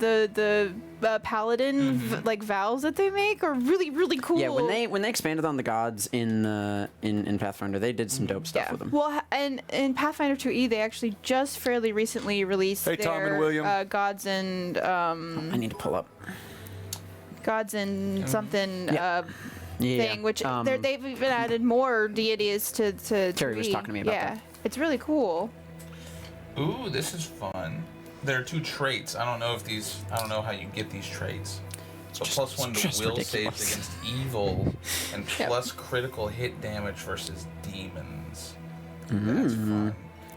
the paladin like vows that they make are really cool. Yeah, when they expanded on the gods in Pathfinder, they did some dope stuff with them. Well, and in Pathfinder 2e, they actually just fairly recently released Hey, Tom and their William. gods and I need to pull up. gods and something thing, which they've even added more deities to Terry was 2e. talking to me about yeah, that. it's really cool. Ooh, this is fun. There are 2 traits. I don't know how you get these traits. So +1 to will saves against evil, and plus critical hit damage versus demons. That's fun.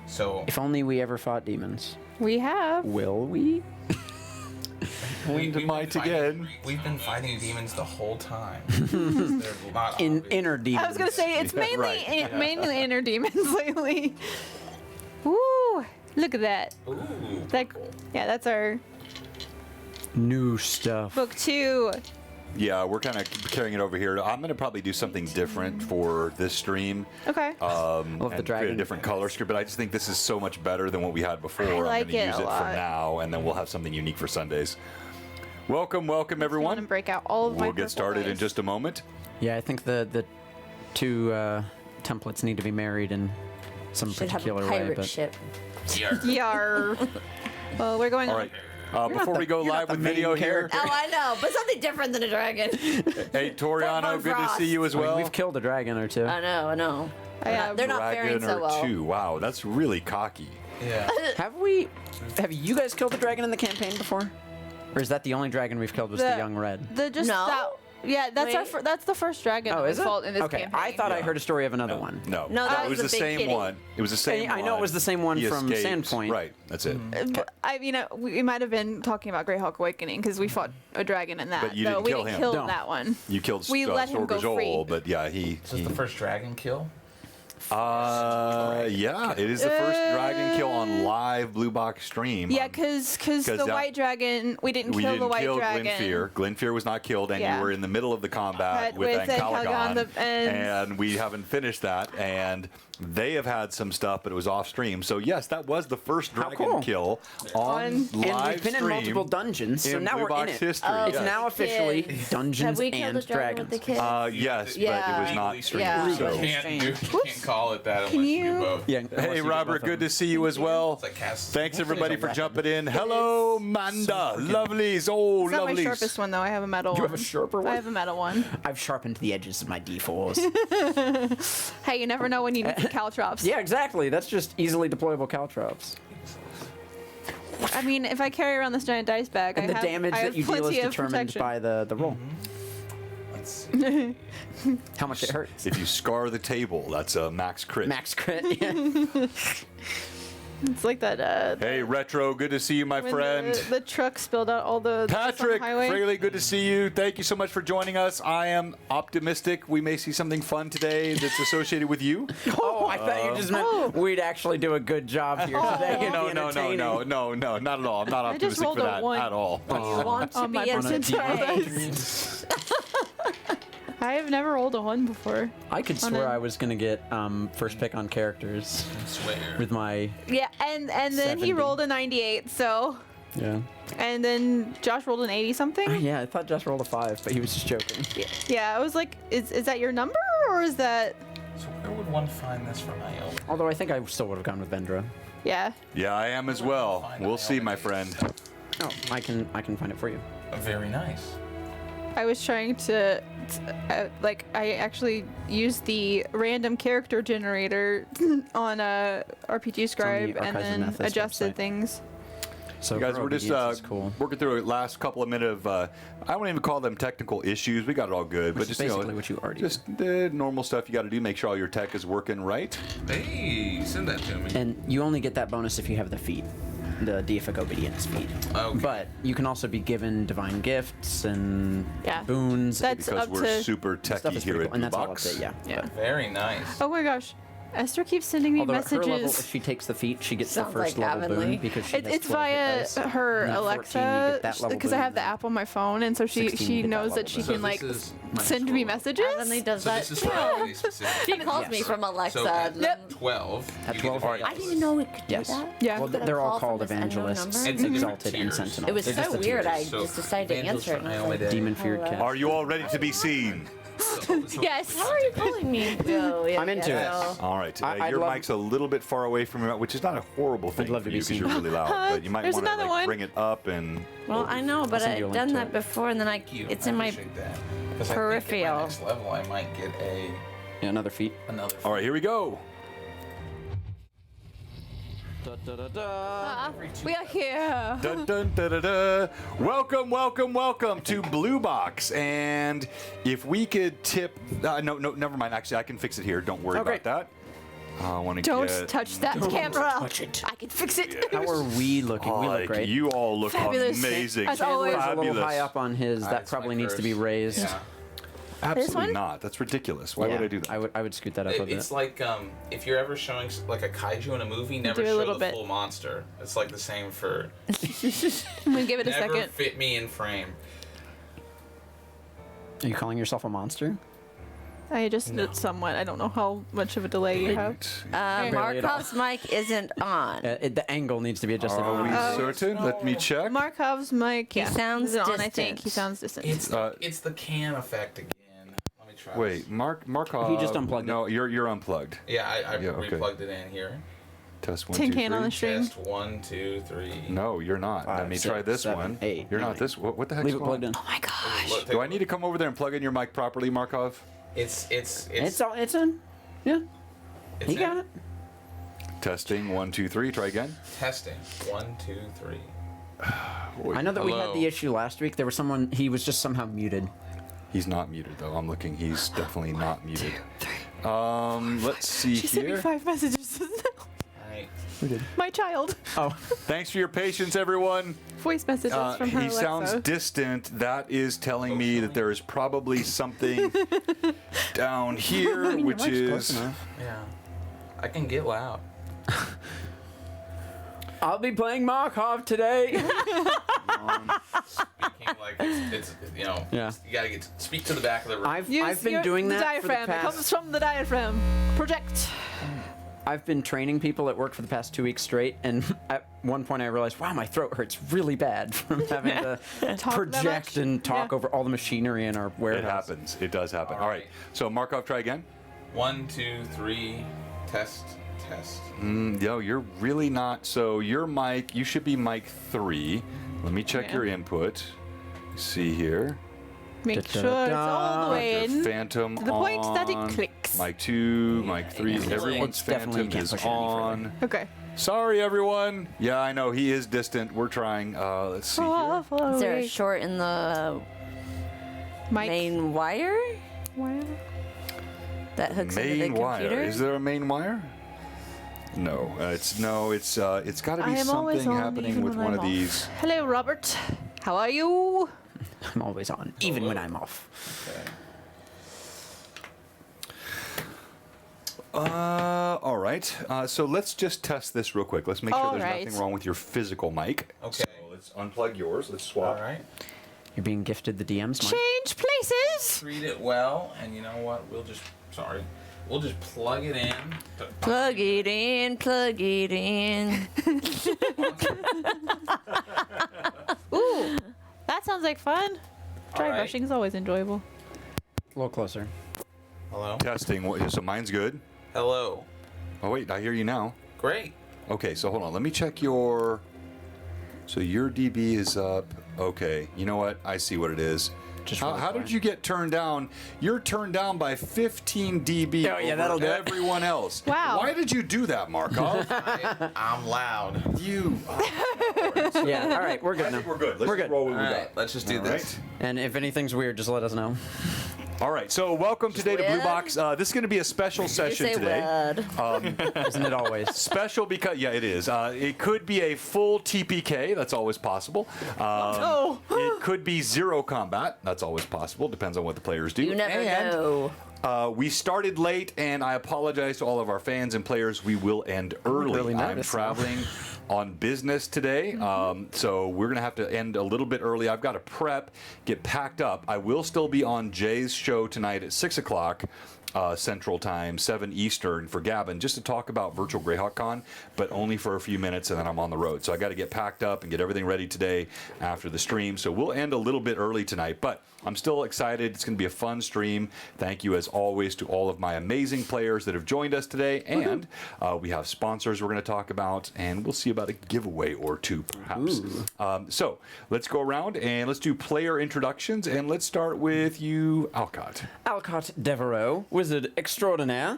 So If only we ever fought demons. We have. Will we? we've again. We've been fighting demons the whole time. They're not obvious. Inner demons. I was gonna say it's mainly right. mainly inner demons lately. Woo! Look at that. Ooh. Yeah, that's our new stuff. book 2. Yeah, we're kind of carrying it over here. I'm going to probably do something different for this stream. Okay. Love the And create a dragon. different color scheme, but I just think this is so much better than what we had before. I like I'm going it to use a it lot. for now, and then we'll have something unique for Sundays. Welcome I want to everyone. break out all of my We'll get purple started in eyes. just a moment. Yeah, I think the 2 templates need to be married in some Should have a particular way. pirate But ship. Yar. Well, we're going. All right. Before we go live with video here, Oh, I know, but something different than a dragon. hey Toriano, good to see you as I mean, well. we've killed a dragon or 2. I know. I have They're not faring Dragon so or well. 2. Wow, that's really cocky. Yeah. Have you guys killed a dragon in the campaign before? Or is that the only dragon we've killed was the young red? No. Yeah, that's Wait. that's the first dragon. Oh, that is we it? fought in this Okay, campaign. I thought I heard a story of another one. No, No, that it was was the the big same kitty. one. It was the same one. I know it was the same one He from escaped. Sandpoint. Right, that's it. I mean, we might have been talking about Greyhawk Awakening because we fought a dragon in that. But you though didn't we kill didn't him. kill No. that one. You killed We let him go Storgajol, free. but yeah, he. This is the first dragon kill. Yeah, it is the first dragon kill on live Blue Box stream. Yeah, because the white dragon, we didn't kill the white dragon. Glenfear. Glenfear was not killed, and Yeah. you were in the middle of the combat with With Ancalagon, Ancalagon, and we haven't finished that. And they have had some stuff, but it was off stream. So yes, that was the first dragon cool. kill on live And we've been in stream multiple dungeons, so in now Blue we're Box in it. history. It's yes. now officially Kids. Dungeons Have we killed and the dragon with the Dragons. kids? Yes, Yeah. but it was not Legally streamed. Yeah. So. Can't call it that unless Can you you- do both. Yeah. Hey Robert, good to see you as well. It's like cast- Thanks everybody for jumping in. Hello, Manda, lovelies, oh It's not my lovelies. sharpest one though. I have a metal. You one. have a sharper one? I have a metal one. I've sharpened the edges of my D4s. Hey, you never know when you need some caltrops. Yeah, exactly. That's just easily deployable caltrops. I mean, if I carry around this giant dice bag, And I the have, damage I that have you deal is plenty of determined protection. by the roll. Let's see. How much it hurts. If you scar the table, that's a max crit. Max crit. Yeah. It's like that. Hey Retro, good to see you, my when friend. The truck spilled out all the juice on the Patrick highway. Fraley, good to see you. Thank you so much for joining us. I am optimistic we may see something fun today that's associated with you. Oh, I thought you just meant we'd actually do a good job here today. and No, be no, entertaining. not at all. I'm not I just optimistic rolled for a that 1. at all. You want to On my be percentile entertained. dice. I have never rolled a 1 before. I could On swear a- I was gonna get first pick on characters I swear. with my Yeah, and then 70. he rolled a 98. So, yeah. and then Josh rolled an 80 something. Yeah, I thought Josh rolled a 5, but he was just joking. Yeah, I was like, is that your number or is that? So where would one find this for Io? Although I think I still would have gone with Vendra. Yeah. Yeah, I am as well. We'll see, my friend. Oh, I can find it for you. Very nice. I was trying to, like, I actually used the random character generator on RPG Scribe and Archives of then Nethys adjusted website. things. So Guys, for we're just obedience, it's cool. working through a last couple of minutes of, I won't even call them technical issues. We got it all good. Which but is just, you know, basically what you already just the normal stuff you got to do. Make sure all your tech is working right. Hey, send that to me. And you only get that bonus if you have the feat, the deific obedience feat. Okay. But you can also be given divine gifts and Yeah. boons. That's Because up we're to. super stuff techie is here pretty at cool, and that's all Box. up to, yeah. Yeah. Very nice. Oh my gosh. Esther keeps sending me Although at her level, messages. if she takes the feat, she gets the Sounds first like level Avonlea. boon because she has It's 12 hit via dice. her And then at 14 you Alexa get that level because I boon, have the and app on my phone, and so she you get that knows level that she boon. can So like this is my send me total. messages. Avonlea does So that this is too. for everybody specific. She calls me Yes. from Alexa. So at Yep. 12. At you 12. get All right. I didn't know it could do Yes. that. Yeah. Well, Could I they're all call from called this unknown evangelists, number? It's different exalted, and tiers. sentinel. It was They're just so the weird. tiers. I So just decided to answer it. And I was like, Demon feared hello. cat. Are you all ready to be seen? Yes. How are you calling me? Oh, yeah, I'm into yeah, it. so- All right. I'd Your love- mic's a little bit far away from your, which is not a horrible thing love for to you be because seen. you're really loud. But you might There's want to another like one. bring it up and. Well, I know, but send you a I've link done to that it. before, and then it's in my. appreciate that. 'Cause I think peripheral. at my next level, I might get Yeah, another feat. another. All right, here we go. We are here. Dun, dun, da, da, da. Welcome, welcome, welcome to Blue Box. And if we could tip, no, never mind. Actually, I can fix it here. Don't worry Okay. about that. I want to Don't get. touch that camera. touch it. I can fix it. How are we looking? We look Like, great. you all look Fabulous. amazing. As always. Chandler's a little Fabulous. high up on his. That It's probably my needs to be curse. raised. Yeah. Absolutely one? not. That's ridiculous. Why Yeah, would I do that? I would scoot that up a bit. It's like if you're ever showing like a kaiju in a movie, never Do a show little the bit. full monster. It's like the same for I'm gonna give it a never second. fit me in frame. Are you calling yourself a monster? I just did somewhat. I don't know how much of a delay you have. Barely at all. Markov's mic isn't on. The angle needs to be adjusted. Are we a little bit. certain? Let me check. Markov's mic. Yeah. sounds is it on? I think distant. he sounds distant. It's the can effect again. Let me try. Wait, this. Markov. He just unplugged it. No, you're unplugged. Yeah, I Yeah, okay. replugged it in here. Test one, Tin two, can on three. the string. Test 1, 2, 3. No, you're not. Let 5, me 6, try this 7, one. 8, You're 9. not this. What the heck's Leave it going plugged in. Oh my gosh. Look, Do I need to come over there and plug in your mic properly, Markov? It's It's all. It's in. Yeah, he got it. Testing 1, 2, 3. Try again. Testing 1, 2, 3. Wait, I know that we Hello. had the issue last week. There was someone. He was just somehow muted. He's not muted though. I'm looking. He's definitely not muted. Let's see She sent me here. 5 messages. Right. My child. Oh, Thanks for your patience, everyone. Voice messages from her He Alexa. sounds distant. That is telling me that there is probably something down here, which Close is. enough. Yeah. I can get loud. I'll be playing Markov today. Speaking like it's you know, Yeah. you gotta speak to the back of the room. I've Use been your- doing the that for the diaphragm. It comes past. from the diaphragm. Project. I've been training people at work for the past 2 weeks straight, and at one point I realized, wow, my throat hurts really bad from having to Talk that project much. and talk Yeah. over all the machinery in our It warehouse. happens. It does happen. All All right. right. So Markov, try again. 1, 2, 3. Test. No, you're really not. So your mic, you should be mic 3. Let me check Okay. your input. See here. Make sure it's all the way Your in. Phantom To the point that it on. clicks. Mic 2, mic 3. it's Everyone's definitely Phantom can't is push it any further. on. Okay. Sorry, everyone. Yeah, I know he is distant. We're trying. Let's see here. Is there a short in the Mic. main wire Wire? that hooks into the Main computer? wire. Is there a main wire? No, it's got to I be am always something on, happening even with when one I'm of off. these. Hello, Robert. How are you? I'm always on, even when I'm off. All right. So let's just test this real quick. Let's make sure All there's right. nothing wrong with your physical mic. Okay. So let's unplug yours. Let's swap. All right. You're being gifted the DM's mic. Change places. Treat it well, and you know what? We'll just plug it in. Plug it in, plug it in. Ooh, that sounds like fun. Dry right. brushing is always enjoyable. A little closer. Hello. Testing. So mine's good. Hello. Oh wait, I hear you now. Great. Okay, so hold on. Let me check your. So your DB is up. Okay. You know what? I see what it is. Just How, really how did quiet. you get turned down? You're turned down by 15 dB Oh, yeah, over that'll do it. everyone else. Wow. Why did you do that, Markov? I'm loud. you. Yeah, all right, we're I good now. think we're good. Let's We're just good. roll what All we right. got. Let's just do All this. right. And if anything's weird, just let us know. All right. So welcome today to Blue weird? Box. This is going to be a special You session say today. word. Isn't it always? Special because it is. It could be a full TPK. That's always possible. Oh. It could be zero combat. That's always possible. Depends on what the players do. You never and know. We started late, and I apologize to all of our fans and players. We will end early. really I'm noticed traveling on business today, so we're going to have to end a little bit early. I've got to prep, get packed up. I will still be on Jay's show tonight at 6 o'clock. Central Time, 7 Eastern for Gavin, just to talk about Virtual Greyhawk Con, but only for a few minutes, and then I'm on the road. So I got to get packed up and get everything ready today after the stream. So we'll end a little bit early tonight, but I'm still excited. It's going to be a fun stream. Thank you, as always, to all of my amazing players that have joined us today. And we have sponsors we're going to talk about, and we'll see about a giveaway or two, perhaps. So let's go around and let's do player introductions, and let's start with you, Alcott. Alcott Devereaux, wizard extraordinaire.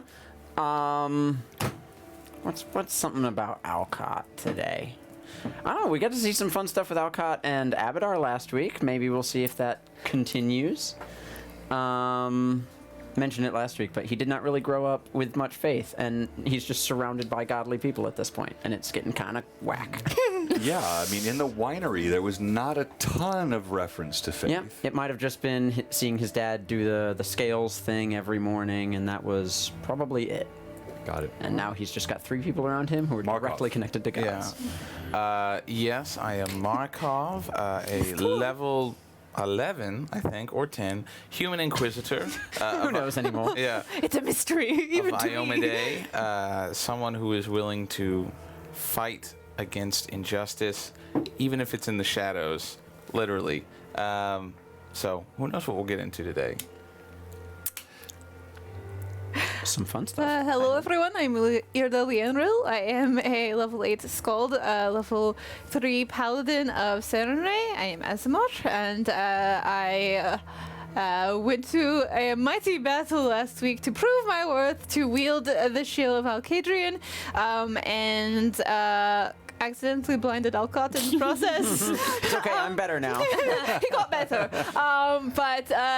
What's something about Alcott today? I don't know. We got to see some fun stuff with Alcott and Abadar last week. Maybe we'll see if that continues. Mentioned it last week, but he did not really grow up with much faith, and he's just surrounded by godly people at this point, and it's getting kind of whack. Yeah, I mean, in the winery, there was not a ton of reference to faith. Yeah, it might have just been seeing his dad do the scales thing every morning, and that was probably it. Got it. And now he's just got 3 people around him who are Markov. directly connected to gods. Yes, I am Markov, a level 11, I think, or 10, human inquisitor. Who knows anymore? Yeah. It's a mystery, even Of to me. Iomade, someone who is willing to fight against injustice, even if it's in the shadows, literally. So who knows what we'll get into today. Some fun stuff. Hello everyone, I'm Irda Lienril. I am a level 8 Skald, level 3 Paladin of Serenray. I am Asimov, and I went to a mighty battle last week to prove my worth to wield the shield of Alcadrian, and accidentally blinded Alcott in the process. It's okay, I'm better now. He got better.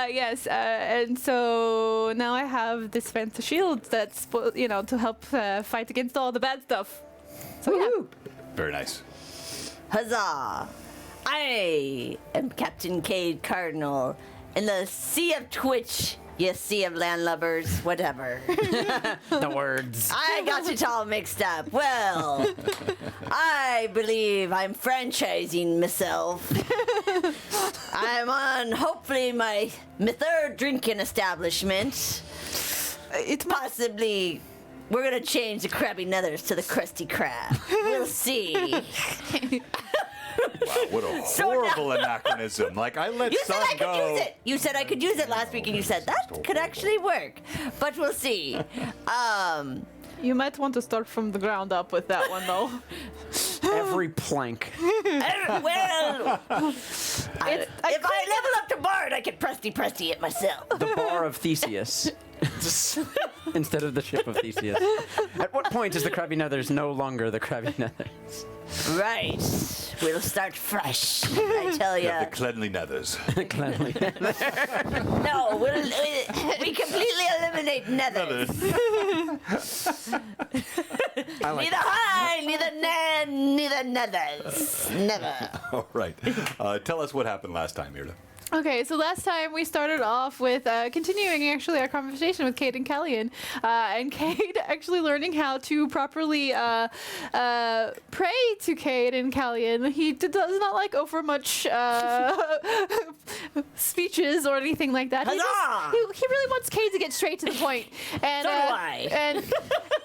Yes, and so now I have this fancy shield that's, to help fight against all the bad stuff. So yeah. Very nice. Huzzah! I am Captain Cade Cardinal in the Sea of Twitch. Yes, Sea of Landlubbers, whatever. The words. I got it all mixed up. Well, I believe I'm franchising myself. I'm on, hopefully, my 3rd drinking establishment. It's Possibly, we're going to change the Krabby Nethers to the Krusty Krab. We'll see. Wow, what a horrible anachronism. Like, I let You said Sun I could go. use it. You said I could use it last week, and you said that could actually work. But we'll see. You might want to start from the ground up with that one, though. Every plank. Well, if I level up to Bard, I could Prusty it myself. The bar of Theseus. Instead of the ship of Theseus. At what point is the Krabby Nethers no longer the Krabby Nethers? Right. We'll start fresh, I tell Yeah, ya. the cleanly nethers. Cleanly. No, we completely eliminate nethers. I like Neither high, neither nethers. Never. All right. Tell us what happened last time, Irda. Okay, so last time we started off with continuing actually our conversation with Cade and Callian, and Cade actually learning how to properly pray to Cade and Callian. He does not like over much speeches or anything like that. Huzzah! He really wants Cade to get straight to the point. And, So do I.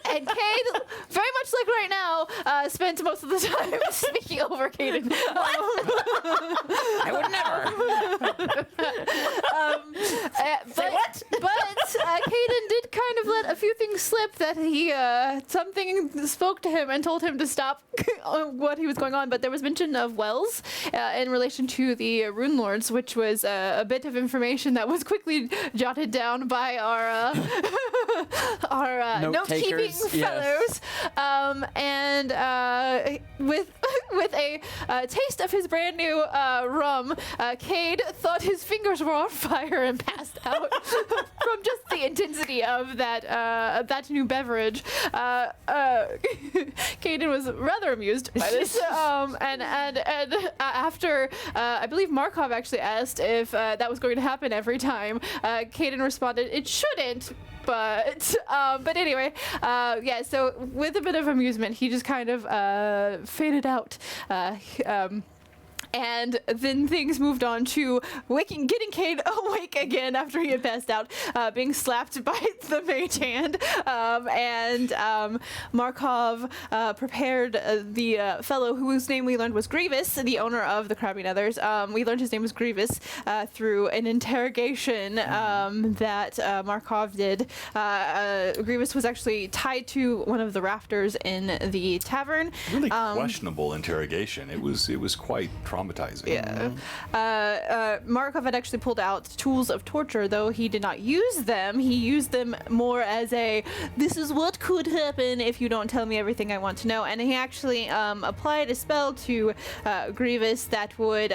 And Cade, very much like right now, spent most of the time speaking over Caden. I would never. But Caden did kind of let a few things slip that he something spoke to him and told him to stop what he was going on. But there was mention of wells in relation to the Runelords, which was a bit of information that was quickly jotted down by our note-keeping Note-takers, fellows. And with with a taste of his brand new rum, Cade thought his fingers were on fire and passed out from just the intensity of that new beverage. Caden was rather amused by this, and after I believe Markov actually asked if that was going to happen every time, Caden responded, "It shouldn't." But anyway, yeah, so with a bit of amusement, he just kind of faded out. And then things moved on to getting Cade awake again after he had passed out, being slapped by the mage hand. And Markov prepared the fellow whose name we learned was Grievous, the owner of the Crabby Nethers. We learned his name was Grievous through an interrogation that Markov did. Grievous was actually tied to one of the rafters in the tavern. Really questionable interrogation. It was quite traumatizing. Yeah. Markov had actually pulled out tools of torture, though he did not use them. He used them more as this is what could happen if you don't tell me everything I want to know. And he actually applied a spell to Grievous that would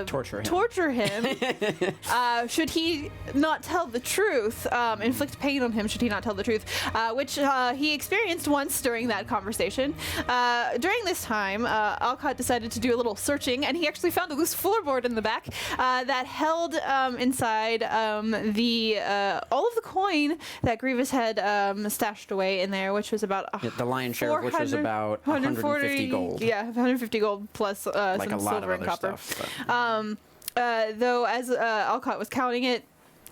torture him should he not tell the truth, inflict pain on him should he not tell the truth, which he experienced once during that conversation. During this time, Alcott decided to do a little searching, and he actually found a loose floorboard in the back that held inside all of the coin that Grievous had stashed away in there, which was about the lion's share of which was about 150 gold. Yeah, 150 gold plus like some a lot silver of and other copper. Stuff, Though as Alcott was counting it,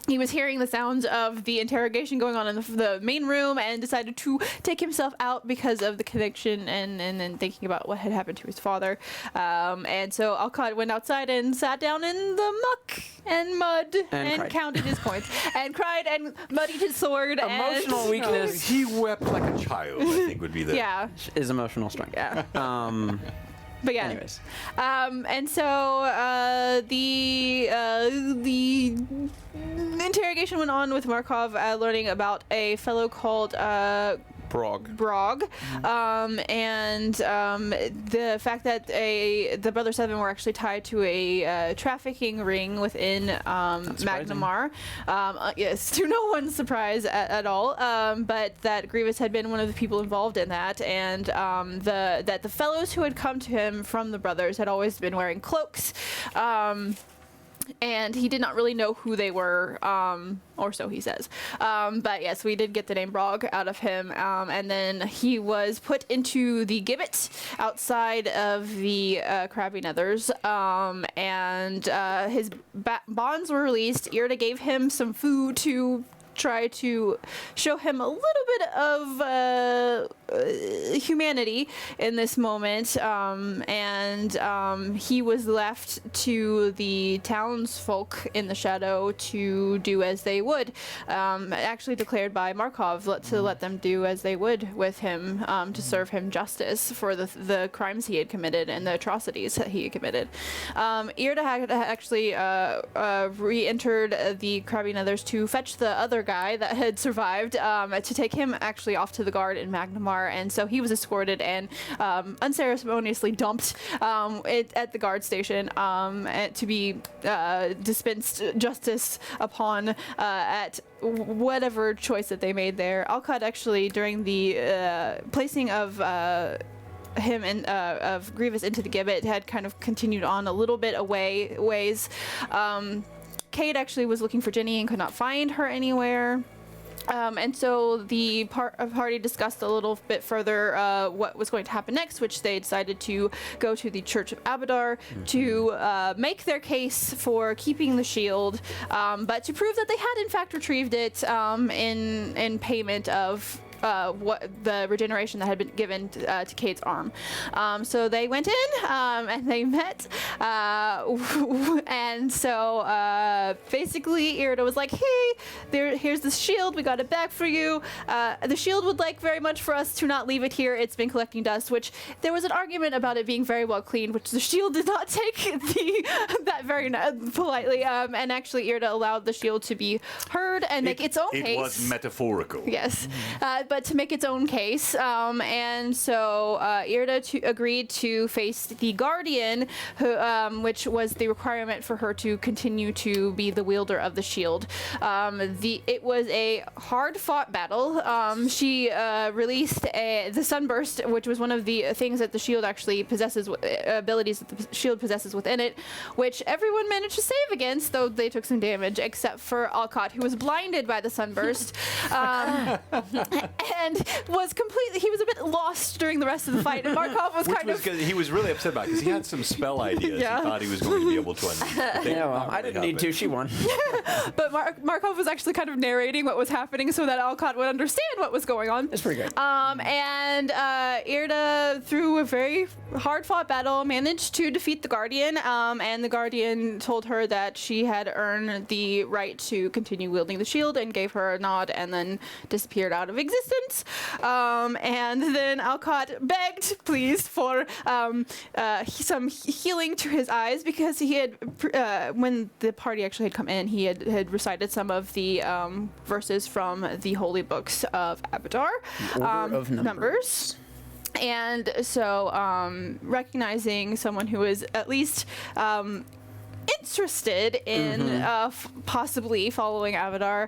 he was hearing the sounds of the interrogation going on in the main room and decided to take himself out because of the connection and then thinking about what had happened to his father. And so Alcott went outside and sat down in the muck and mud and counted his coins and cried and muddied his sword. Emotional weakness. He wept like a child, I think would be the... Yeah. Is emotional strength. Yeah. But yeah. Anyways. And so the interrogation went on with Markov learning about a fellow called Brog. And the fact that the Brother Seven were actually tied to a trafficking ring within Magnamar. Yes, to no one's surprise at all. But that Grievous had been one of the people involved in that, and that the fellows who had come to him from the brothers had always been wearing cloaks. And he did not really know who they were, or so he says. But yes, we did get the name Brog out of him. And then he was put into the gibbet outside of the Crabby Nethers. And his bonds were released. Irda gave him some food to try to show him a little bit of humanity in this moment, and he was left to the townsfolk in the shadow to do as they would, actually declared by Markov to let them do as they would with him, to serve him justice for the crimes he had committed and the atrocities that he had committed. Irda had actually re-entered the Crabby Nethers to fetch the other guy that had survived, to take him actually off to the guard in Magnamar, and so he was escorted and unceremoniously dumped at the guard station to be dispensed justice upon at whatever choice that they made there. Alcott actually, during the placing of him and of Grievous into the gibbet, had kind of continued on a little bit ways. Cade actually was looking for Jenny and could not find her anywhere. And so the party discussed a little bit further what was going to happen next, which they decided to go to the Church of Abadar to make their case for keeping the shield, but to prove that they had in fact retrieved it in payment of what the regeneration that had been given to Cade's arm. So they went in and they met, and so basically Irida was like, hey, here's the shield, we got it back for you. The shield would like very much for us to not leave it here, it's been collecting dust, which there was an argument about it being very well cleaned, which the shield did not take that very politely, and actually Irida allowed the shield to be heard and make its own case. It was metaphorical. Yes. but to make its own case. And so Irda agreed to face the Guardian, who, which was the requirement for her to continue to be the wielder of the shield. It was a hard-fought battle. She released the Sunburst, which was one of the things that the shield actually possesses, abilities that the shield possesses within it, which everyone managed to save against, though they took some damage, except for Alcott, who was blinded by the Sunburst, and he was a bit lost during the rest of the fight, and Markov was he was really upset about it, because he had some spell ideas. Yeah. He thought he was going to be able to unleash. Yeah, well, I didn't need to. She won. But Markov was actually kind of narrating what was happening so that Alcott would understand what was going on. It's pretty good. And Irda, through a very hard-fought battle, managed to defeat the Guardian, and the Guardian told her that she had earned the right to continue wielding the shield and gave her a nod and then disappeared out of existence. And then Alcott begged, please, for some healing to his eyes, because he had, when the party actually had come in, he had recited some of the verses from the holy books of Abadar. Order of Numbers. And so recognizing someone who is at least interested in possibly following Avadar,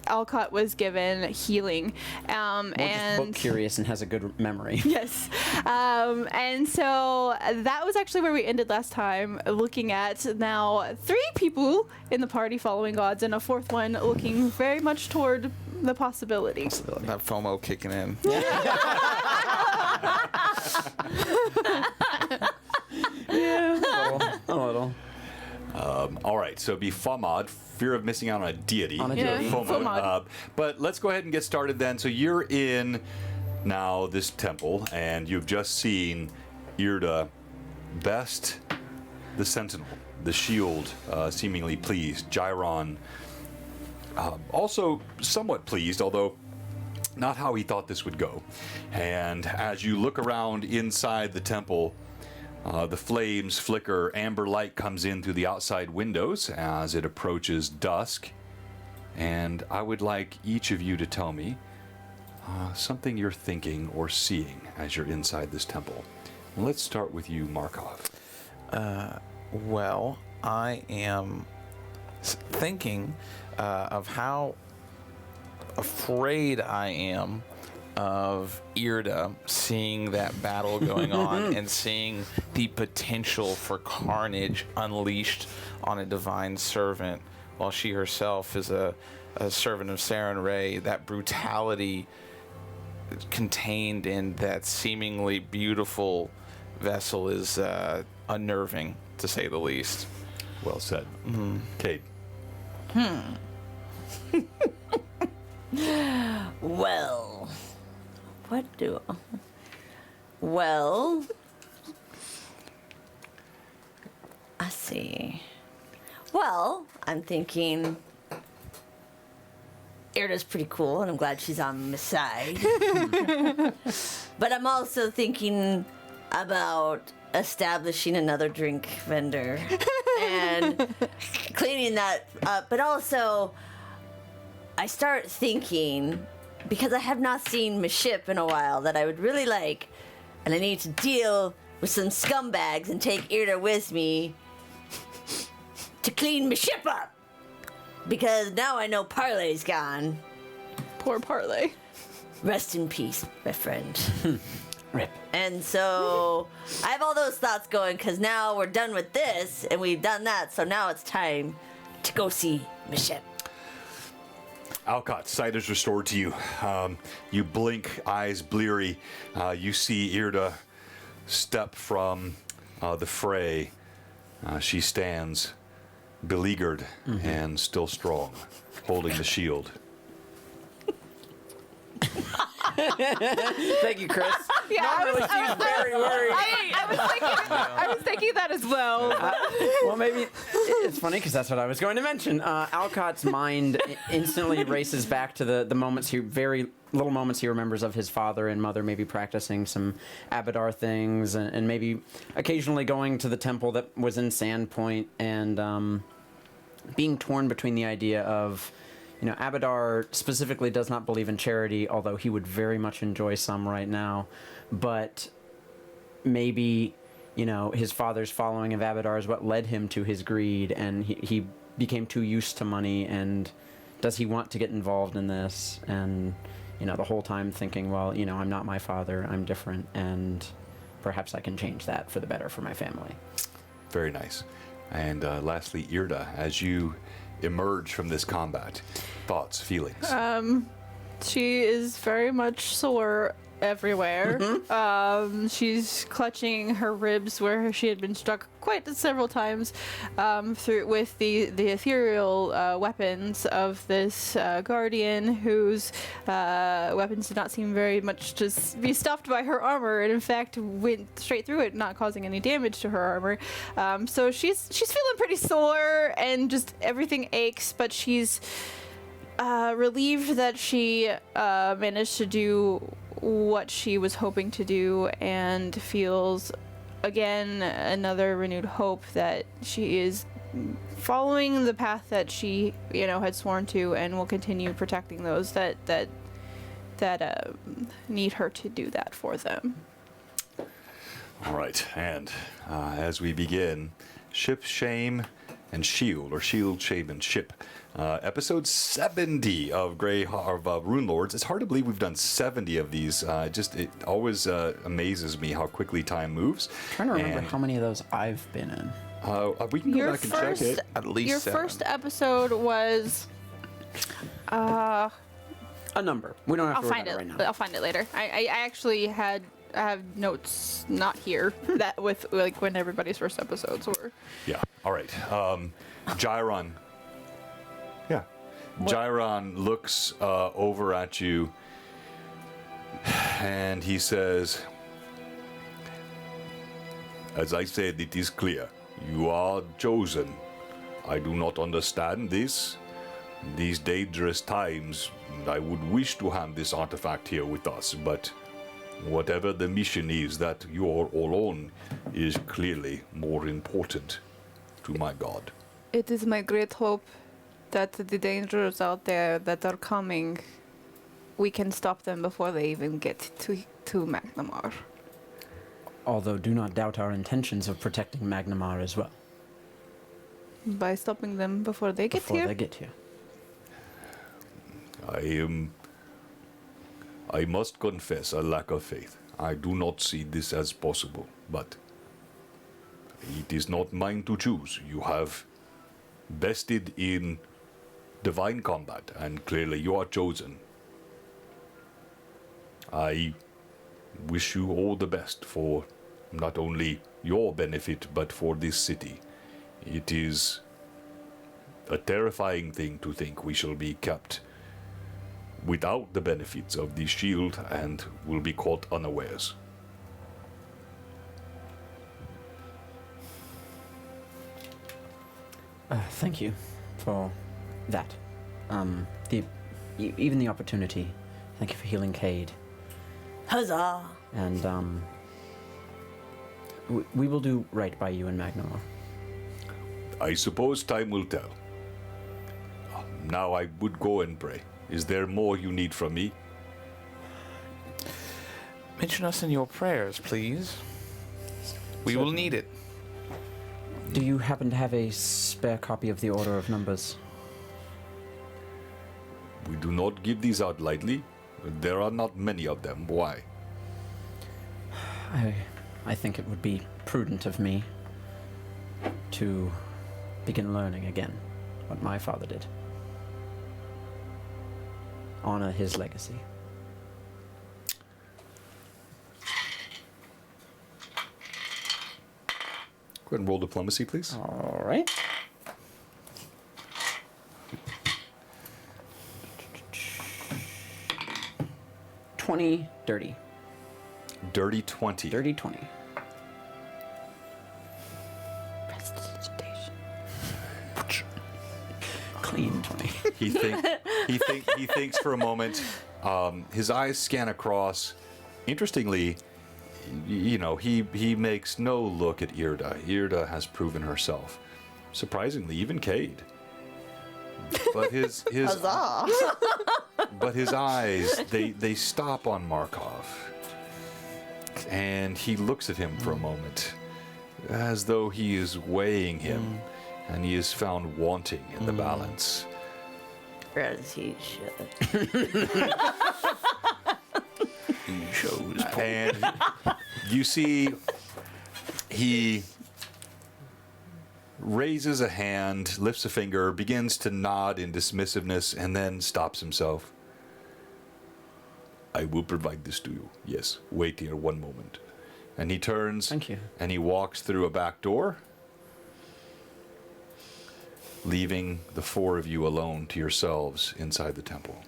Alcott was given healing. Just and book curious and has a good memory. Yes. And so that was actually where we ended last time, looking at now 3 people in the party following gods and a 4th one looking very much toward the possibility. That FOMO kicking in. Yeah, a little. All right, so be FOMOD, fear of missing out on a deity. On a deity. FOMOD. But let's go ahead and get started then. So you're in now this temple, and you've just seen Irda best the sentinel, the shield, seemingly pleased. Gyron also somewhat pleased, although not how he thought this would go. And as you look around inside the temple, the flames flicker, amber light comes in through the outside windows as it approaches dusk. And I would like each of you to tell me something you're thinking or seeing as you're inside this temple. Let's start with you, Markov. Well, I am thinking of how afraid I am of Irda seeing that battle going on and seeing the potential for carnage unleashed on a divine servant, while she herself is a servant of Sarenrae. That brutality contained in that seemingly beautiful vessel is unnerving, to say the least. Well said. Kate. Well, what do... Well, I see. Well, I'm thinking Irda's pretty cool, and I'm glad she's on my side. But I'm also thinking about establishing another drink vendor and cleaning that up. But also, I start thinking, because I have not seen my ship in a while, that I would really like, and I need to deal with some scumbags and take Irda with me to clean my ship up. Because now I know Parlay's gone. Poor Parlay. Rest in peace, my friend. Rip. And so I have all those thoughts going, because now we're done with this and we've done that, so now it's time to go see my ship. Alcott, sight is restored to you. You blink, eyes bleary. You see Irda step from the fray. She stands beleaguered and still strong, holding the shield. Thank you, Chris. Yeah, Very worried. I was thinking that as well. Well, maybe it's funny because that's what I was going to mention. Alcott's mind instantly races back to the moments very little moments he remembers of his father and mother maybe practicing some Abadar things and maybe occasionally going to the temple that was in Sandpoint and being torn between the idea of, Abadar specifically does not believe in charity, although he would very much enjoy some right now. But maybe, his father's following of Abadar is what led him to his greed, and he became too used to money, and does he want to get involved in this? And, the whole time thinking, well, I'm not my father, I'm different, and perhaps I can change that for the better for my family. Very nice. And lastly, Irda, as you emerge from this combat, thoughts, feelings? She is very much sore everywhere. She's clutching her ribs where she had been struck quite several times through with the ethereal weapons of this guardian, whose weapons did not seem very much to be stuffed by her armor, and in fact went straight through it, not causing any damage to her armor. So she's feeling pretty sore, and just everything aches, but she's relieved that she managed to do what she was hoping to do, and feels again another renewed hope that she is following the path that she had sworn to, and will continue protecting those that need her to do that for them. All right, and as we begin, Ship, Shame, and Shield, or Shield, Shame, and Ship. Episode 70 of Runelords. It's hard to believe we've done 70 of these. It always amazes me how quickly time moves. I'm trying to remember how many of those I've been in. We can go back and check it. At least Your 7. first episode was A number. We don't have I'll to worry find about it. right now. I'll find it later. I actually I have notes not here that with like when everybody's first episodes were. Yeah. All right. Gyron. Yeah. Gyron looks over at you, and he says, "As I said, it is clear. You are chosen. I do not understand this. These dangerous times, I would wish to have this artifact here with us, but whatever the mission is that you are all on is clearly more important to my god." It is my great hope that the dangers out there that are coming, we can stop them before they even get to Magnamar. Although do not doubt our intentions of protecting Magnamar as well. By stopping them before they get Before here. they get here. I must confess a lack of faith. I do not see this as possible, but it is not mine to choose. You have bested in divine combat, and clearly you are chosen. I wish you all the best for not only your benefit, but for this city. It is a terrifying thing to think we shall be kept without the benefits of the shield and will be caught unawares. Thank you for that. Even the opportunity. Thank you for healing Cade. Huzzah! And we will do right by you and Magnamar. I suppose time will tell. Now I would go and pray. Is there more you need from me? Mention us in your prayers, please. We will need it. Do you happen to have a spare copy of the Order of Numbers? We do not give these out lightly. There are not many of them. Why? I think it would be prudent of me to begin learning again what my father did. Honor his legacy. Go ahead and roll diplomacy, please. All right. $20 dirty. Dirty 20. Dirty 20. Clean 20. He thinks for a moment. His eyes scan across. Interestingly, he makes no look at Irda. Irda has proven herself. Surprisingly, even Cade. But his Huzzah! but his eyes they stop on Markov, and he looks at him for a moment, as though he is weighing him, and he is found wanting in the balance. As he should. He shows. And you see, he raises a hand, lifts a finger, begins to nod in dismissiveness, and then stops himself. I will provide this to you. Yes, wait here one moment. And he turns. Thank you. And he walks through a back door, leaving the four of you alone to yourselves inside the temple.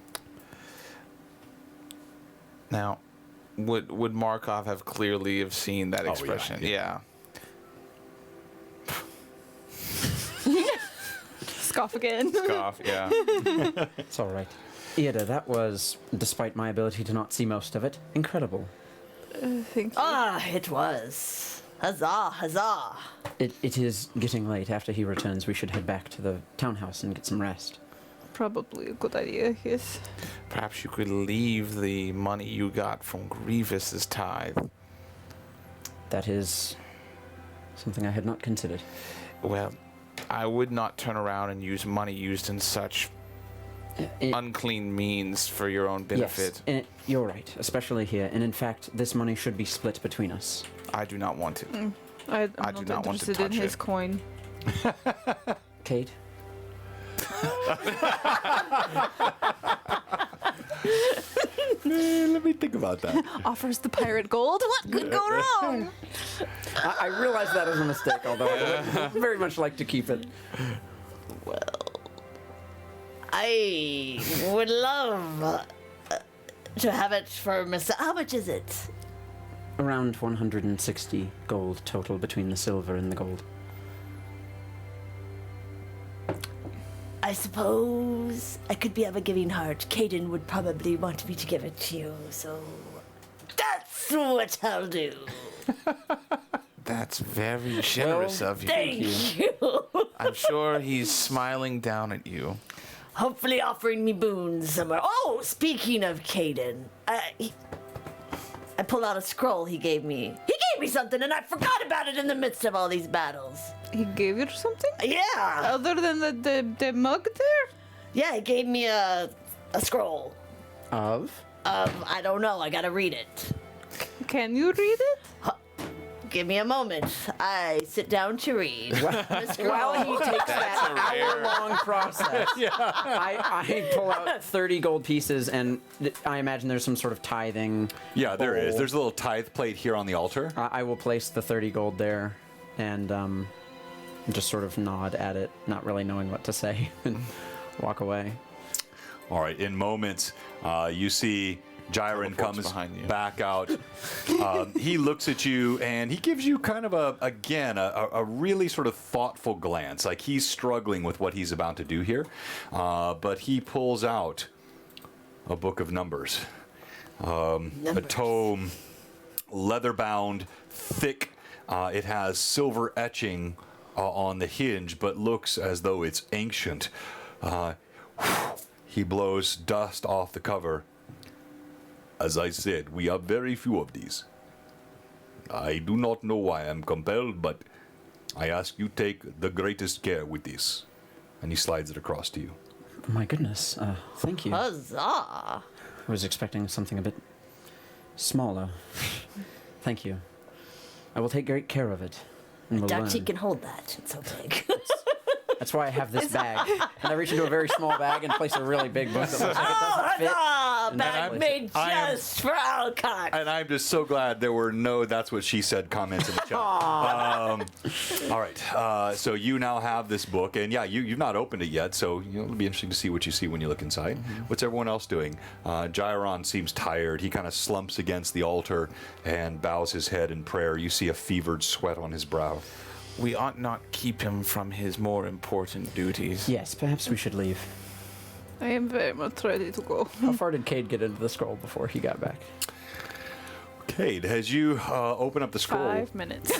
Now, would Markov have clearly have seen that yeah, expression? yeah. Scoff again. Scoff, yeah. It's all right. Ida, that was, despite my ability to not see most of it, incredible. Thank you. Ah, it was. Huzzah, huzzah. It is getting late. After he returns, we should head back to the townhouse and get some rest. Probably a good idea, yes. Perhaps you could leave the money you got from Grievous's tithe. That is something I had not considered. Well, I would not turn around and use money used in such unclean means for your own benefit. Yes, you're right, especially here. And in fact, this money should be split between us. I do not want it. I'm I do not want to interested in touch his it. coin. Kate? Let me think about that. Offers the pirate gold. What could go wrong? I realize that is a mistake, although I would very much like to keep it. Well, I would love to have it for myself. How much is it? Around 160 gold total between the silver and the gold. I suppose I could be of a giving heart. Caden would probably want me to give it to you, so that's what I'll do. That's very generous of you. Thank you. I'm sure he's smiling down at you. Hopefully offering me boons somewhere. Oh, speaking of Caden, I pulled out a scroll he gave me. He gave me something and I forgot about it in the midst of all these battles. He gave you something? Yeah. Other than the mug there? Yeah, he gave me a scroll. Of? I don't know. I gotta read it. Can you read it? Give me a moment. I sit down to read. The scroll. While he takes that hour-long process, I pull out 30 gold pieces, and I imagine there's some sort of tithing. Yeah, there is. bowl. There's a little tithe plate here on the altar. I will place the 30 gold there, and just sort of nod at it, not really knowing what to say, and walk away. All right, in moments, you see Jiren Teleports comes behind you. back out. He looks at you, and he gives you kind of a really sort of thoughtful glance, like he's struggling with what he's about to do here. But he pulls out a book of numbers. A tome, leather-bound, thick. It has silver etching on the hinge, but looks as though it's ancient. He blows dust off the cover. As I said, we have very few of these. I do not know why I'm compelled, but I ask you take the greatest care with this. And he slides it across to you. My goodness, thank you. I Huzzah. was expecting something a bit smaller. Thank you. I will take great care of it. And we'll Doubt she learn. can hold that. It's so big. That's why I have this bag. And I reach into a very small bag and place a really big book that looks like it doesn't fit. Huzzah! Bag I'm- made I am- just for Alcott. And I'm just so glad there were no "that's what she said" comments in the chat. All right, so you now have this book, and yeah, you've not opened it yet, so it'll be interesting to see what you see when you look inside. What's everyone else doing? Jiron seems tired. He kind of slumps against the altar and bows his head in prayer. You see a fevered sweat on his brow. We ought not keep him from his more important duties. Yes, perhaps we should leave. I am very much ready to go. How far did Cade get into the scroll before he got back? Cade, as you open up the scroll, 5 minutes.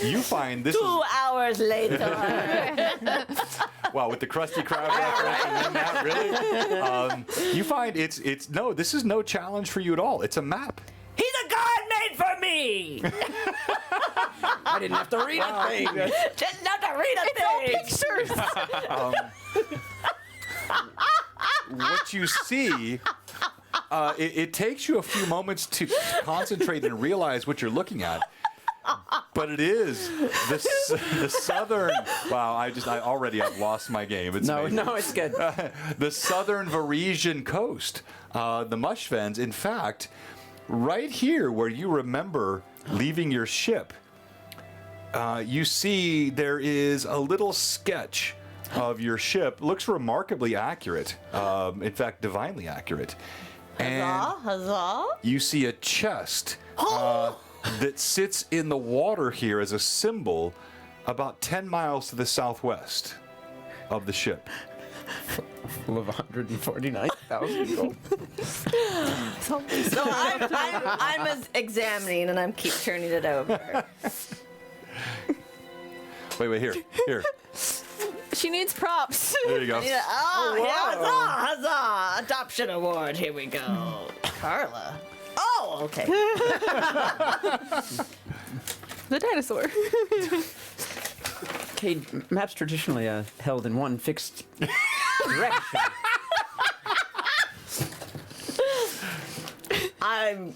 you find this is 2 hours later. Wow, with the Krusty Krab reference and then that, really? You find no, this is no challenge for you at all. It's a map. He's a god made for me. I didn't have to read a thing. Just not to read a thing. Pictures. What you see, it takes you a few moments to concentrate and realize what you're looking at. But it is the southern. Wow, I already have lost my game. It's amazing. No, it's good. The southern Varisian coast, the Mushfens. In fact, right here where you remember leaving your ship, you see there is a little sketch of your ship. Looks remarkably accurate. In fact, divinely accurate. Huzzah! You see a chest that sits in the water here as a symbol about 10 miles to the southwest of the ship. Full of 149,000 gold. So I'm examining and I'm keep turning it over. Wait, here. She needs props. There you go. Yeah, huzzah! Adoption award. Here we go. Carla. Oh, okay. The dinosaur. Cade, maps traditionally held in one fixed direction. I'm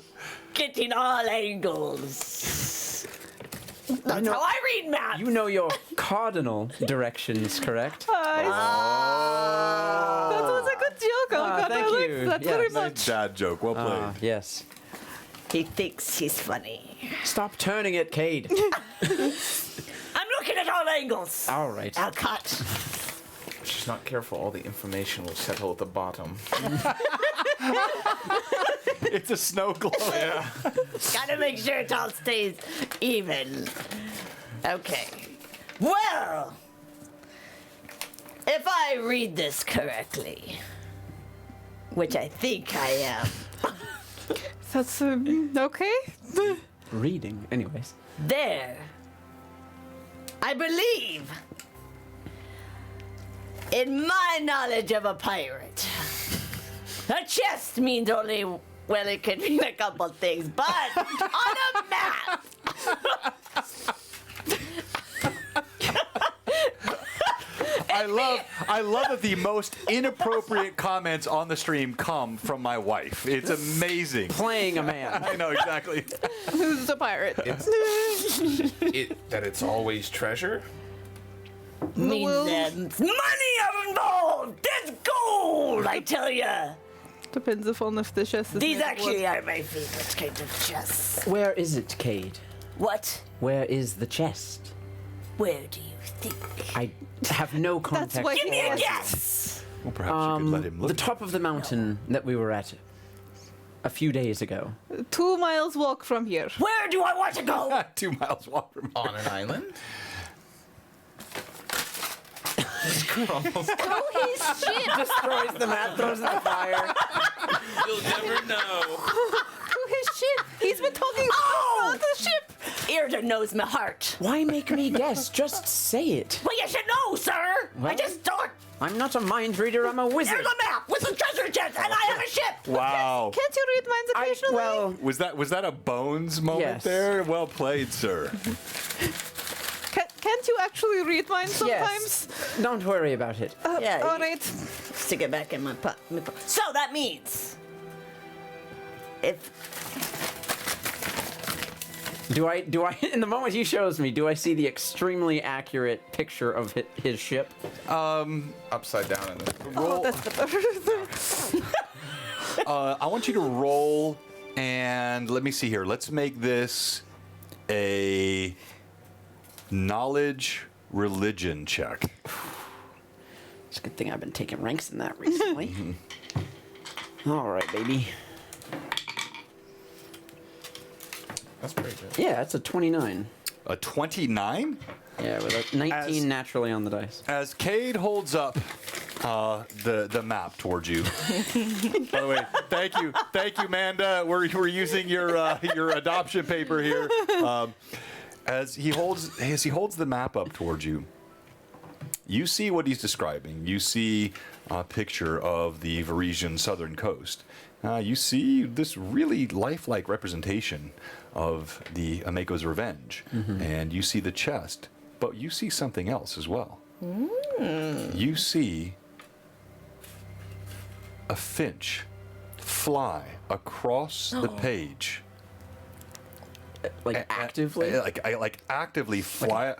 getting all angles. That's how I read maps. You know your cardinal directions, correct? That was a good joke. Oh, God, thank I liked you. that Yes. very Nice much. dad joke. Well played. Yes. He thinks he's funny. Stop turning it, Cade. I'm looking at all angles. All right. I'll cut. If she's not careful, all the information will settle at the bottom. It's a snow globe. Yeah. Gotta make sure it all stays even. Okay. Well, if I read this correctly, which I think I am, That's okay. Reading, anyways. there, I believe, in my knowledge of a pirate, a chest means only, well, it could mean a couple things, but on a map, I love that the most inappropriate comments on the stream come from my wife. It's amazing. Playing a man. I know exactly. Who's a pirate? That it's always treasure. means Well- there's money involved. There's gold, I tell ya. Depends upon if the chest is These made of actually wood. are my favorite kind of chests. Where is it, Cade? What? Where is the chest? Where do you think? I have no context. why Give he me a asked. guess. Well, perhaps you could let him look. The top of the mountain that we were at a few days ago. 2 miles walk from here. Where do I want to go? 2 miles walk from On an island? Just crumbles. Oh, his ship. Destroys the map, throws it in the fire. You'll never know. To his ship. He's been talking Oh! about the ship. Earden knows my heart. Why make me guess? Just say it. Well, you should know, sir. I Well- just thought I'm not a mind reader, I'm a wizard. there's a map with some treasure chests, and I have a ship. Wow. Can't you read minds occasionally? Well, Was that a bones moment Yes. there? Well played, sir. Can't you actually read minds sometimes? yes. Don't worry about it. Yeah, All you- right. Stick it back in my pot. So that means if Do I, in the moment he shows me, do I see the extremely accurate picture of his ship? Upside down in the. Oh, that's the I want you to roll, and let me see here. Let's make this a knowledge religion check. It's a good thing I've been taking ranks in that recently. All right, baby. That's pretty good. Yeah, it's a 29. A 29? Yeah, with a 19 As- naturally on the dice. As Cade holds up the map towards you. By the way, thank you, Amanda. We're using your adoption paper here. As he holds the map up towards you, you see what he's describing. You see a picture of the Varisian southern coast. You see this really lifelike representation of the Ameko's revenge. And you see the chest, but you see something else as well. You see a finch fly across the page. Like actively? Like actively fly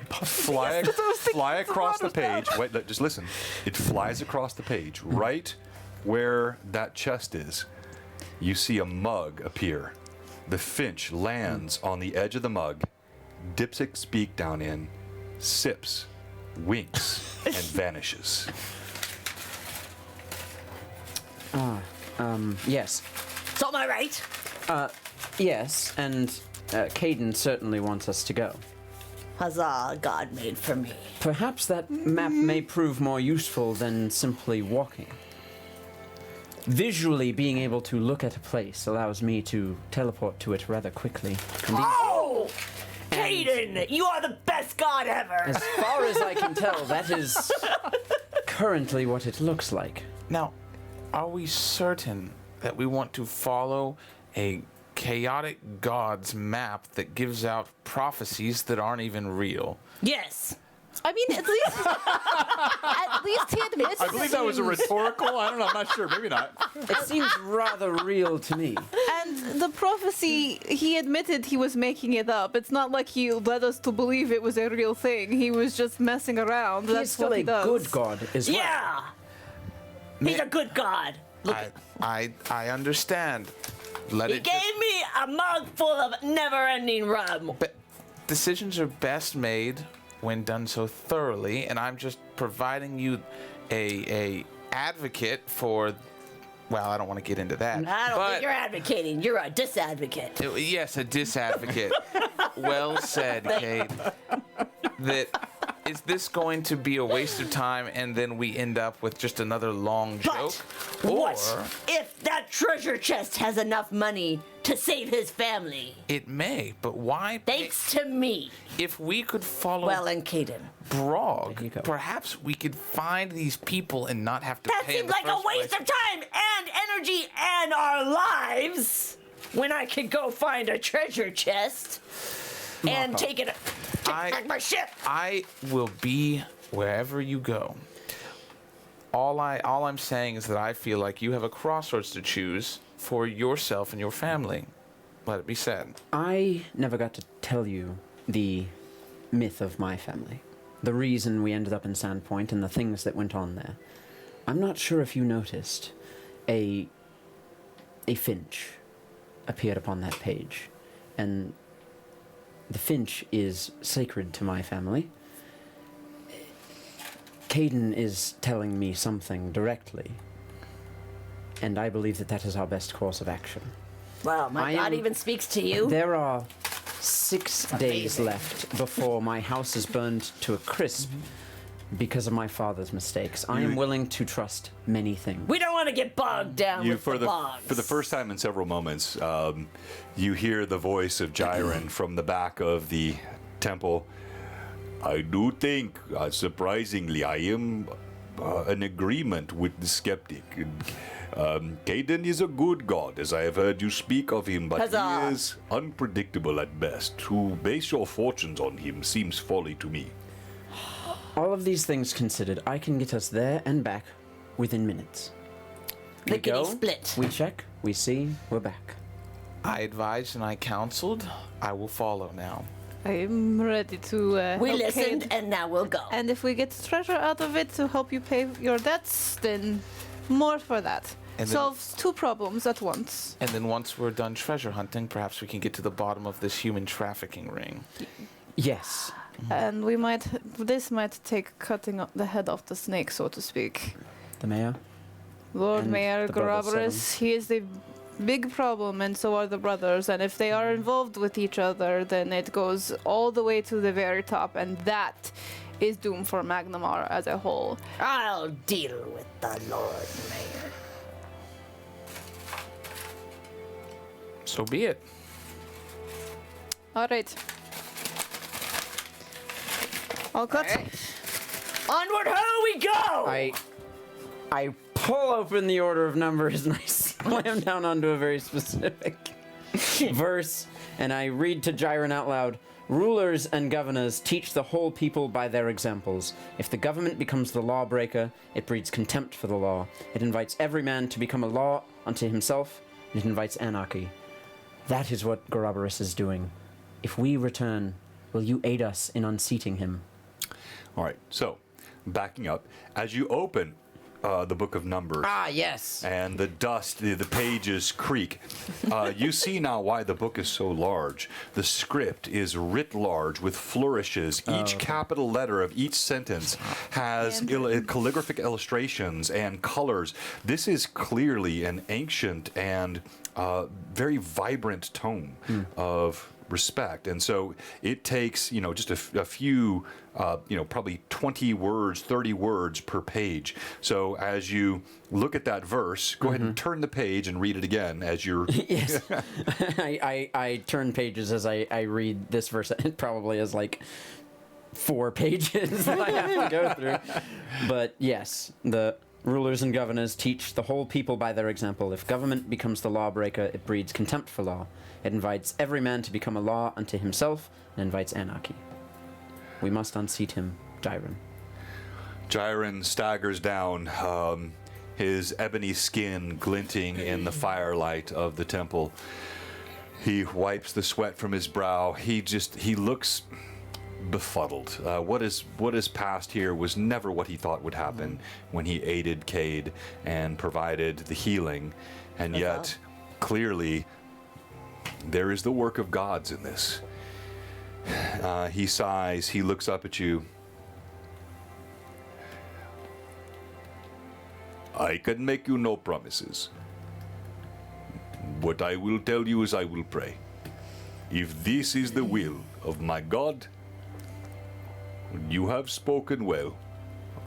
across the page. Wait, just listen. It flies across the page. Right where that chest is, you see a mug appear. The finch lands on the edge of the mug, dips its beak down in, sips, winks, and vanishes. Yes. So am I right? Yes, and Caden certainly wants us to go. Huzzah, God made for me. Perhaps that map may prove more useful than simply walking. Visually being able to look at a place allows me to teleport to it rather quickly. Oh! Caden, you are the best god ever! As far as I can tell, that is currently what it looks like. Now, are we certain that we want to follow a chaotic god's map that gives out prophecies that aren't even real? Yes. I mean, at least he admits. I believe that was a rhetorical. I don't know. I'm not sure. Maybe not. It seems rather real to me. And the prophecy, he admitted he was making it up. It's not like he led us to believe it was a real thing. He was just messing around. He's That's still what he a does. good god as well. Yeah! He's a good god. Look, I understand. he gave me a mug full of never-ending rum. But decisions are best made when done so thoroughly, and I'm just providing you a advocate for. Well, I don't want to get into that. I don't think you're advocating. You're a disadvocate. Yes, a disadvocate. Well said, Kate. Is this going to be a waste of time and then we end up with just another long joke? But what if that treasure chest has enough money to save his family? It may, but why? Thanks to me. If we could follow Well, and Caden. Brog, There you go. perhaps we could find these people and not have to That pay in seems the like a first waste place. of time and energy and our lives when I could go find a treasure chest and take back my ship. I will be wherever you go. All I'm saying is that I feel like you have a crossroads to choose for yourself and your family. Let it be said. I never got to tell you the myth of my family. The reason we ended up in Sandpoint and the things that went on there. I'm not sure if you noticed a finch appeared upon that page. And the finch is sacred to my family. Caden is telling me something directly. And I believe that that is our best course of action. Well, my God even speaks to you. There are 6 days left before my house is burned to a crisp because of my father's mistakes. I am willing to trust many things. We don't want to get bogged down with the logs. For the first time in several moments, you hear the voice of Jiren from the back of the temple. I do think, surprisingly, I am in agreement with the skeptic. Caden is a good god, as I have heard you speak of him, but Huzzah. he is unpredictable at best. To base your fortunes on him seems folly to me. All of these things considered, I can get us there and back within minutes. We Lickety go, split. we check, we see, we're back. I advised and I counseled. I will follow now. I'm ready to. We help listened, Cade. and now we'll go. And if we get treasure out of it to help you pay your debts, then more for that. And then- Solves 2 problems at once. And then once we're done treasure hunting, perhaps we can get to the bottom of this human trafficking ring. Yes. And this might take cutting the head off the snake, so to speak. The mayor? Lord And Mayor the brothers, Groberus, he is the big problem, and so are the brothers. And if they are involved with each other, then it goes all the way to the very top, and that is doomed for Magnamar as a whole. I'll deal with the Lord Mayor. So be it. All right. All cut. Onward, ho, we go! I pull open the order of numbers and I slam down onto a very specific verse, and I read to Jiren out loud. Rulers and governors teach the whole people by their examples. If the government becomes the lawbreaker, it breeds contempt for the law. It invites every man to become a law unto himself, and it invites anarchy. That is what Gorobarus is doing. If we return, will you aid us in unseating him? All right, so backing up, as you open the Book of Numbers. Ah, yes. And the dust, the pages creak. You see now why the book is so large. The script is writ large with flourishes. Each capital letter of each sentence has calligraphic illustrations and colors. This is clearly an ancient and very vibrant tome of respect. And so it takes, just a few, probably 20 words, 30 words per page. So as you look at that verse, go ahead and turn the page and read it again as you're... Yes. I turn pages as I read this verse. It probably is like 4 pages that I have to go through. But yes, the rulers and governors teach the whole people by their example. If government becomes the lawbreaker, it breeds contempt for law. It invites every man to become a law unto himself and invites anarchy. We must unseat him, Jiren. Jiren staggers down, his ebony skin glinting in the firelight of the temple. He wipes the sweat from his brow. He looks befuddled. What is past here was never what he thought would happen when he aided Cade and provided the healing. And yet, clearly, there is the work of gods in this. He sighs. He looks up at you. I can make you no promises. What I will tell you is I will pray. If this is the will of my God, you have spoken well.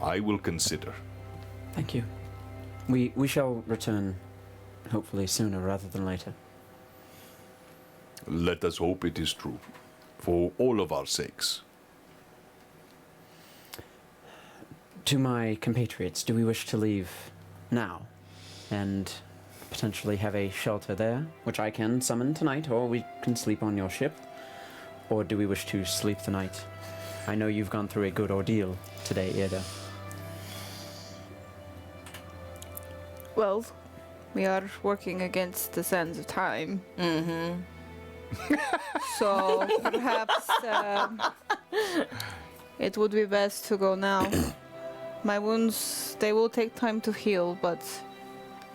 I will consider. Thank you. We shall return, hopefully sooner rather than later. Let us hope it is true, for all of our sakes. To my compatriots, do we wish to leave now and potentially have a shelter there, which I can summon tonight, or we can sleep on your ship? Or do we wish to sleep the night? I know you've gone through a good ordeal today, Ida. Well, we are working against the sands of time. Mm-hmm. So perhaps it would be best to go now. My wounds, they will take time to heal, but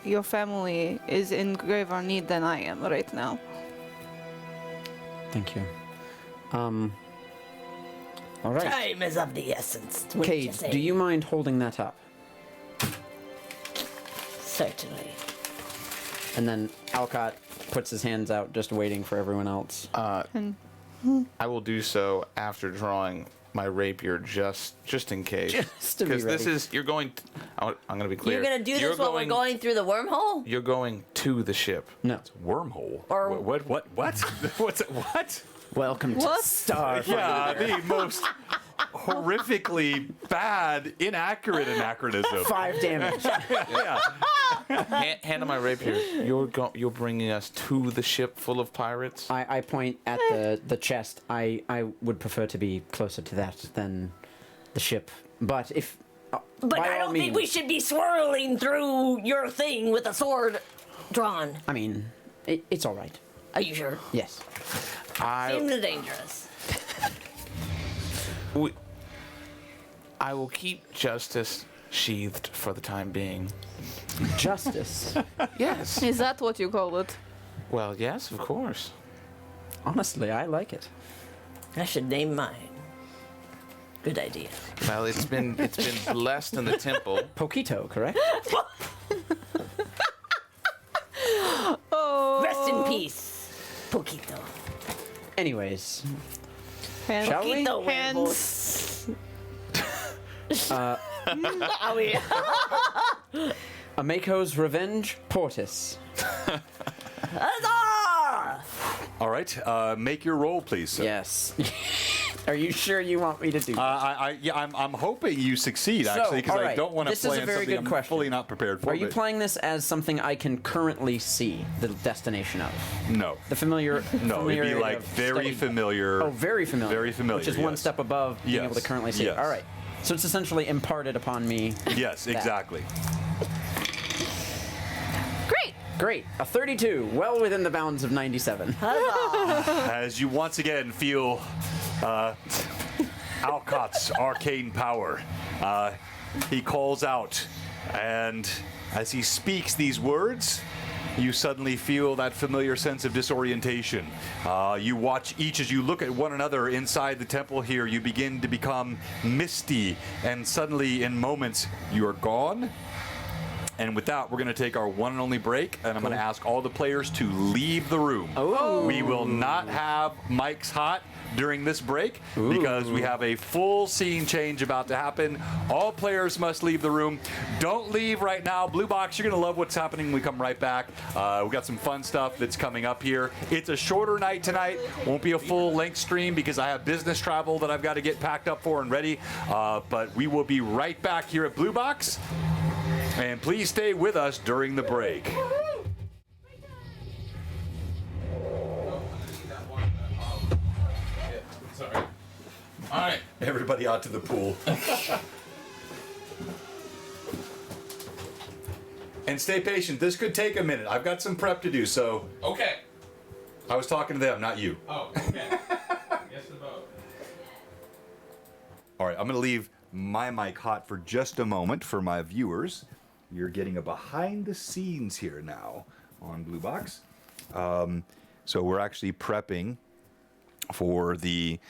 your family is in graver need than I am right now. Thank you. All right. Time is of the essence. Wouldn't you Cade, say? do you mind holding that up? Certainly. And then Alcott puts his hands out, just waiting for everyone else. And I will do so after drawing my rapier, just in case. Just to be Because this ready. is I'm going to be clear. You're gonna do this while we're going through the wormhole? You're going to the ship. No. Wormhole? Or- What? What's it? What? Welcome to What? Star. Yeah, the most horrifically bad, inaccurate anachronism. 5 damage. Yeah. Hand on my rapier. You're bringing us to the ship full of pirates. I point at the chest. I would prefer to be closer to that than the ship. But if... But by I all don't think means, we should be swirling through your thing with a sword drawn. I mean, it's all right. Are you sure? Yes. Seems dangerous. I will keep justice sheathed for the time being. Justice. Yes. is that what you call it? Well, yes, of course. Honestly, I like it. I should name mine. Good idea. Well, it's been blessed in the temple. Poquito, correct? Oh. Rest in peace, Poquito. Anyways, Hands. shall we? Poquito Hands. Oh, yeah. Ameko's Revenge, Portis. Huzzah! All right. Make your roll, please. Sir. Yes. Are you sure you want me to do that? I'm hoping you succeed, actually, because all I right. don't want to This is play a on very something good I'm question. fully not prepared for. Are you but- playing this as something I can currently see the destination of? No. The familiar. No, it'd be familiarity like of very studied- familiar. Oh, very familiar. Very familiar, Which is one yes. step above being able to Yes, currently see it. yes. All right. So it's essentially imparted upon me. Yes, exactly. Great. Great. A 32, well within the bounds of 97. As you once again feel Alcott's arcane power, he calls out, and as he speaks these words, you suddenly feel that familiar sense of disorientation. You watch each as you look at one another inside the temple here. You begin to become misty, and suddenly, in moments, you are gone. And with that, we're going to take our one and only break, and I'm going to ask all the players to leave the room. Oh. We will not have Mike's Hot during this break because we have a full scene change about to happen. All players must leave the room. Don't leave right now. Blue Box, you're going to love what's happening when we come right back. We got some fun stuff that's coming up here. It's a shorter night tonight. Won't be a full length stream because I have business travel that I've got to get packed up for and ready. But we will be right back here at Blue Box. And please stay with us during the break. Sorry. All right. Everybody out to the pool. And stay patient. This could take a minute. I've got some prep to do, so Okay. I was talking to them, not you. Oh, okay. Guess the vote. All right, I'm going to leave my mic hot for just a moment for my viewers. You're getting a behind the scenes here now on Blue Box. So we're actually prepping for the,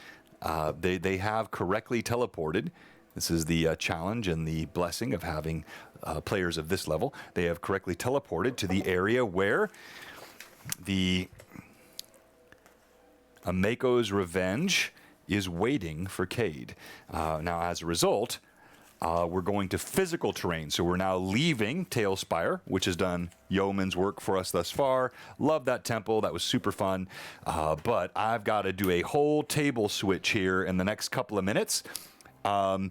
they have correctly teleported. This is the challenge and the blessing of having players of this level. They have correctly teleported to the area where the Amako's Revenge is waiting for Cade. Now, as a result, we're going to physical terrain. So we're now leaving Tailspire, which has done yeoman's work for us thus far. Love that temple. That was super fun. But I've got to do a whole table switch here in the next couple of minutes. I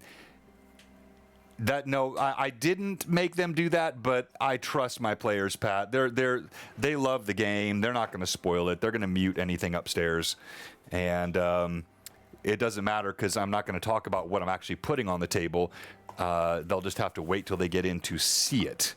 didn't make them do that, but I trust my players, Pat. They love the game. They're not going to spoil it. They're going to mute anything upstairs. And it doesn't matter because I'm not going to talk about what I'm actually putting on the table. They'll just have to wait till they get in to see it.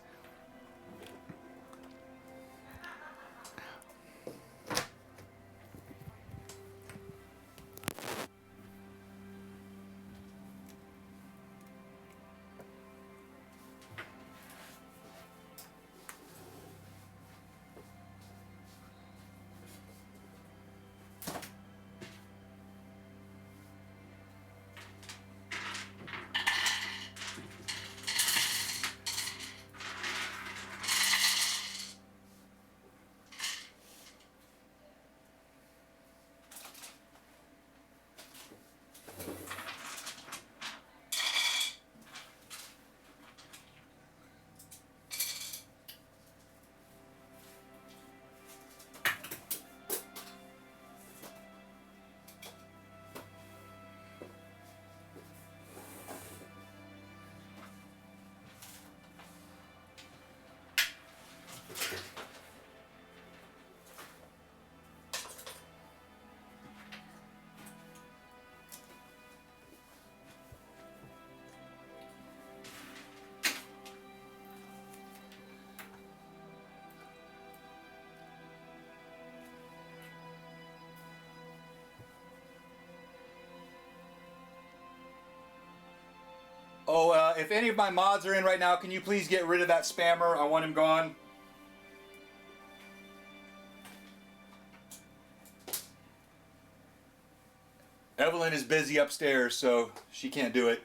Oh, if any of my mods are in right now, can you please get rid of that spammer? I want him gone. Evelyn is busy upstairs, so she can't do it.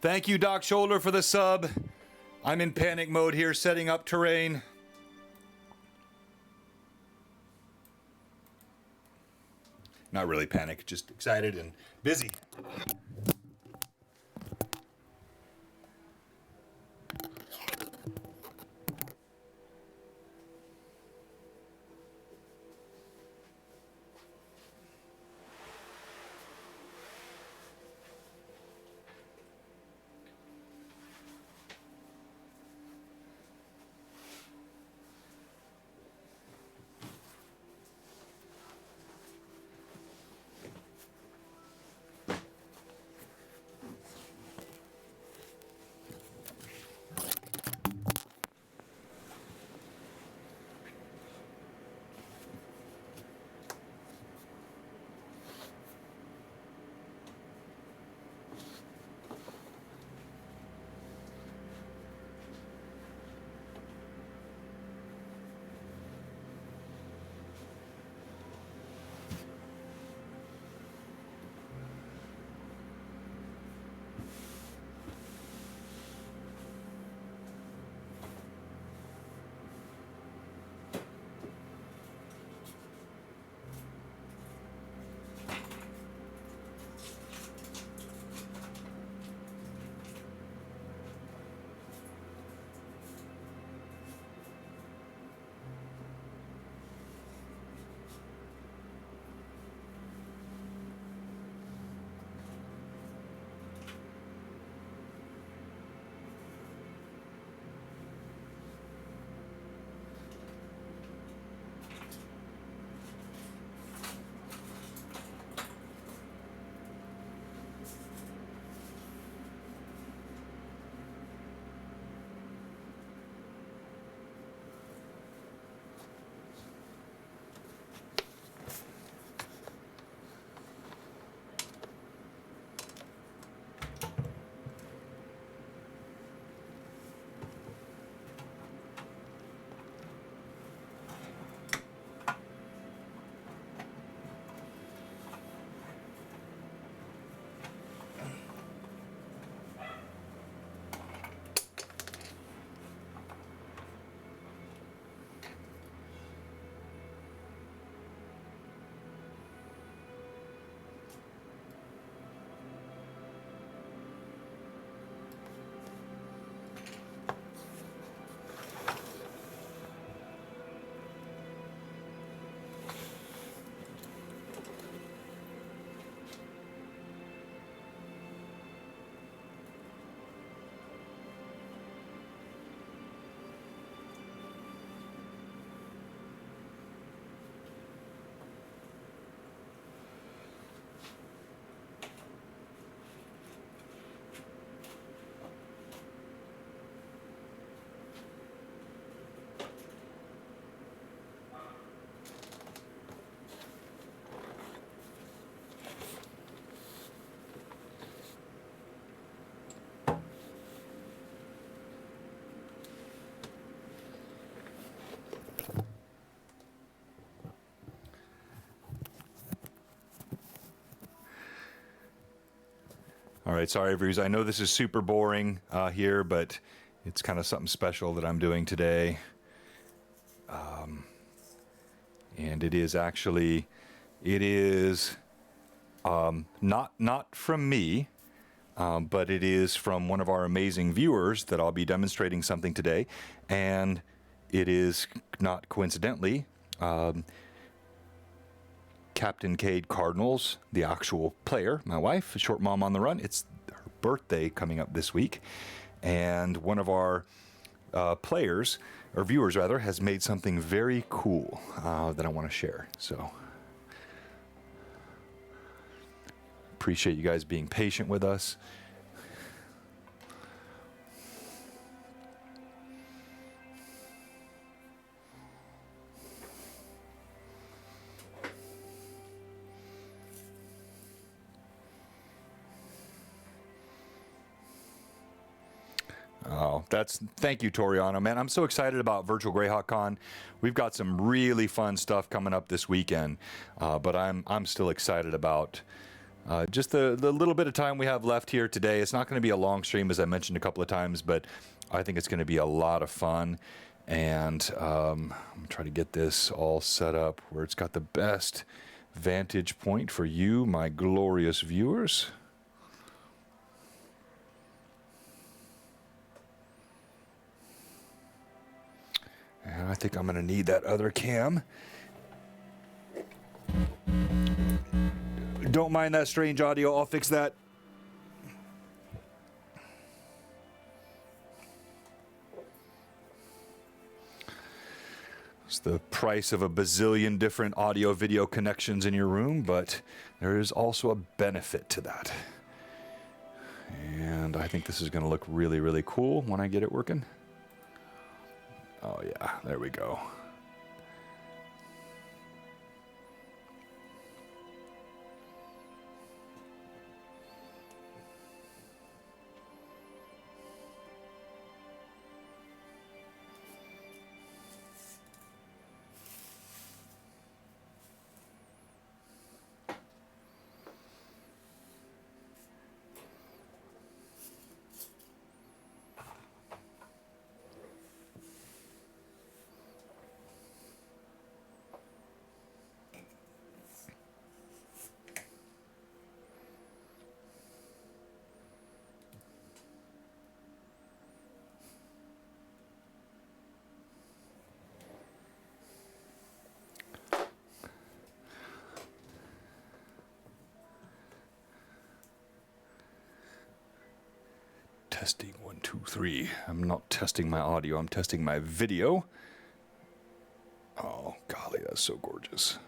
Thank you, Doc Shoulder, for the sub. I'm in panic mode here, setting up terrain. Not really panic, just excited and busy. All right, sorry, Breeze. I know this is super boring here, but it's kind of something special that I'm doing today. And it is actually, not from me, but it is from one of our amazing viewers that I'll be demonstrating something today. And it is not coincidentally Captain Cade Cardinals, the actual player, my wife, Short Mom on the Run. It's her birthday coming up this week. And one of our players, or viewers rather, has made something very cool that I want to share. So appreciate you guys being patient with us. Oh, thank you, Toriano. Man, I'm so excited about Virtual Greyhawk Con. We've got some really fun stuff coming up this weekend, but I'm still excited about Just the little bit of time we have left here today. It's not going to be a long stream, as I mentioned a couple of times, but I think it's going to be a lot of fun. And I'm going to try to get this all set up where it's got the best vantage point for you, my glorious viewers. And I think I'm going to need that other cam. Don't mind that strange audio. I'll fix that. It's the price of a bazillion different audio video connections in your room, but there is also a benefit to that. And I think this is going to look really, really cool when I get it working. Oh yeah, there we go. Testing 1, 2, 3. I'm not testing my audio, I'm testing my video. Oh, golly, that's so gorgeous.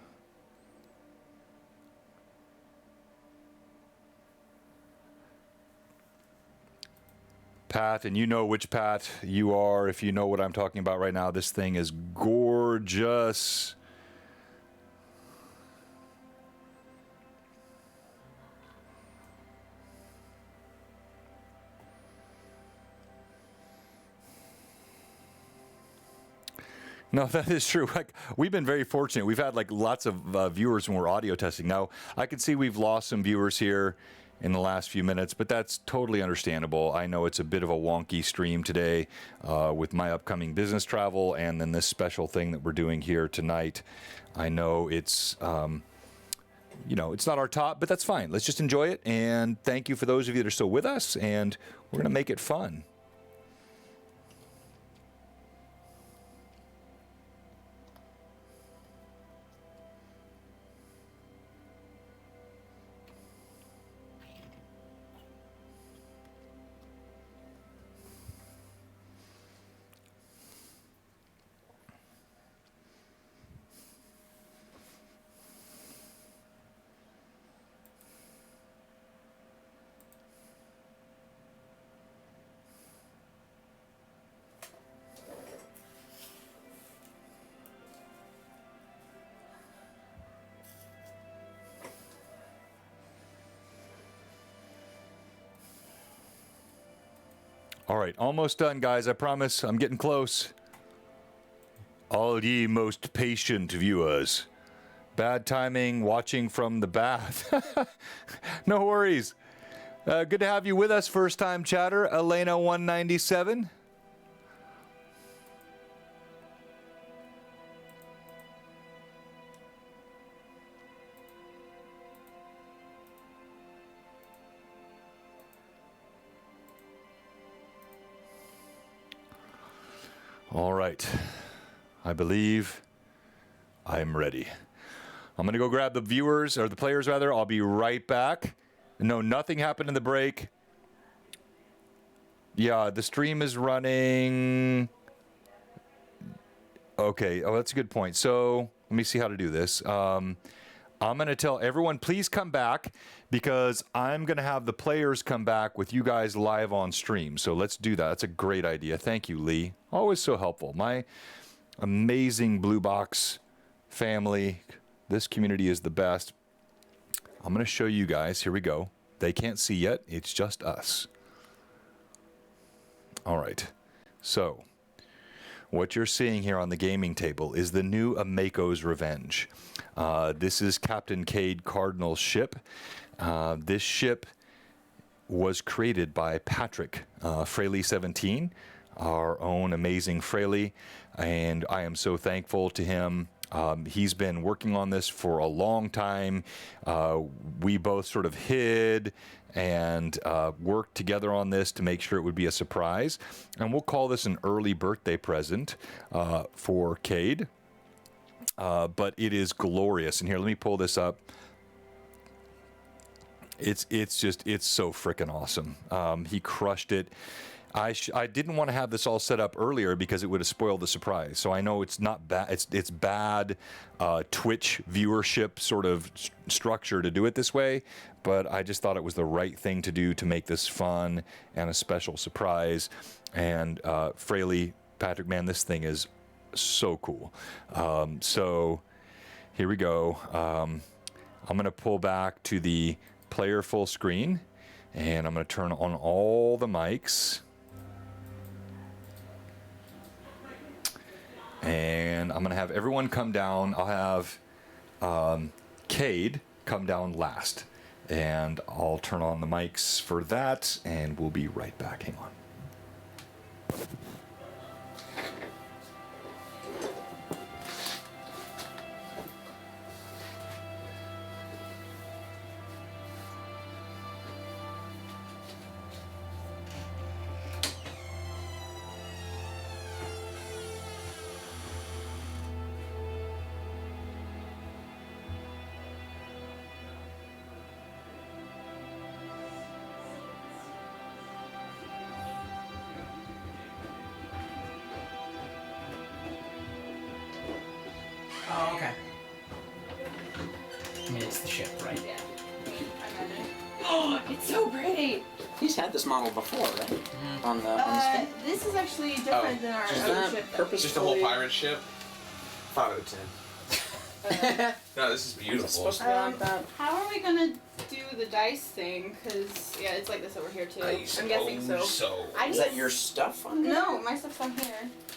Pat, and you know which Pat you are if you know what I'm talking about right now. This thing is gorgeous. No, that is true. Like, we've been very fortunate. We've had like lots of viewers when we're audio testing. Now, I can see we've lost some viewers here in the last few minutes, but that's totally understandable. I know it's a bit of a wonky stream today with my upcoming business travel and then this special thing that we're doing here tonight. I know it's, you know, it's not our top, but that's fine. Let's just enjoy it. And thank you for those of you that are still with us, and we're going to make it fun. All right, almost done, guys. I promise I'm getting close. All ye most patient viewers. Bad timing, watching from the bath. No worries. Good to have you with us, first-time chatter, Elena197. All right. I believe I'm ready. I'm going to go grab the viewers, or the players rather. I'll be right back. No, nothing happened in the break. Yeah, the stream is running. Okay. Oh, that's a good point. So let me see how to do this. I'm going to tell everyone, please come back, because I'm going to have the players come back with you guys live on stream. So let's do that. That's a great idea. Thank you, Lee. Always so helpful. My amazing Blue Box family. This community is the best. I'm going to show you guys. Here we go. They can't see yet. It's just us. All right. So what you're seeing here on the gaming table is the new Amako's Revenge. This is Captain Cade Cardinal's ship. This ship was created by Patrick Fraley 17, our own amazing Fraley, and I am so thankful to him. He's been working on this for a long time. We both sort of hid and worked together on this to make sure it would be a surprise. And we'll call this an early birthday present for Cade. But it is glorious. And here, let me pull this up. It's so freaking awesome. He crushed it. I didn't want to have this all set up earlier because it would have spoiled the surprise. So I know it's not bad. It's bad Twitch viewership sort of structure to do it this way, but I just thought it was the right thing to do to make this fun and a special surprise. And Fraley, Patrick, man, this thing is so cool. So here we go. I'm going to pull back to the player full screen, and I'm going to turn on all the mics. And I'm going to have everyone come down. I'll have Cade come down last. And I'll turn on the mics for that, and we'll be right back. Hang on. Oh, okay. I mean, it's the ship, right? Yeah. Oh, it's so pretty. He's had this model before, right? Mm-hmm. On the screen? This is actually different than our just other that ship. purpose- Just a whole pirate ship. 5 out of 10. No, this is beautiful. supposed to be like that? How are we gonna do the dice thing? Cause yeah, it's like this over here too. I I'm guessing so. suppose so. I Is just, that your stuff under there? No, my stuff's on here.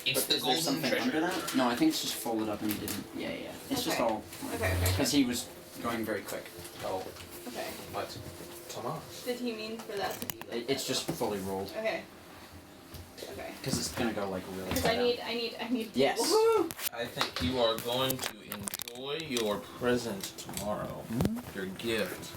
It's But the is there golden something under treasure. that? No, I think it's just folded up and he didn't. Yeah. It's just Okay. all Okay. because he was going very quick. Oh, Okay. what? Tomas. Did he mean for that to be like It's just fully rolled Okay. Okay. because it's gonna go like really. Because far I down. need. Yes. Woohoo! I think you are going to enjoy your present tomorrow. Your gift.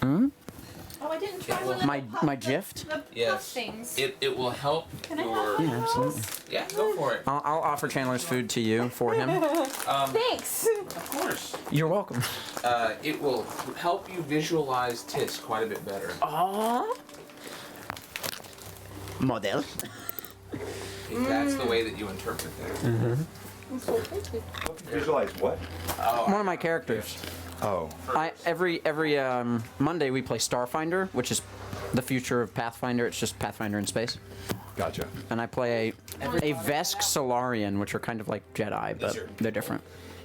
Oh, I didn't try It one will- of the My puff, gift. The puff Yes. things. It will help Can I have your. one Yeah, of absolutely. those? Yeah, go for it. I'll offer Chandler's food to you for him. Thanks. Of course. You're welcome. It will help you visualize Tis quite a bit better. Aww. Model. If that's the way that you interpret that. Visualize what? One of my characters. Oh. Every Monday we play Starfinder, which is the future of Pathfinder. It's just Pathfinder in space. Gotcha. And I play a Vesk Solarian, which are kind of like Jedi, but they're different.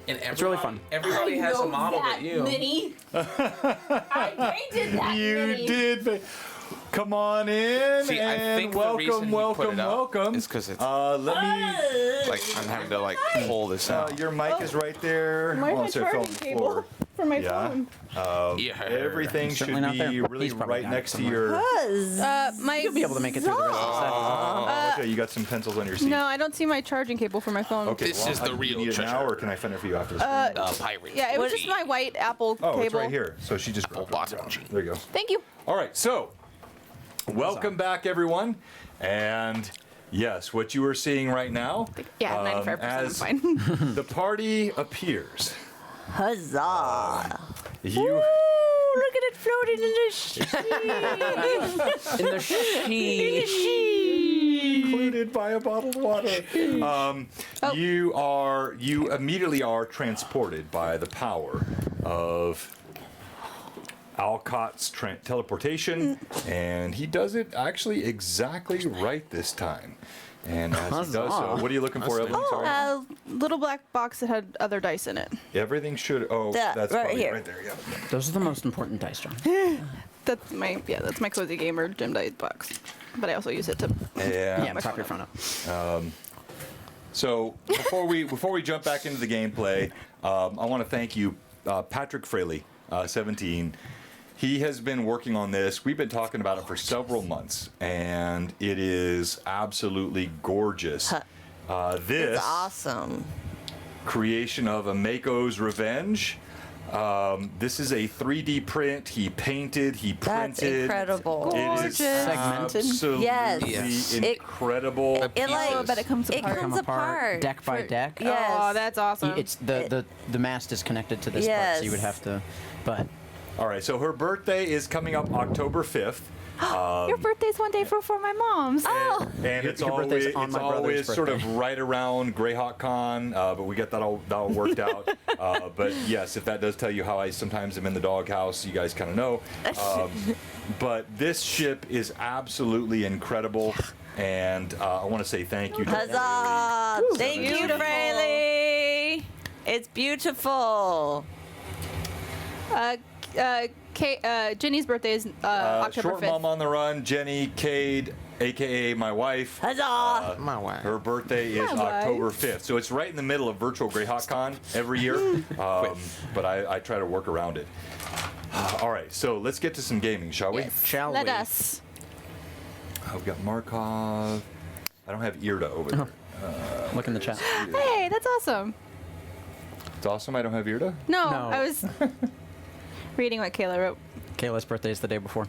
And really fun. Everybody has a model that but you. Mini. I painted that mini. did. Come on in See, I and think the welcome, reason he put welcome, it up welcome. is 'cause it's- let me. Like, I'm having to, like, pull this out. Your mic is right there. Where's Oh, my sorry, it fell on charging the cable floor. for my Yeah. phone? Yeah. Everything should Certainly not there. be really He's probably right got it next to somewhere. your. My. You'll be able to make it through the rest of the set. Oh, okay, you got some pencils on your seat. No, I don't see my charging cable for my phone. Okay, This well, is the do you real need it now, treasure. or can I find it for you after this? Pirate. Yeah, it was just my white Apple Oh, cable. it's right here. So she just grabbed it. BlueBoxRPG. There you go. Thank you. All right, so welcome back, everyone. And yes, what you are seeing right now, Yeah, 95% as fine. the party appears, Huzzah! you Look at it floating in the sea. In the she. included by a bottle of water. You immediately are transported by the power of Alcott's teleportation, and he does it actually exactly right this time. And as he does so, Huzzah. what are you looking for, Evelyn? Sorry. A little black box that had other dice in it. Everything should. Oh, That, that's right probably here. right there. Yeah. Those are the most important dice, John. That's my cozy gamer gem dice box. But I also use it to. And Yeah, prop your phone up. so before we jump back into the gameplay, I want to thank you, Patrick Fraley, 17. He has been working on this. We've been talking about it for several months, and it is absolutely gorgeous. This It's awesome. creation of a Mako's Revenge. This is a 3D print. He painted, he That's printed. incredible. It is Gorgeous. Segmented. absolutely Yes. incredible. It like Oh, but it comes apart. comes apart. deck by deck. Yes. Oh, that's awesome. It's the mast is connected to this part, so you would Yes. have to. But All right, so her birthday is coming up October 5th. Your birthday's one day before my mom's. Oh, And it's Your birthday's always, on it's my brother's always sort of birthday. right around Greyhawk Con, but we got that all worked out. But yes, if that does tell you how I sometimes am in the doghouse, you guys kind of know. But this ship is absolutely incredible, and I want to say thank you to huzzah! Thank you, Beautiful. Fraley. It's beautiful. Jenny's birthday is October Short 5th. Mom on the Run, Jenny Cade, aka my wife. Huzzah! My wife. Her birthday is My wife. October 5th, so it's right in the middle of Virtual Greyhawk Con every year. But I try to work around it. All right, so let's get to some gaming, shall we? shall Let we? us. I've got Markov. I don't have Irda over there. Look in the chat. Hey, that's awesome. It's awesome. I don't have Irda. No, No. I was reading what Kayla wrote. Kayla's birthday is the day before.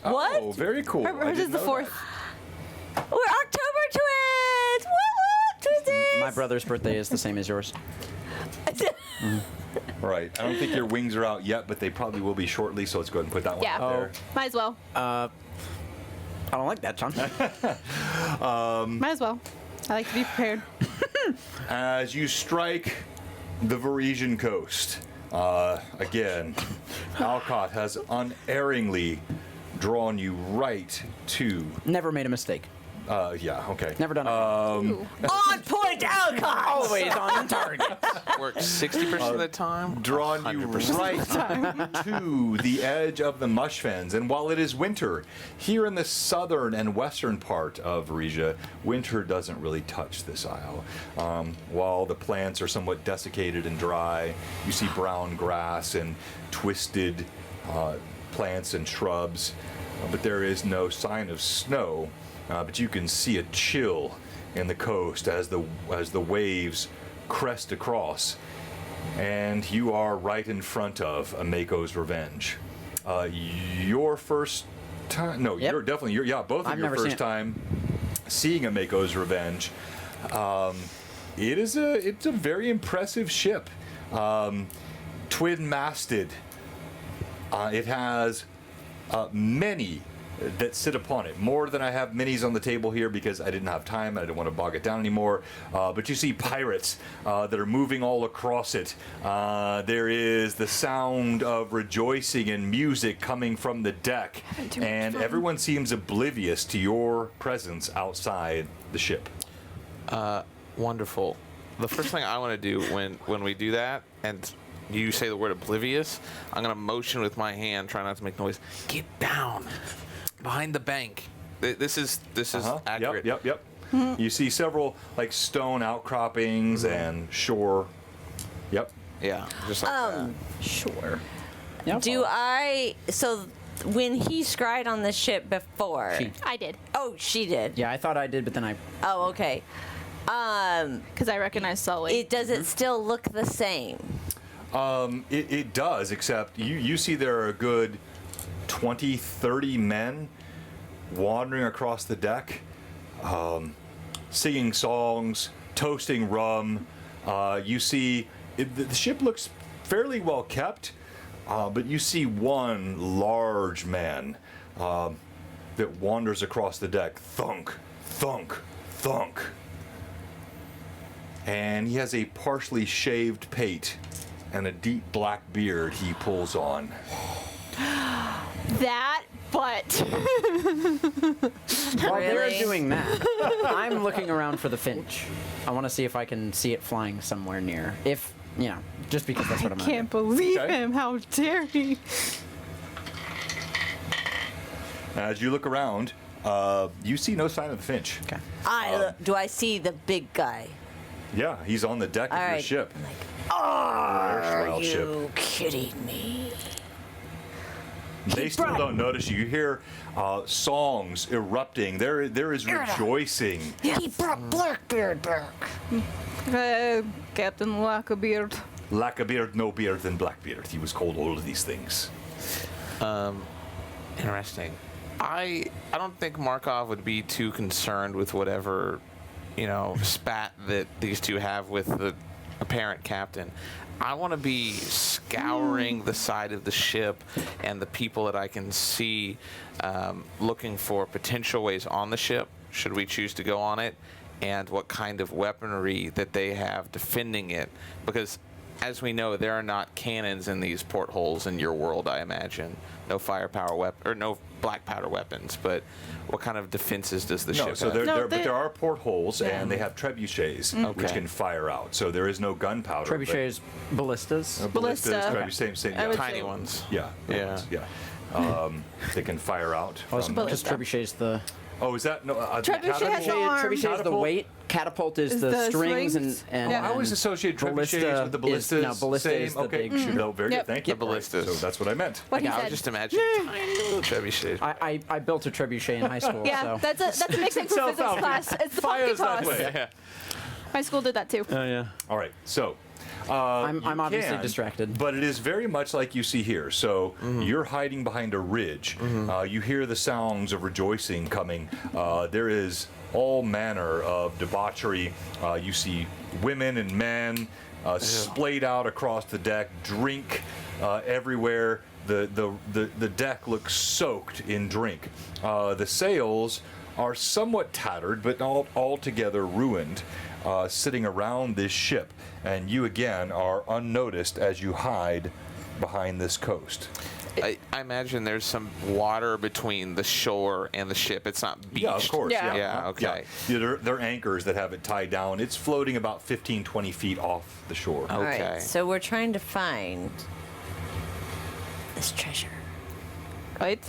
What? Oh, very cool. I Hers is didn't the know 4th. We're October twins! Woo woo! Twinsies! My brother's birthday is the same as yours. that. Right. I don't think your wings are out yet, but they probably will be shortly. So let's go ahead and put that one Yeah. up there. Might as well. I don't like that, John. Might as well. I like to be prepared. As you strike the Varisian coast, again, Alcott has unerringly drawn you right to. Never made a mistake. Yeah. Okay. Never done it. Ooh. On point, Alcott! Always on target. Works 60% of the time. Drawn you 100%. right to the edge of the mush fens. And while it is winter, here in the southern and western part of Varisia, winter doesn't really touch this isle. While the plants are somewhat desiccated and dry, you see brown grass and twisted plants and shrubs, but there is no sign of snow. But you can see a chill in the coast as the waves crest across, and you are right in front of a Mako's Revenge. Your first time? No, Yep. you're definitely both of I've your never seen first it. time seeing a Mako's Revenge. It's a very impressive ship, twin-masted. It has many that sit upon it, more than I have minis on the table here because I didn't have time and I didn't want to bog it down anymore. But you see pirates that are moving all across it. There is the sound of rejoicing and music coming from the deck, and everyone seems oblivious to your presence outside the ship. Wonderful. The first thing I want to do when we do that, and you say the word oblivious, I'm going to motion with my hand, try not to make noise. Get down behind the bank. This is accurate. Yep. You see several like stone outcroppings and shore. Yep. Yeah, just like that. Sure. Yeah, Do I... So, when he scryed on the ship before... She. I did. Oh, she did. Yeah, I thought I did, but then I. Oh, okay. Because I recognize Sully. Does it still look the same? It does, except you see there are a good 20, 30 men wandering across the deck, singing songs, toasting rum. You see the ship looks fairly well kept, but you see one large man that wanders across the deck. Thunk, thunk, thunk. And he has a partially shaved pate and a deep black beard he pulls on. That butt. While they're Really? doing that, I'm looking around for the finch. I want to see if I can see it flying somewhere near. If, just because that's what I'm Can't gonna believe Okay. him. How dare he? As you look around, you see no sign of the finch. do. Okay. Do I see the big guy? Yeah, he's on the deck of All your right. ship. I'm like, Your are style ship. you kidding me? They still don't notice you. You hear songs erupting. There is rejoicing. He brought Blackbeard back. Captain Lackabeard. Lackabeard, no beard than Blackbeard. He was called all of these things. Interesting. I don't think Markov would be too concerned with whatever, spat that these two have with the apparent captain. I want to be scouring the side of the ship and the people that I can see, looking for potential ways on the ship, should we choose to go on it, and what kind of weaponry that they have defending it. Because, as we know, there are not cannons in these portholes in your world, I imagine. No firepower or no black powder weapons. But what kind of defenses does the ship so have? but there are portholes, and they have trebuchets, which can fire out. So there is no gunpowder. Trebuchets, ballistas. Ballistas, Ballista. trebuchets, same. I would Tiny say- ones. Yeah. Yeah. Yeah. They can fire out. Because Ballista. trebuchets the Is that no? Trebuchet has no arm. trebuchet is the Catapult? weight. Catapult is Is the the strings strings? and Yeah. I always associate trebuchets with the ballistas. No, ballista same. is the Okay. big shooter. No, very Yep. good. Thank you. The ballistas. So that's what I meant. What he I was said. just imagining tiny little trebuchets. I built a trebuchet in high school. Yeah, so. that's a big thing for itself physics out. class. It's the Fires pumpkin that toss. way. Yeah. My school did that too. Oh yeah. All right. So. I'm You obviously can, distracted. but it is very much like you see here. So you're hiding behind a ridge. You hear the sounds of rejoicing coming. There is all manner of debauchery. You see women and men splayed out across the deck, drink everywhere. The deck looks soaked in drink. The sails are somewhat tattered, but not altogether ruined, sitting around this ship. And you again are unnoticed as you hide behind this coast. I imagine there's some water between the shore and the ship. It's not beached. Yeah, of course. Yeah. Yeah, okay. Yeah, they're anchors that have it tied down. It's floating about 15, 20 feet off the shore. All Okay. right, so we're trying to find this treasure. Right?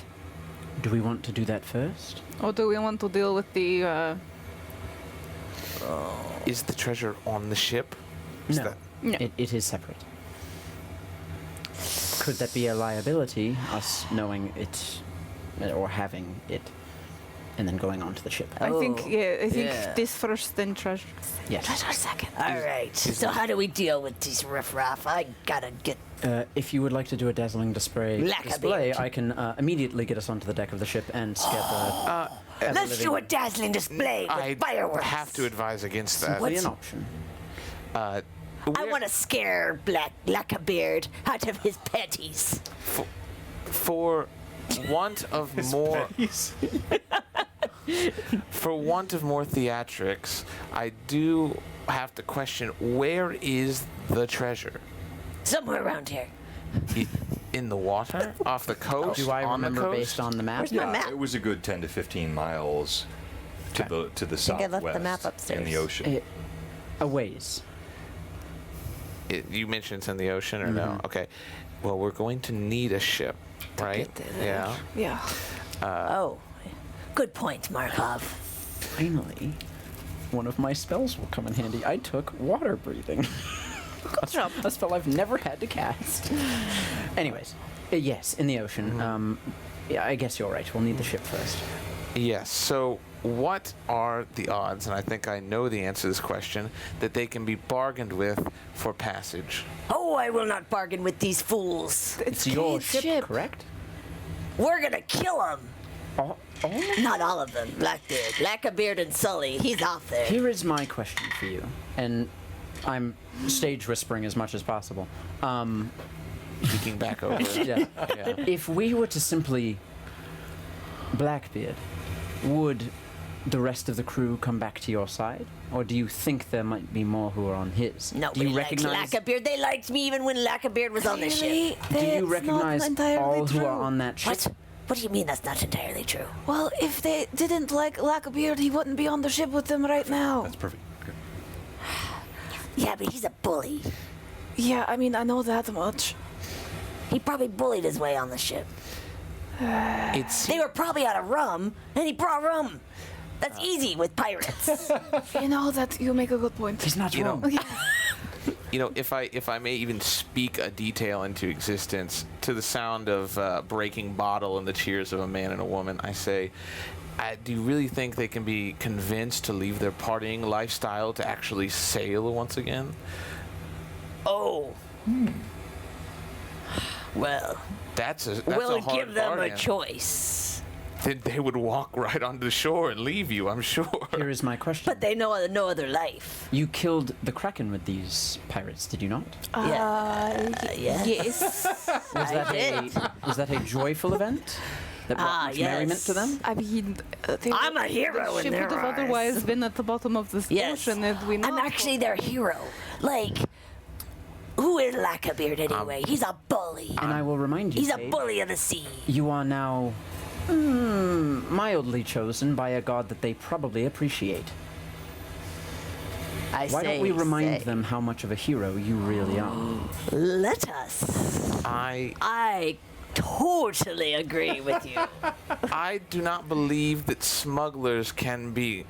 Do we want to do that first? Or do we want to deal with the? Is the treasure on the ship? Is No. that- No. It is separate. Could that be a liability, us knowing it, or having it, and then going onto the ship? I think I think yeah. this first, then treasure. Yes. Treasure second. All right, so how do we deal with these riffraff? I gotta get. If you would like to do a dazzling display, Blackbeard. I can immediately get us onto the deck of the ship and scare the. Let's do a dazzling display with I fireworks. have to advise against that. Simply an option. I We're- want to scare Blackbeard out of his panties. for want of more for want of more theatrics, I do have to question, where is the treasure? Somewhere around here. In the water? Off the coast? Do I on the remember coast? based on the map? Where's my Yeah, map? it was a good 10 to 15 miles to the I think I southwest left the map in upstairs. the ocean. A ways. You mentioned it's in the ocean or no? Okay. Well, we're going to need a ship, right? get there. Yeah. Yeah. Oh, good point, Markov. Finally, one of my spells will come in handy. I took water breathing. A spell I've never had to cast. Anyways, yes, in the ocean. Yeah, I guess you're right. We'll need the ship first. Yes. So, what are the odds, and I think I know the answer to this question, that they can be bargained with for passage? Oh, I will not bargain with these fools. It's your Kate's ship, correct? We're gonna kill them. All Not all of them. Blackbeard, Blackabeard, and Sully. He's off there. Here is my question for you, and I'm stage whispering as much as possible. Peeking back over. Yeah. Yeah. If we were to simply Blackbeard, would the rest of the crew come back to your side, or do you think there might be more who are on his? Nobody do you likes recognize? Blackabeard. They liked me even when Blackabeard was on the ship. Do you recognize all who are on that ship? What? What do you mean that's not entirely true? Well, if they didn't like Lackabeard, he wouldn't be on the ship with them right now. That's perfect. Good. Yeah, but he's a bully. Yeah, I mean, I know that much. He probably bullied his way on the ship. It's They were probably out of rum, and he brought rum. That's easy with pirates. You know that you make a good point. He's not You know, wrong. if I may even speak a detail into existence to the sound of breaking bottle and the cheers of a man and a woman, I say, do you really think they can be convinced to leave their partying lifestyle to actually sail once again? Oh. Well, That's a we'll hard give them bargain. a choice. Then they would walk right onto the shore and leave you, I'm sure. Here is my question. But they know no other life. You killed the Kraken with these pirates, did you not? Yes. Yes. Was that a joyful event that brought much merriment to them? I mean, I'm a hero the in ship their would have eyes. otherwise been at the bottom of this Yes. ocean, and we know. I'm actually their hero. Like, who is Lackabeard anyway? He's a bully. And I will remind you, He's a Cade, bully of the sea. you are now mildly chosen by a god that they probably appreciate. Why don't we remind them how much of a hero you really are? Let us. I totally agree with you. I do not believe that smugglers can be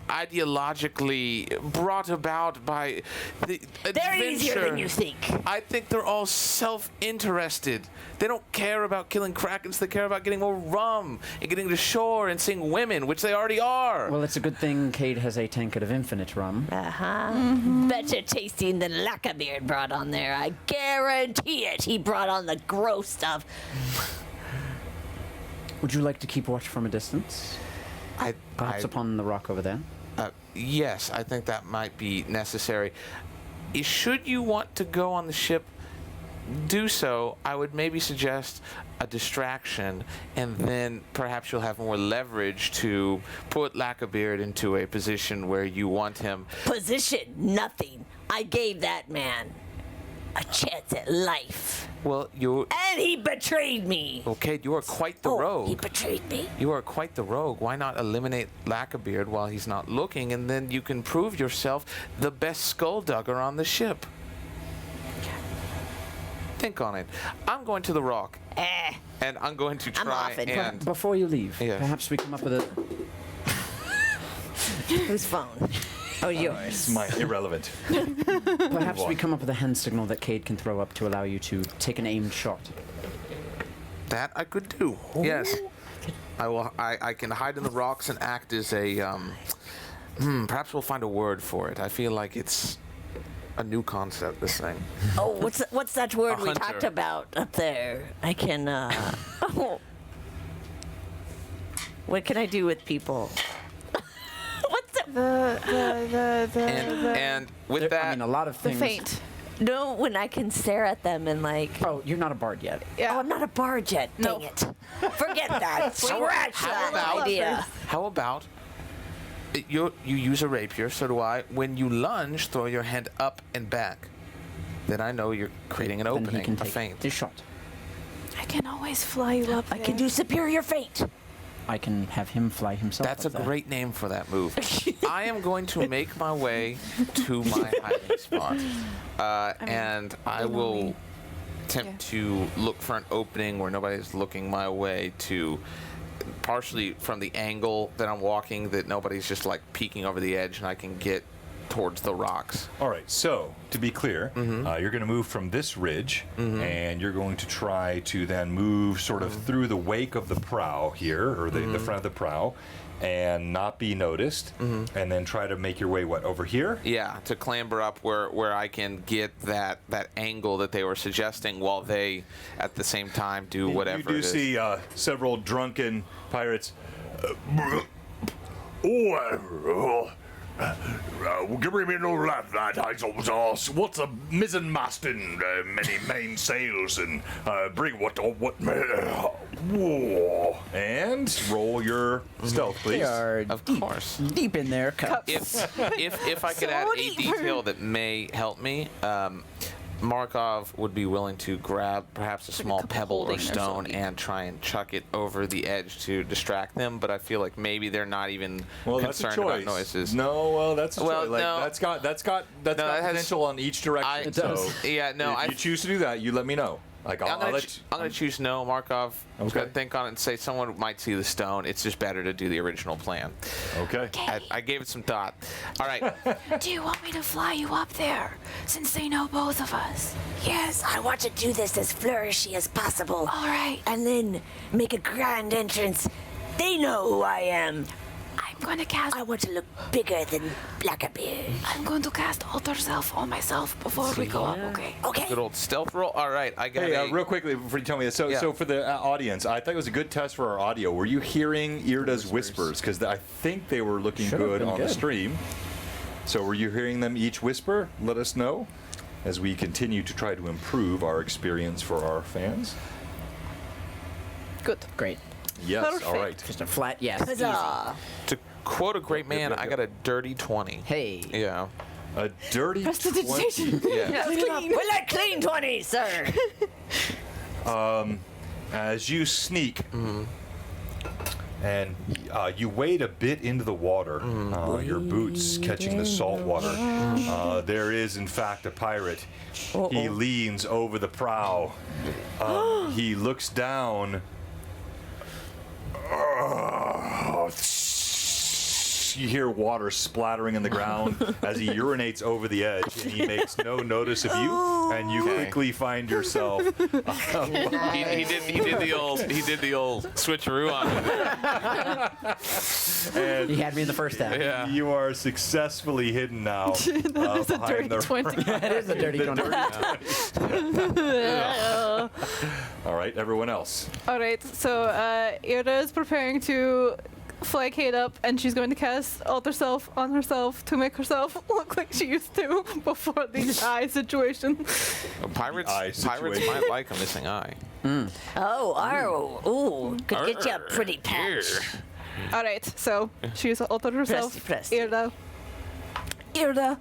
ideologically brought about by the adventure. They're easier than you think. I think they're all self-interested. They don't care about killing krakens. They care about getting more rum and getting to shore and seeing women, which they already are. Well, it's a good thing Cade has a tankard of infinite rum. Better tasting than Lackabeard brought on there. I guarantee it. He brought on the gross stuff. Would you like to keep watch from a distance? Perhaps upon the rock over there? Yes, I think that might be necessary. Should you want to go on the ship, do so. I would maybe suggest a distraction, and then perhaps you'll have more leverage to put Lackabeard into a position where you want him. Position? Nothing. I gave that man a chance at life. Well, you... And he betrayed me. Okay, you are quite the rogue. He betrayed me. You are quite the rogue. Why not eliminate Lackabeard while he's not looking, and then you can prove yourself the best skulldugger on the ship? Think on it. I'm going to the rock. And I'm going to I'm try off it. and... Before you leave, Yeah. perhaps we come up with a... Whose phone? Oh, yours. Mine, irrelevant. Perhaps we come up with a hand signal that Cade can throw up to allow you to take an aimed shot. That I could do. Yes. I will. I can hide in the rocks and act as a. Perhaps we'll find a word for it. I feel like it's a new concept. This thing. Oh, what's that word we hunter. talked about up there? I can. Oh. What can I do with people? What's it? And with that, I mean, a lot of The things... faint. No, when I can stare at them and like. Oh, you're not a bard yet. Yeah. Oh, I'm not a bard yet. No. Dang it. Forget that. Scratch that about- idea. how about you use a rapier? So do I. When you lunge, throw your hand up and back. Then I know you're creating an Then opening, he can a take feint. his shot. I can always fly you up I can do superior feint. I can have him fly himself That's a up there. great name for that move. I am going to make my way to my hiding spot, and I will attempt to look for an opening where nobody's looking my way, to partially from the angle that I'm walking, that nobody's just like peeking over the edge, and I can get towards the rocks. All right, so to be clear, you're going to move from this ridge, and you're going to try to then move sort of through the wake of the prow here, or the front of the prow, and not be noticed, and then try to make your way, what, over here? Yeah, to clamber up where I can get that angle that they were suggesting, while they at the same time do whatever You do it is. see several drunken pirates. Give me no laugh that I was what's a mizzen mast and many main sails and bring what whoa. And roll your stealth, please. They are Of deep, course. deep in their cups. If I could add a detail that may help me, Markov would be willing to grab perhaps a small cup of pebble or holding or stone something. and try and chuck it over the edge to distract them, but I feel like maybe they're not even Well, that's a concerned about choice. noises. No, well, that's a Well, choice. Like, no. that's got that has- potential on each direction. It so does. Yeah, no, if you choose to do that, you let me know. Like I'm I'll gonna choose no, Markov. I'm Okay. gonna think on it and say someone might see the stone. It's just better to do the original plan. Okay. I gave it some thought. All right. Do you want me to fly you up there, since they know both of us? Yes, I want to do this as flourishy as possible. All right. And then make a grand entrance. They know who I am. I'm going to cast. I want to look bigger than Blackbeard. I'm going to cast Alter Self on myself before we go up. Okay. Okay. Good old stealth roll. All right. I got Hey, a. real quickly before you tell me this. So, Yeah. so for the audience, I thought it was a good test for our audio. Were you hearing Irda's whispers? Because I think they were looking Should've good been on the good. stream. So were you hearing them each whisper? Let us know as we continue to try to improve our experience for our fans. Good. Great. Yes, all Perfect. right. Just a flat yes. Easy. Huzzah. To quote a great man, I got a dirty 20. Hey. Yeah. A dirty 20. Yeah. Clean it up. We like clean 20s, sir. As you sneak and you wade a bit into the water, your boots catching the salt water, there is in fact a pirate. He leans over the prow. He looks down. You hear water splattering in the ground as he urinates over the edge, and he makes no notice of you, and you quickly find yourself. He did the old switcheroo on it. And He had me in the first half. Yeah. you are successfully hidden now That is a behind dirty the 20. It is a dirty the 20. All right, everyone else. All right. So Irda is preparing to fly Kate up, and she's going to cast Alter Self on herself to make herself look like she used to before the eye situation. Pirates eye situation. might like a missing eye. Ooh, could get you a pretty patch. All right. So she's altered herself. Pressy. Irda. Irda.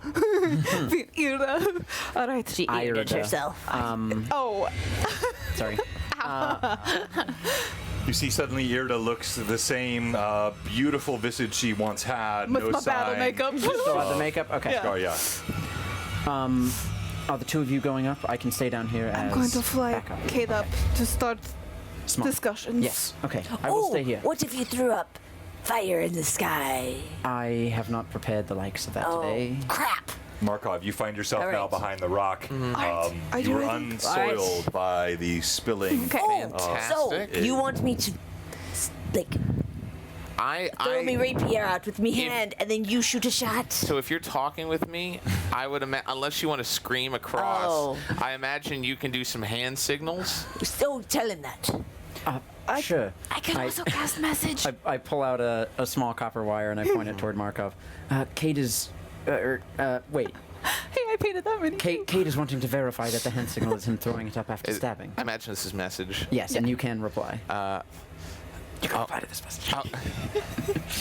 All right. She Irda. eated herself. Oh. Sorry. You see, suddenly Irda looks the same beautiful visage she once had. With no my sign. battle makeup. Still have the makeup? Okay. Yeah. Oh yeah. Are the two of you going up? I can stay down here as I'm going to fly backup. Kate up to start Smart. discussions. Yes. Okay. I will stay here. What if you threw up fire in the sky? I have not prepared the likes of that today. Crap. Markov, you find yourself All now right. behind the rock. Are You you were ready? unsoiled by the spilling. Okay. So Fantastic. you want me to, like, throw me rapier out with me hand, and then you shoot a shot? So if you're talking with me, I would imagine, unless you want to scream across, Oh. I imagine you can do some hand signals. So tell him that. Sure. I can also cast message. I pull out a small copper wire and I point it toward Markov. Kate is. Wait. Hey, I painted that many. Kate is wanting to verify that the hand signal is him throwing it up after Is- stabbing. I imagine this is message. Yes, and you can reply. You can I'll- reply to this message.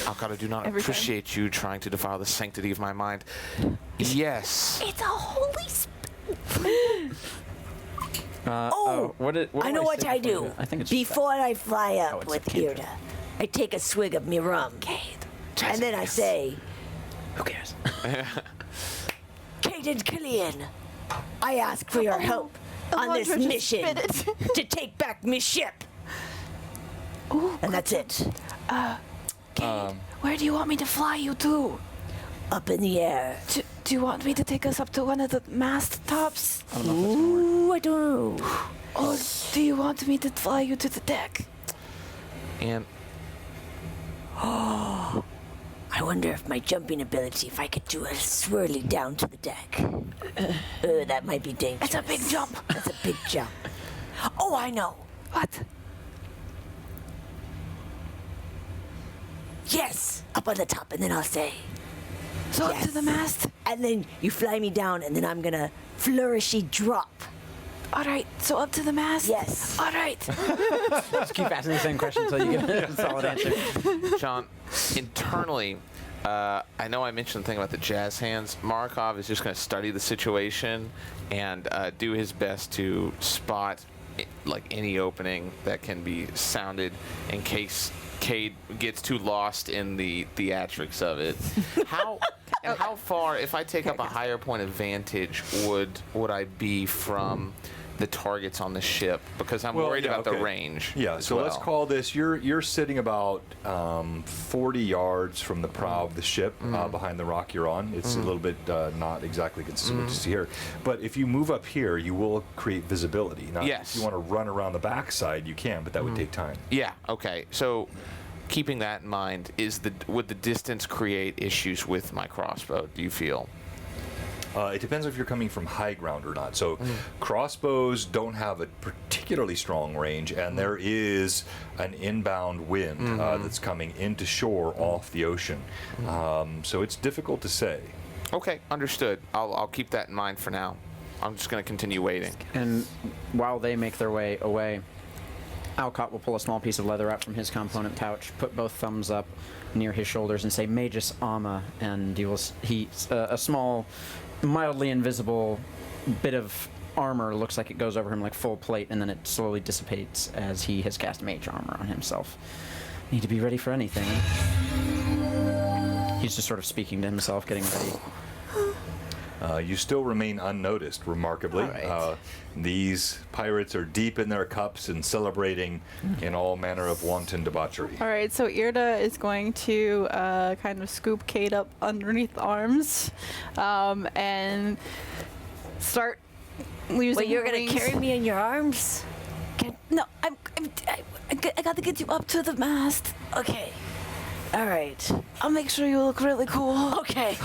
Alcott, I do not Every time. appreciate you trying to defile the sanctity of my mind. Yes. It's a holy What I know what say I before do. you- I think it's before I fly Oh, up it's a with cantrip. Irda. I take a swig of me rum, and then I say, Who cares? Kate and Killian, I ask for your help on this Alondra just mission spit it. to take back me ship. And that's it. Where do you want me to fly you to? Up in the air. Do you want me to take us up to one of the mast tops? Ooh, I don't know. Or do you want me to fly you to the deck? And I wonder if my jumping ability, if I could do a swirly down to the deck. That might be dangerous. It's a big jump. That's a big jump. Oh, I know. What? Yes, up on the top, and then I'll say, So up to Yes. the mast? and then you fly me down, and then I'm gonna flourishy drop. All right, so up to the mast? Yes. All right. Just keep asking the same question until you get a solid answer. John, internally, I know I mentioned the thing about the jazz hands. Markov is just going to study the situation and do his best to spot like any opening that can be sounded in case Cade gets too lost in the theatrics of it. How far, if I take up a higher point of vantage, would I be from the targets on the ship? Because I'm worried about the range. Yeah, as so let's well. call this, you're sitting about 40 yards from the prow of the ship behind the rock you're on. It's a little bit not exactly consistent with what you see here. But if you move up here, you will create visibility. Now, Yes. if you want to run around the backside, you can, but that would take time. Yeah. Okay. So, keeping that in mind, would the distance create issues with my crossbow? Do you feel? It depends if you're coming from high ground or not. So crossbows don't have a particularly strong range, and there is an inbound wind that's coming into shore off the ocean. So it's difficult to say. Okay, understood. I'll keep that in mind for now. I'm just going to continue waiting. And while they make their way away, Alcott will pull a small piece of leather out from his component pouch, put both thumbs up near his shoulders, and say "Magus Armor," and a small, mildly invisible bit of armor looks like it goes over him like full plate, and then it slowly dissipates as he has cast mage armor on himself. Need to be ready for anything. He's just sort of speaking to himself, getting ready. You still remain unnoticed, remarkably. All right. These pirates are deep in their cups and celebrating in all manner of wanton debauchery. All right, so Irda is going to kind of scoop Kate up underneath the arms and start using Wait, you're her gonna wings. carry me in your arms? No, I got to get you up to the mast. Okay. All right. I'll make sure you look really cool. Okay.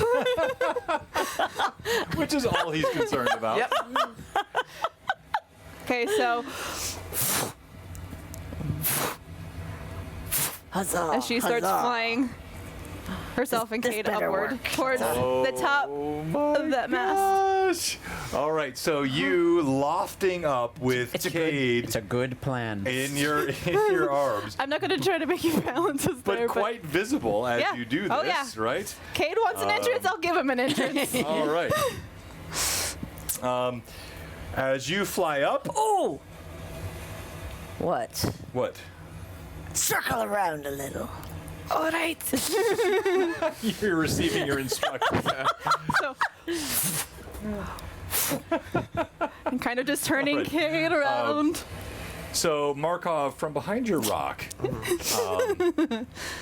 Which is all he's concerned about. Yep. Okay, so Huzzah. as she starts huzzah. flying herself and This Kate better upward work. towards the top of that mast. All right, so you lofting up with Cade It's a good plan. in your arms, I'm not going to try to make you balance us but there, quite visible as Yeah. you do this, Oh, yeah. right? Cade wants an entrance, I'll give him an entrance. All right. As you fly up, Ooh. What? what? Circle around a little. All right. You're receiving your instructions. So I'm kind of just turning Alright. Kate around. So, Markov, from behind your rock,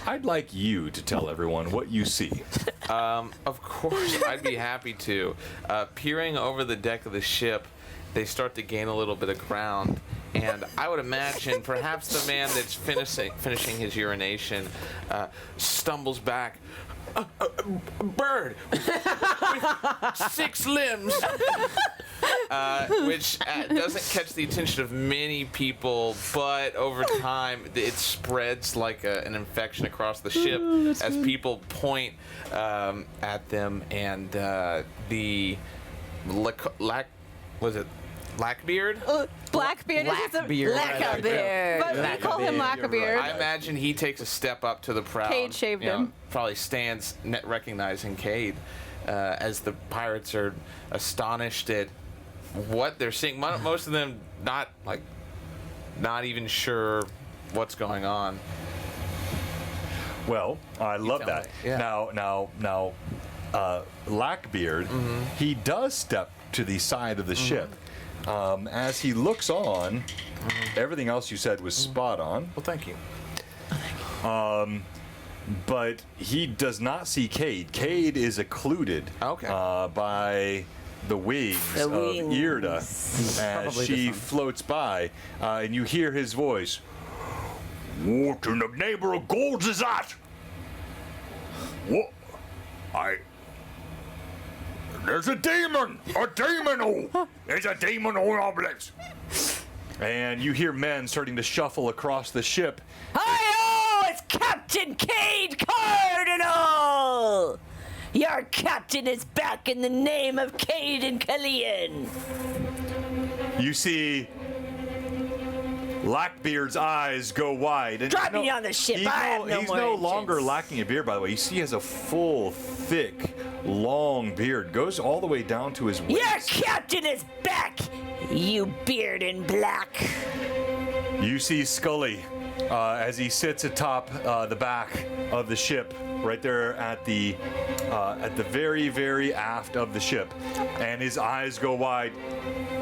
I'd like you to tell everyone what you see. Of course, I'd be happy to. Peering over the deck of the ship, they start to gain a little bit of ground, and I would imagine perhaps the man that's finishing his urination stumbles back. A bird with 6 limbs, which doesn't catch the attention of many people, but over time it spreads like an infection across the ship as people point at them, and the Blackbeard? Blackbeard is just a Blackbeard. Blackbeard. but we call him Lackabeard. I imagine he takes a step up to the prow. Cade shaved him. Probably stands recognizing Cade as the pirates are astonished at what they're seeing. Most of them not even sure what's going on. Well, I love tell that. me. Yeah. Now, Lackbeard, he does step to the side of the ship. As he looks on, everything else you said was spot on, Well, thank you. but he does not see Cade. Cade is occluded Okay. by the wings The of wings. Irda as Probably she the sun. floats by, and you hear his voice. What in the neighbor of gods is that? What? There's a demon! A demon! Oh! There's a demon on our place! And you hear men starting to shuffle across the ship. Hi-oh! It's Captain Cade Cardinal! Your captain is back in the name of Cade and Killian. You see Lackbeard's eyes go wide. And Drop me on the ship. He's I have no he's more no engines. longer lacking a beard, by the way. You see he has a full, thick, long beard. Goes all the way down to his waist. Your captain is back, you beard in black. You see Scully as he sits atop the back of the ship. right there at the very, very aft of the ship, and his eyes go wide.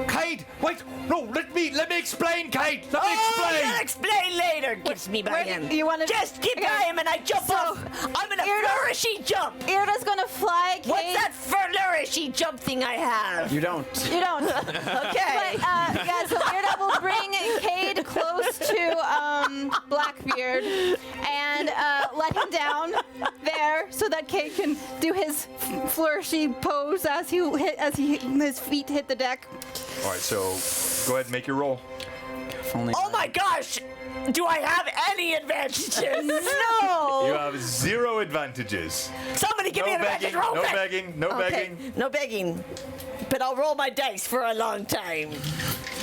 Kate, wait, no, let me explain, Kate. Let me explain. You'll explain later. Gets me by him. You want to Just get by him and I jump off. I'm gonna flourishy jump. Irda's gonna fly. Cade. What's that flourishy jump thing I have? You don't. You don't. Okay. But, yeah, so Irda will bring Cade close to Blackbeard and let him down there so that Cade can do his flourishy pose as his feet hit the deck. All right, so go ahead and make your roll. If only Oh my gosh! Do I have any advantages? You No! have 0 advantages. Somebody give me No an advantage. begging, Roll no quick. begging, no Okay, begging. no begging. But I'll roll my dice for a long time.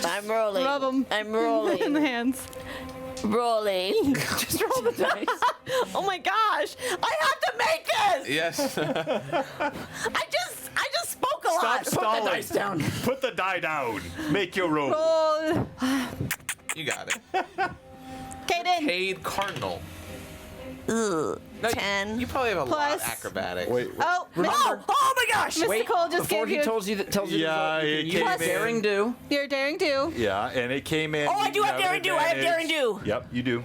I'm rolling. Rub 'em. I'm In the rolling. hands. Rolling. Just roll the dice. Oh my gosh! I have to make this. Yes. I just spoke a Stop lot. stalling. dice down. Put the die down. Make your roll. Roll. You got it. Cade in. Cade Cardinal. Ugh, No, 10. You probably have a lot of Plus- acrobatics. Wait. Oh, Oh my gosh! Mr. Cole just before gave he you tells you that tells you Yeah, the it result, you can came use in. daring do. your daring do. Yeah, and it came in. Oh, I do you have an daring do. I have daring advantage. do. Yep, you do.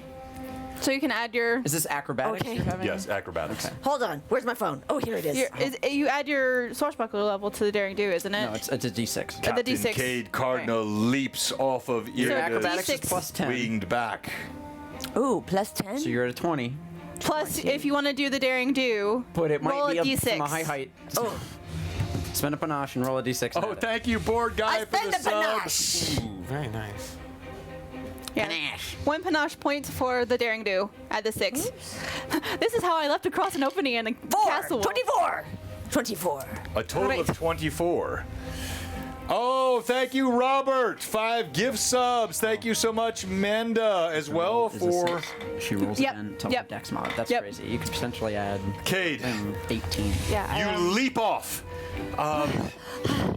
So you can add your. Is this acrobatics Okay. you're having? Yes, acrobatics. Okay. Hold on. Where's my phone? Oh, here it is. You add your swashbuckler level to the daring do, isn't it? No, it's a D6. The Captain D6. Cade Cardinal leaps off of Your Irda's acrobatics is D6. plus 10. winged back. Ooh, plus 10? So you're at a 20. Plus, if you want to do the daring do, But it roll might be a up D6. from a high height. Oh, Spend a panache and roll a D6. and Oh, add it. thank you, board guy, I for spend the a sub. panache. Ooh, very nice. Yeah. Panache. 1 panache point for the daring do. Add the 6. This is how I left across an opening in a 4. castle. 24. 24. A total Right. of 24. Oh, thank you, Robert. 5 gift subs. Thank you so much, Manda, as well Is a for 6. She rolls Yep, again. Tell yep. the dex mod. That's Yep. crazy. You could potentially add Cade. 18. Yeah. You leap off.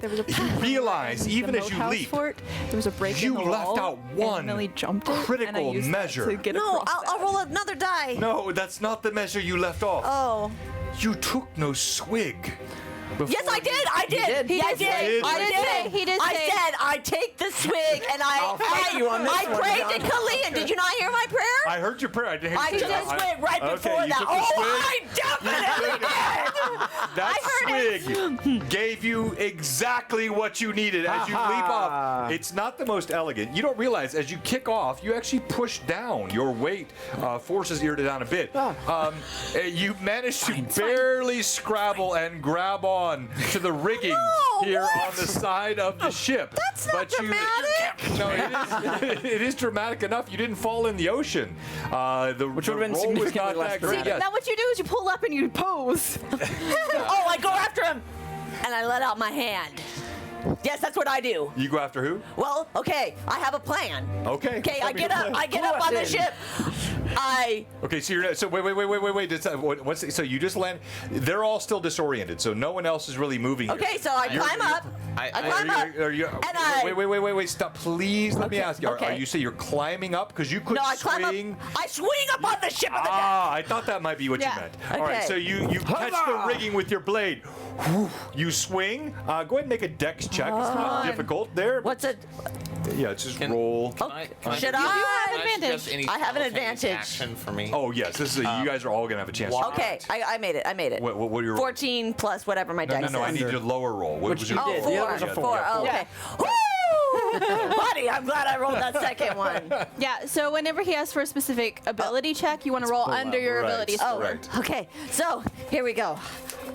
there was a realize, in even the as you moat house leap, fort, there was a break you in the left wall, out one and Millie jumped it, and I critical used that measure. to get No, across I'll that. roll another die. No, that's not the measure you left off. Oh. You took no swig. Yes, I did. I did. He I did say- did. I he did say- he did I say- said I take the swig and I'll fight you on this I one, prayed John. to Kalian. Did you not hear my prayer? I heard your prayer. I didn't I hear took a swig right before you that. took the Oh, swig. I definitely did. That I swig gave you exactly what you needed as you leap off. It's not the most elegant. You don't realize as you kick off, you actually push down. Your weight forces Irda down a bit. You manage to barely scrabble and grab on to the rigging No, here what? on the side of the ship. That's not dramatic. No, it is dramatic enough. You didn't fall in the ocean. Which would've been roll was significantly not less that great. dramatic. Yes. Now what you do is you pull up and you pose. Oh, I go after him, and I let out my hand. Yes, that's what I do. You go after who? Well, okay, I have a plan. Okay. Okay, I Tell me get the up. plan. I get Pull up us on the in. ship. Okay, so you're so wait. So you just land. They're all still disoriented, so no one else is really moving. here. Okay, so I climb up. I- I climb up. Are you, and I wait, stop, please. Let me Okay, ask you. Are okay. you say you're climbing up because you could no, I climb swing? up. I swing up on the ship of the deck. Ah, I thought that might be what Yeah. you meant. All right, Okay. so you catch the rigging with your blade. Whew, you swing. Go ahead and make a dex check. It's not difficult. There. What's it? Yeah, it's just Can- roll. Can I- can should suggest- I? can have advantage. suggest any I have an simultaneous advantage. Action for me. Oh yes, this is. You guys are all gonna have a chance. Wow. Okay, I made it. I made it. What are your 14 plus whatever my dex No, I is. need your lower roll. What Which was you your did. Oh, The four. other was a Four. four. Oh, okay. Woo! Buddy, I'm glad I rolled that second one. Yeah, so whenever he asks for a specific ability check, you want to roll pull under up. your Right. ability Oh, score. Right. okay. So here we go.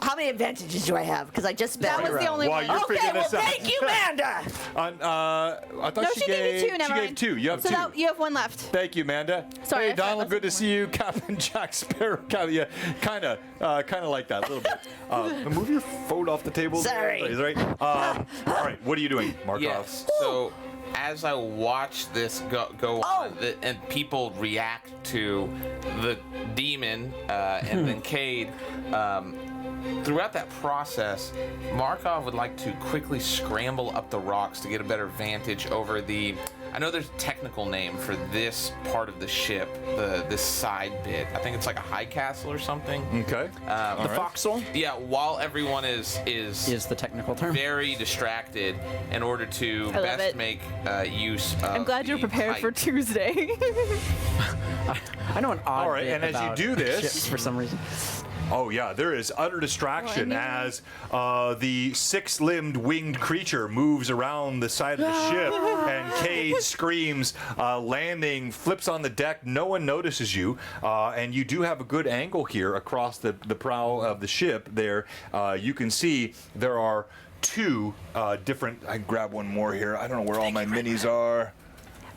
How many advantages do I have? Because I just spent. That was the only While one. you're Okay, figuring well, this out. thank you, Manda. I thought No, she gave you two. Never she mind. gave two. You have so two. that, you have one left. Thank you, Amanda. Sorry, I Hey, thought Donald, it good to was see you. Captain Jack Sparrow. Yeah, kind of like that a little bit. Move your phone off the table. Sorry. Is right. All right, what are you doing, Markov? Yes. So as I watch this go on, and people react to the demon and then Cade, throughout that process, Markov would like to quickly scramble up the rocks to get a better vantage over the I know there's a technical name for this part of the ship, this side bit. I think it's like a high castle or something. Okay. The forecastle Yeah, while everyone is the technical term. very distracted in order to I love best it. make use of I'm glad you're the prepared for height. Tuesday. I know an odd All right, bit and as you about do this- ships for some reason. Oh yeah, there is utter distraction as the six-limbed winged creature moves around the side of the ship, and Cade screams, landing, flips on the deck. No one notices you, and you do have a good angle here across the prow of the ship. There, you can see there are two different. I grab one more here. I don't know where all my minis are.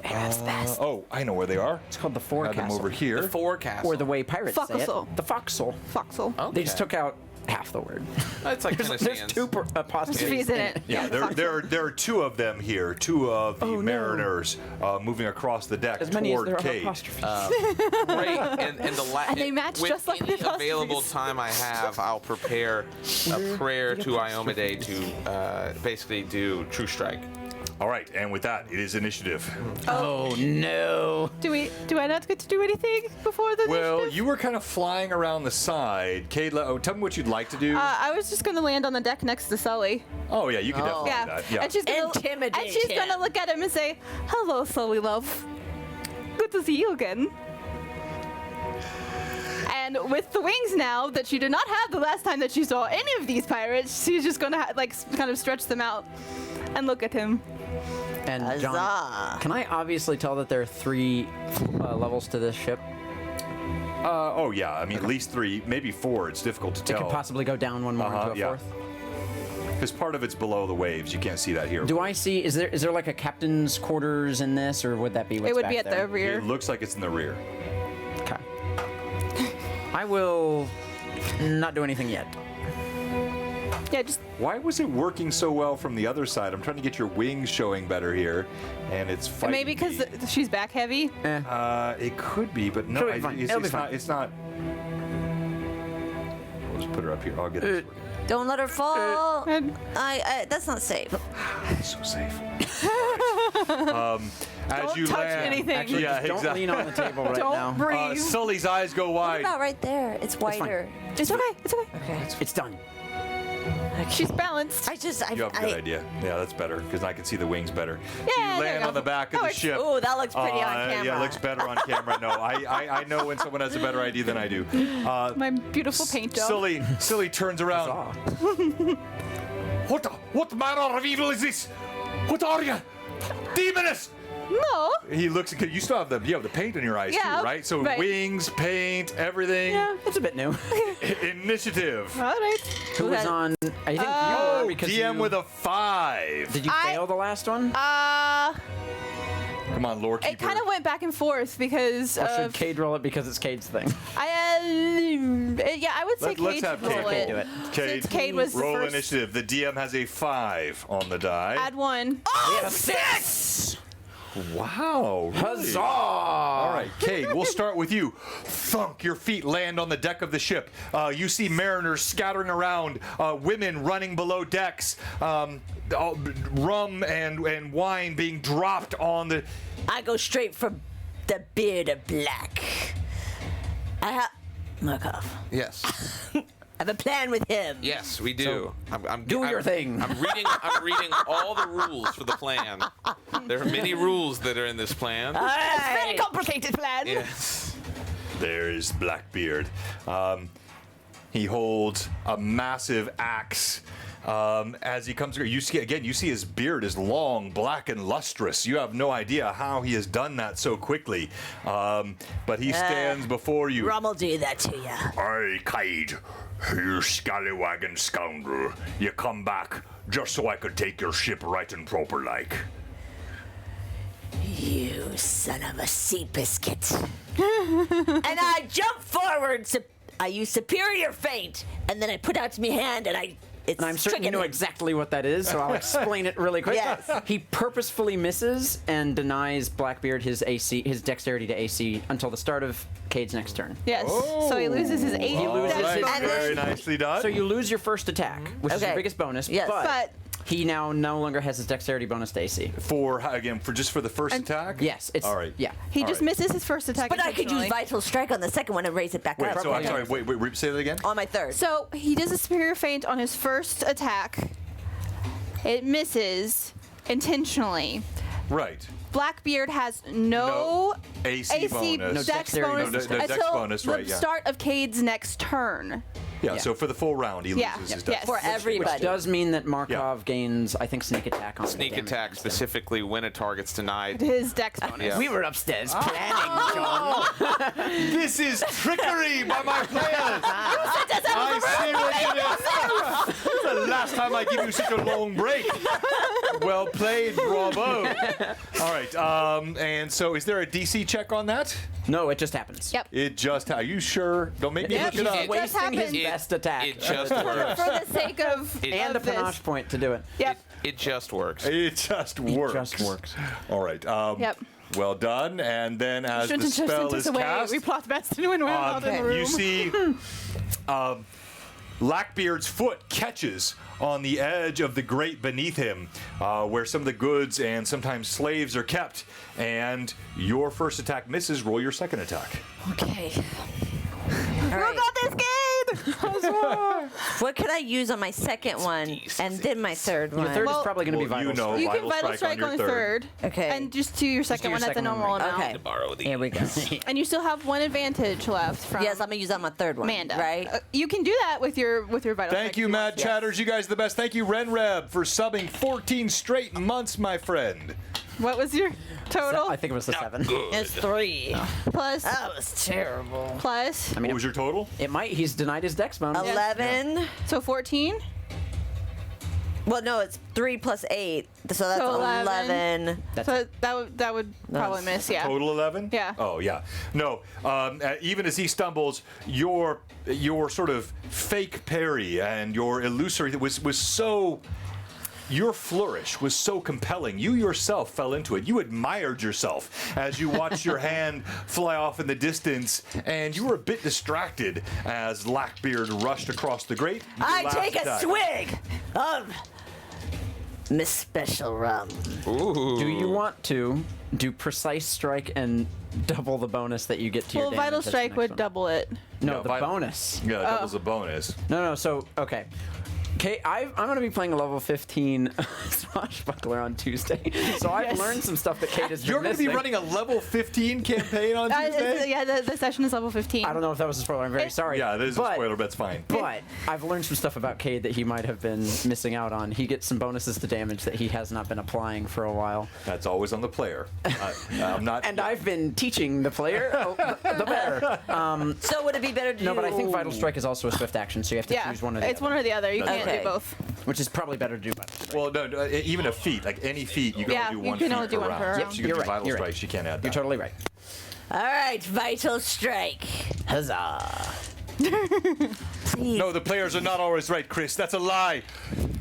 Oh, I know where they are. It's called the Have forecastle. them over here. The forecastle. Or the way pirates say Forecastle. it. The forecastle. Foxel. Okay. They just took out half the word. It's like There's Tennesseans. two apostrophes V's in it. Yeah, there are two of them here. Two of the Oh, no. mariners moving across the deck As many as toward there are Cade. apostrophes. Great, and And they match with just like any the available apostrophes. time I have, I'll prepare a prayer to Iomade to basically do True Strike. All right, and with that, it is initiative. Oh no. Do I not get to do anything before the Well, initiative? you were kind of flying around the side. Cade, tell me what you'd like to do. I was just gonna land on the deck next to Sully. Oh yeah, you can definitely Yeah. do that. Yeah. And she's gonna Intimidate And she's him. gonna look at him and say, "Hello, Sully love. Good to see you again." And with the wings now that she did not have the last time that she saw any of these pirates, she's just gonna kind of stretch them out and look at him. And John, Huzzah. can I obviously tell that there are 3 levels to this ship? Oh yeah, I mean at least 3, maybe 4. It's difficult to It tell. could possibly go down one more into a yeah. fourth. Because part of it's below the waves. You can't see that here. Do I see? Is there like a captain's quarters in this, or would that be what's It would back be at there? the rear. It looks like it's in the rear. Okay. I will not do anything yet. Yeah, just Why was it working so well from the other side? I'm trying to get your wings showing better here, and it's fighting maybe because me. she's back heavy. It could be, but no, It'll be fine. It'll be it's not. fine. It's not. We'll just put her up here. I'll get this. Don't let her fall. And That's not safe. It's so safe. As Don't you touch land, anything. Actually, Yeah, just don't exactly. lean on the table right don't now. breathe. Sully's eyes go What wide. about right there? It's fine. wider. It's okay. It's okay. Okay. It's done. She's balanced. You have a good idea. Yeah, that's better because I can see the wings better. Yeah, you there you land go. on the back of Oh, the it's- ship. Ooh, that looks pretty on camera. Yeah, it looks better on camera. No, I know when someone has a better idea than I do. My beautiful paint job. Silly turns around. What manner of evil is this? What are you? Demoness! No. He looks at you. Still have the paint in your eyes Yeah, too, right? So right. wings, paint, everything. Yeah. It's a bit new. Initiative. All right. Who was on? I think you were because DM you, with a 5. Did you fail the last one? Come on, lore keeper. It kind of went back and forth because Or should of Cade roll it because it's Cade's thing? I would say Let's Cade have should roll Cade it. do it. Cade, Since Cade was the roll first. initiative. The DM has a 5 on the die. Add 1. We have 6. Wow. Really? Huzzah! All right, Cade, we'll start with you. Thunk, your feet land on the deck of the ship. You see mariners scattering around, women running below decks, rum and wine being dropped on the... I go straight for the beard of black. Markov. Yes. I have a plan with him. Yes, we do. do your thing. I'm reading all the rules for the plan. There are many rules that are in this plan. All It's a very right. complicated plan. Yes. There's Blackbeard. He holds a massive axe. As he comes, you see his beard is long, black, and lustrous. You have no idea how he has done that so quickly. But he stands before you. Rum will do that to you. Aye, Cade, you scallywagging scoundrel. You come back just so I could take your ship right and proper like. You son of a sea biscuit. And I jump forward. I use superior feint, and then I put out my hand, and it's And I'm certain you know tricking him. exactly what that is, so I'll explain it really quick. Yes. He purposefully misses and denies Blackbeard his dexterity to AC until the start of Cade's next turn. Yes. So he loses his 80. He loses All right, his And then- very nicely done. So you lose your first attack, which is your Okay. biggest bonus. Yes. But But He now no longer has his dexterity bonus to AC. For the first attack. Yes, it's all right. Yeah, He All just right. misses his first attack. But I could use intentionally. Vital Strike on the second one and raise it back Wait, up. so I'm sorry. Wait, say that again. On my third. So he does a superior feint on his first attack. It misses intentionally. Right. Blackbeard has no AC bonus. No dex dexterity bonus bonus. No dex until bonus, the right, yeah. start of Cade's next turn. Yeah, so for the full round, he Yeah. loses his Yeah. dex. For everybody. which does mean that Markov gains, I think, sneak attack on Sneak damage attack against him. specifically when a target's denied. His dex bonus. Yeah. We were upstairs planning, John. This is trickery by my players. I see what it is. This is the last time I give you such a long break. Well played, bravo. All right, and so is there a DC check on that? No, it just happens. Yep. It just, are you sure? Don't make me Yep, look it you up. just Wasting his happened. best attack. It just works. For the sake of and a of this. panache point to do it. Yep. It just works. It just works. just works. All right. Yep. Well done. And then as the Just spell sent us is away. cast, We plot best when we're not in the room. you see Blackbeard's foot catches on the edge of the grate beneath him, where some of the goods and sometimes slaves are kept. And your first attack misses. Roll your second attack. Okay. We got this, Cade! What could I use on my second one and then my third one? Your third is probably going to be Well, vital. you know. Strike. You can Vital Vital Strike Strike on on your the third. Okay. And just do your second your one at the second one, normal right. amount. Okay. Borrow the. Here we go. And you still have one advantage left from Yes, I'm gonna use that on my third one. Amanda. Right? You can do that with your Vital Strike. Thank if you, want Mad to. Chatters. You guys are the best. Thank you, Renreb, for subbing 14 straight months, my friend. What was your total? I think it was the 7. It's 3. Plus. That was terrible. Plus. I mean, What was your total? it might. He's denied his dex bonus. 11. So 14. Well, no, it's 3 plus 8, so that's So 11. That's So that would probably miss. Yeah. Total 11? Yeah. Oh, yeah. No, even as he stumbles, your sort of fake parry and your illusory was so... Your flourish was so compelling. You yourself fell into it. You admired yourself as you watched your hand fly off in the distance, and you were a bit distracted as Blackbeard rushed across the grate. Your I last take a attack. swig of Miss Special Rum. Ooh. Do you want to do precise strike and double the bonus that you get to your Well, damage? Vital That's the Strike next would one. double it. No, No, the bonus. Yeah, that was a bonus. No, so, okay. Okay, I'm going to be playing a level 15 Swashbuckler on Tuesday. So I've learned some stuff that Kate has been You're going to be missing. running a level 15 campaign on Tuesday? Yeah, the session is level 15. I don't know if that was a spoiler. I'm very sorry. Yeah, that is but, a spoiler, but it's fine. But I've learned some stuff about Cade that he might have been missing out on. He gets some bonuses to damage that he has not been applying for a while. That's always on the player. I'm not. And I've been teaching the player the better. So would it be better to No, do... but I think Vital Strike is also a swift action, so you have to Yeah, choose one or the it's other. one or the other. You can't Okay. do both. Which is probably better to do Vital Strike. Well, no, even a feat, like any feat, you can Yeah, only do you one can feat only do per one per round. round. So you can You're do right, Vital you're right. Strikes, you can't add that. You're totally right. All right, Vital Strike. Huzzah. No, the players are not always right, Chris. That's a lie.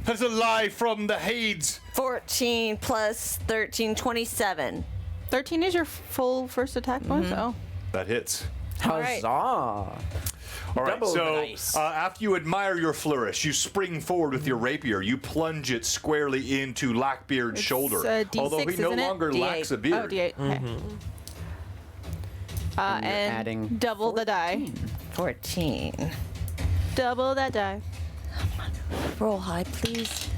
That's a lie from the Hades. 14 plus 13, 27. 13 is your full first attack bonus? Oh. That hits. right. Huzzah. All right, Double the so dice. after you admire your flourish, you spring forward with your rapier. You plunge it squarely into Blackbeard's shoulder. D6, although he no isn't it? longer D8. lacks a beard. Oh, D8. Okay. And you're And adding double the die. 14. Double that die. Roll high, please.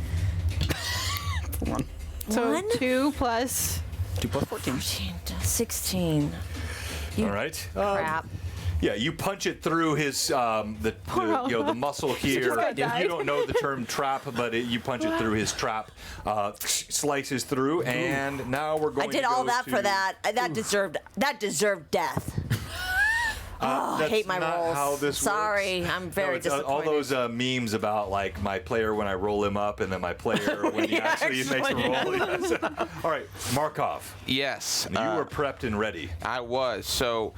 One. So One? 2 plus. 2 plus 14. 14, 16. All right. Crap. Yeah, you punch it through his the muscle here. gonna die. You don't know the term trap, but you punch it through his trap, slices through, and now we're going. I did to all go that to, for that. That deserved death. I that's hate my not rolls. How this Sorry, works. I'm very it's, disappointed. all those memes about like my player when I roll him up, and then my player when he actually makes a roll. Yes. All right, Markov, Yes. you were prepped and ready. I was. So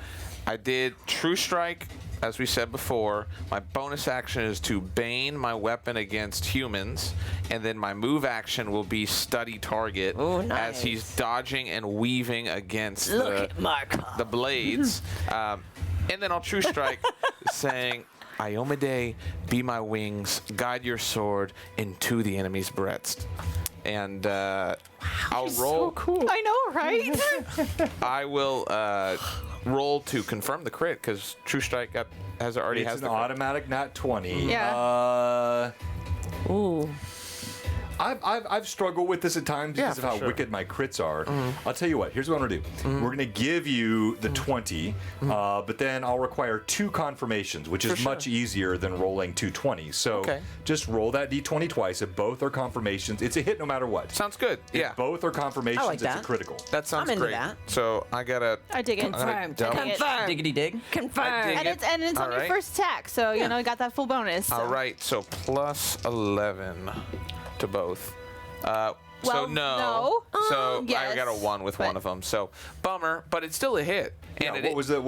I did True Strike, as we said before. My bonus action is to Bane my weapon against humans, and then my move action will be Study Target Ooh, as he's nice. dodging and weaving against Look at Markov. the blades. And then I'll True Strike saying, Iomade, be my wings, guide your sword into the enemy's breast. And I'll roll. So cool. I know, right? I will roll to confirm the crit because True Strike has It's the an crit. automatic nat 20. Yeah. Ooh. I've struggled with this at times Yeah, because of for how sure. wicked my crits are. I'll tell you what. Here's what I'm gonna do. We're gonna give you the 20, but then I'll require 2 confirmations, which is sure. much easier than rolling 2 20s. So Okay. just roll that d20 twice. If both are confirmations, it's a hit no matter what. Sounds good. If Yeah, both are confirmations, like it's that. a critical. that sounds I'm into great. that. So I gotta. I dig it. I'm gonna Confirmed. double- Confirmed. Diggity dig. Confirmed. dig And it's All on your right. first attack, so you know you got that full bonus. So. All right, so plus 11 to both. So Well, no. So I Yes, got a 1 with one but- of them. So bummer, but it's still a hit. Yeah, And what was the?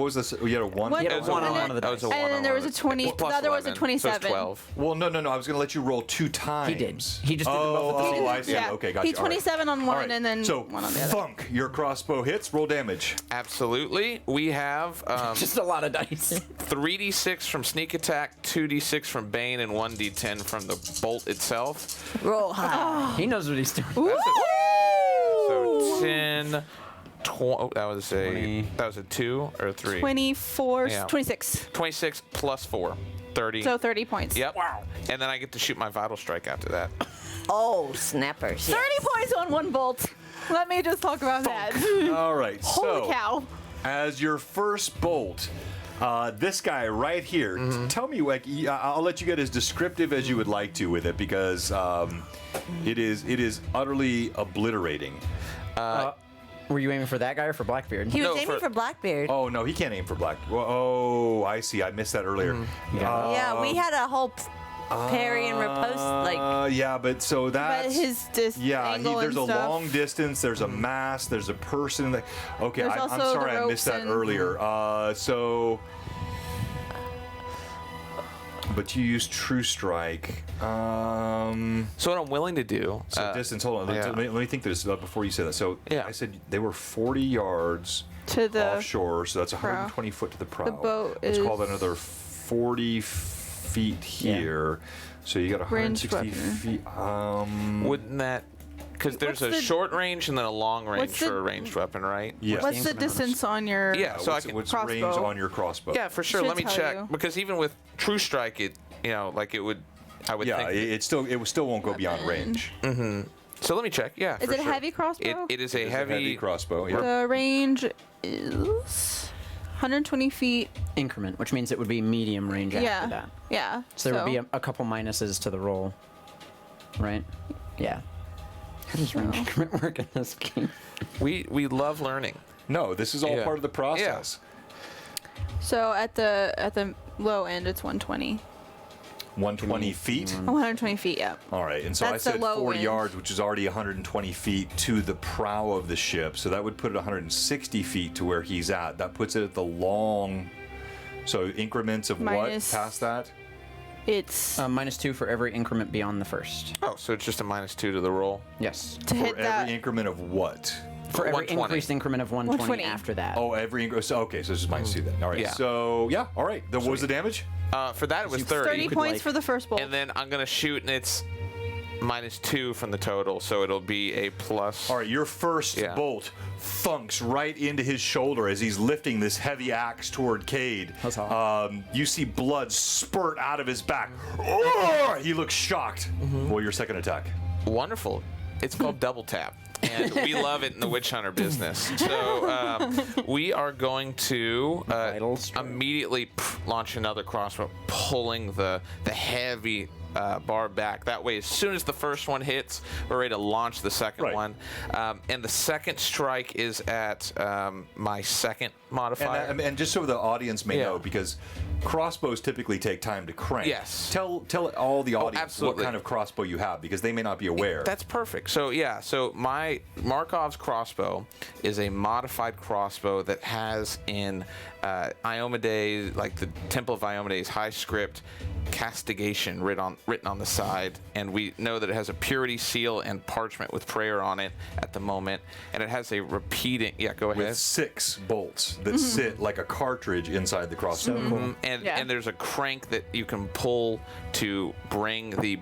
You had a 1? One- Yeah, It was one a on one. one of the That was a dice. one And then on there one was of a the- 20 plus the other was a 11, so it's 27. 12. Well, no. I was going to let you roll 2 times. He did. He just did both at the same Oh, time. I see. Yeah. Okay, gotcha. He 27 on one All right. and then so, one on the other. thunk. Your crossbow hits. Roll damage. Absolutely. We have Just a lot of dice. 3d6 from sneak attack, 2d6 from bane, and 1d10 from the bolt itself. Roll high. He knows what he's doing. Woo! So 10, that was a 20. 2 or 3. 24, Yeah. 26. 26 plus 4, 30. So 30 points. Yep. Wow. And then I get to shoot my vital strike after that. Oh, snappers. 30 points on one bolt. Let me just talk about that. All right. Holy so, cow. as your first bolt, this guy right here. Tell me, like, I'll let you get as descriptive as you would like to with it because it is utterly obliterating. Were you aiming for that guy or for Blackbeard? He was No, aiming for- for Blackbeard. Oh no, he can't aim for black. Oh, I see. I missed that earlier. Yeah, we had a whole parry and riposte. Like, yeah, but so that's But his angle there's and a stuff. long distance. There's a mass. There's a person. That, okay, There's I'm also sorry, the I missed ropes that and- earlier. But you used True Strike. So what I'm willing to do. So distance. Hold on. yeah. Let me think this before you say that. So Yeah. I said they were 40 yards To the offshore. So that's prow. 120 foot to the prow. The boat Let's call that is- another 40 feet here. So you got Ranged 160 weapon. feet. Wouldn't that. Because there's What's a the- short range and then a long range What's the- for a ranged weapon, right? Yes. What's the distance on your... Yeah, so I can. what's Crossbow. range on your crossbow? Yeah, for sure. Should Let me tell check. you. Because even with True Strike, it, like it would. I would Yeah, think. it still won't go beyond range. So let me check. Yeah. Is for it a sure. heavy crossbow? It is a It's a heavy. crossbow. Yeah. The range is 120 feet. Increment, which means it would be medium range after Yeah. that. Yeah. So there would be a couple minuses to the roll, right? Yeah. How does range increment work in this game? We love learning. No, this is all Yeah. part of the process. So at the low end, it's 120. 120 feet. 120 feet, yeah. All right, and so That's I the said low 40 range. yards, which is already 120 feet to the prow of the ship. So that would put it 160 feet to where he's at. That puts it at the long. So increments of Minus- what past that? It's -2 for every increment beyond the first. Oh, so it's just a -2 to the roll. Yes. to hit For every that. increment of what? For every 120. increased increment of 120 120. after that. Oh, every increment. So, okay, so it's just -2 then. All right. Yeah. So yeah. All right. Then what was the damage? For that, it was 30. 30 could, points like- for the first bolt. And then I'm gonna shoot, and it's -2 from the total, so it'll be a plus. All right, your first Yeah. bolt thunks right into his shoulder as he's lifting this heavy axe toward Cade. That's all. You see blood spurt out of his back. Oh! He looks shocked. Well, your second attack. Wonderful. It's called double tap. And we love it in the witch hunter business. So we are going to Vital strike. immediately launch another crossbow, pulling the heavy bar back. That way, as soon as the first one hits, we're ready to launch the second Right. one. And the second strike is at my second modifier. And just so the audience may Yeah. know, because crossbows typically take time to crank. Yes. Tell all the audience what absolutely. kind of crossbow you have, because they may not be aware. That's perfect. So yeah, so my Markov's crossbow is a modified crossbow that has in Iomade, like the Temple of Iomade's high script, castigation written on the side, and we know that it has a purity seal and parchment with prayer on it at the moment, and it has a repeating. Yeah, go ahead. With 6 bolts that sit like a cartridge inside the crossbow. And there's a crank that you can pull to bring the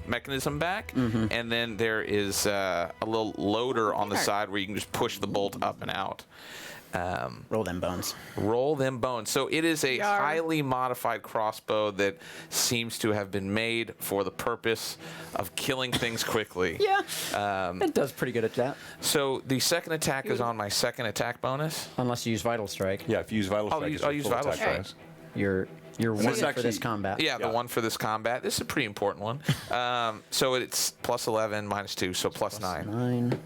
mechanism back, and then there is a little loader on the side where you can just push the bolt up and out. Roll them bones. Roll them bones. So it is a Yarr. highly modified crossbow that seems to have been made for the purpose of killing things quickly. Yeah. It does pretty good at that. So the second attack is on my second attack bonus. Unless you use Vital Strike. Yeah, if you use Vital Strike, it's I'll your use full Vital attack Strike. bonus. You're one this for actually- this combat. Yeah, the one for this combat. This is a pretty important one. So it's plus 11 minus 2, so plus 9. 9.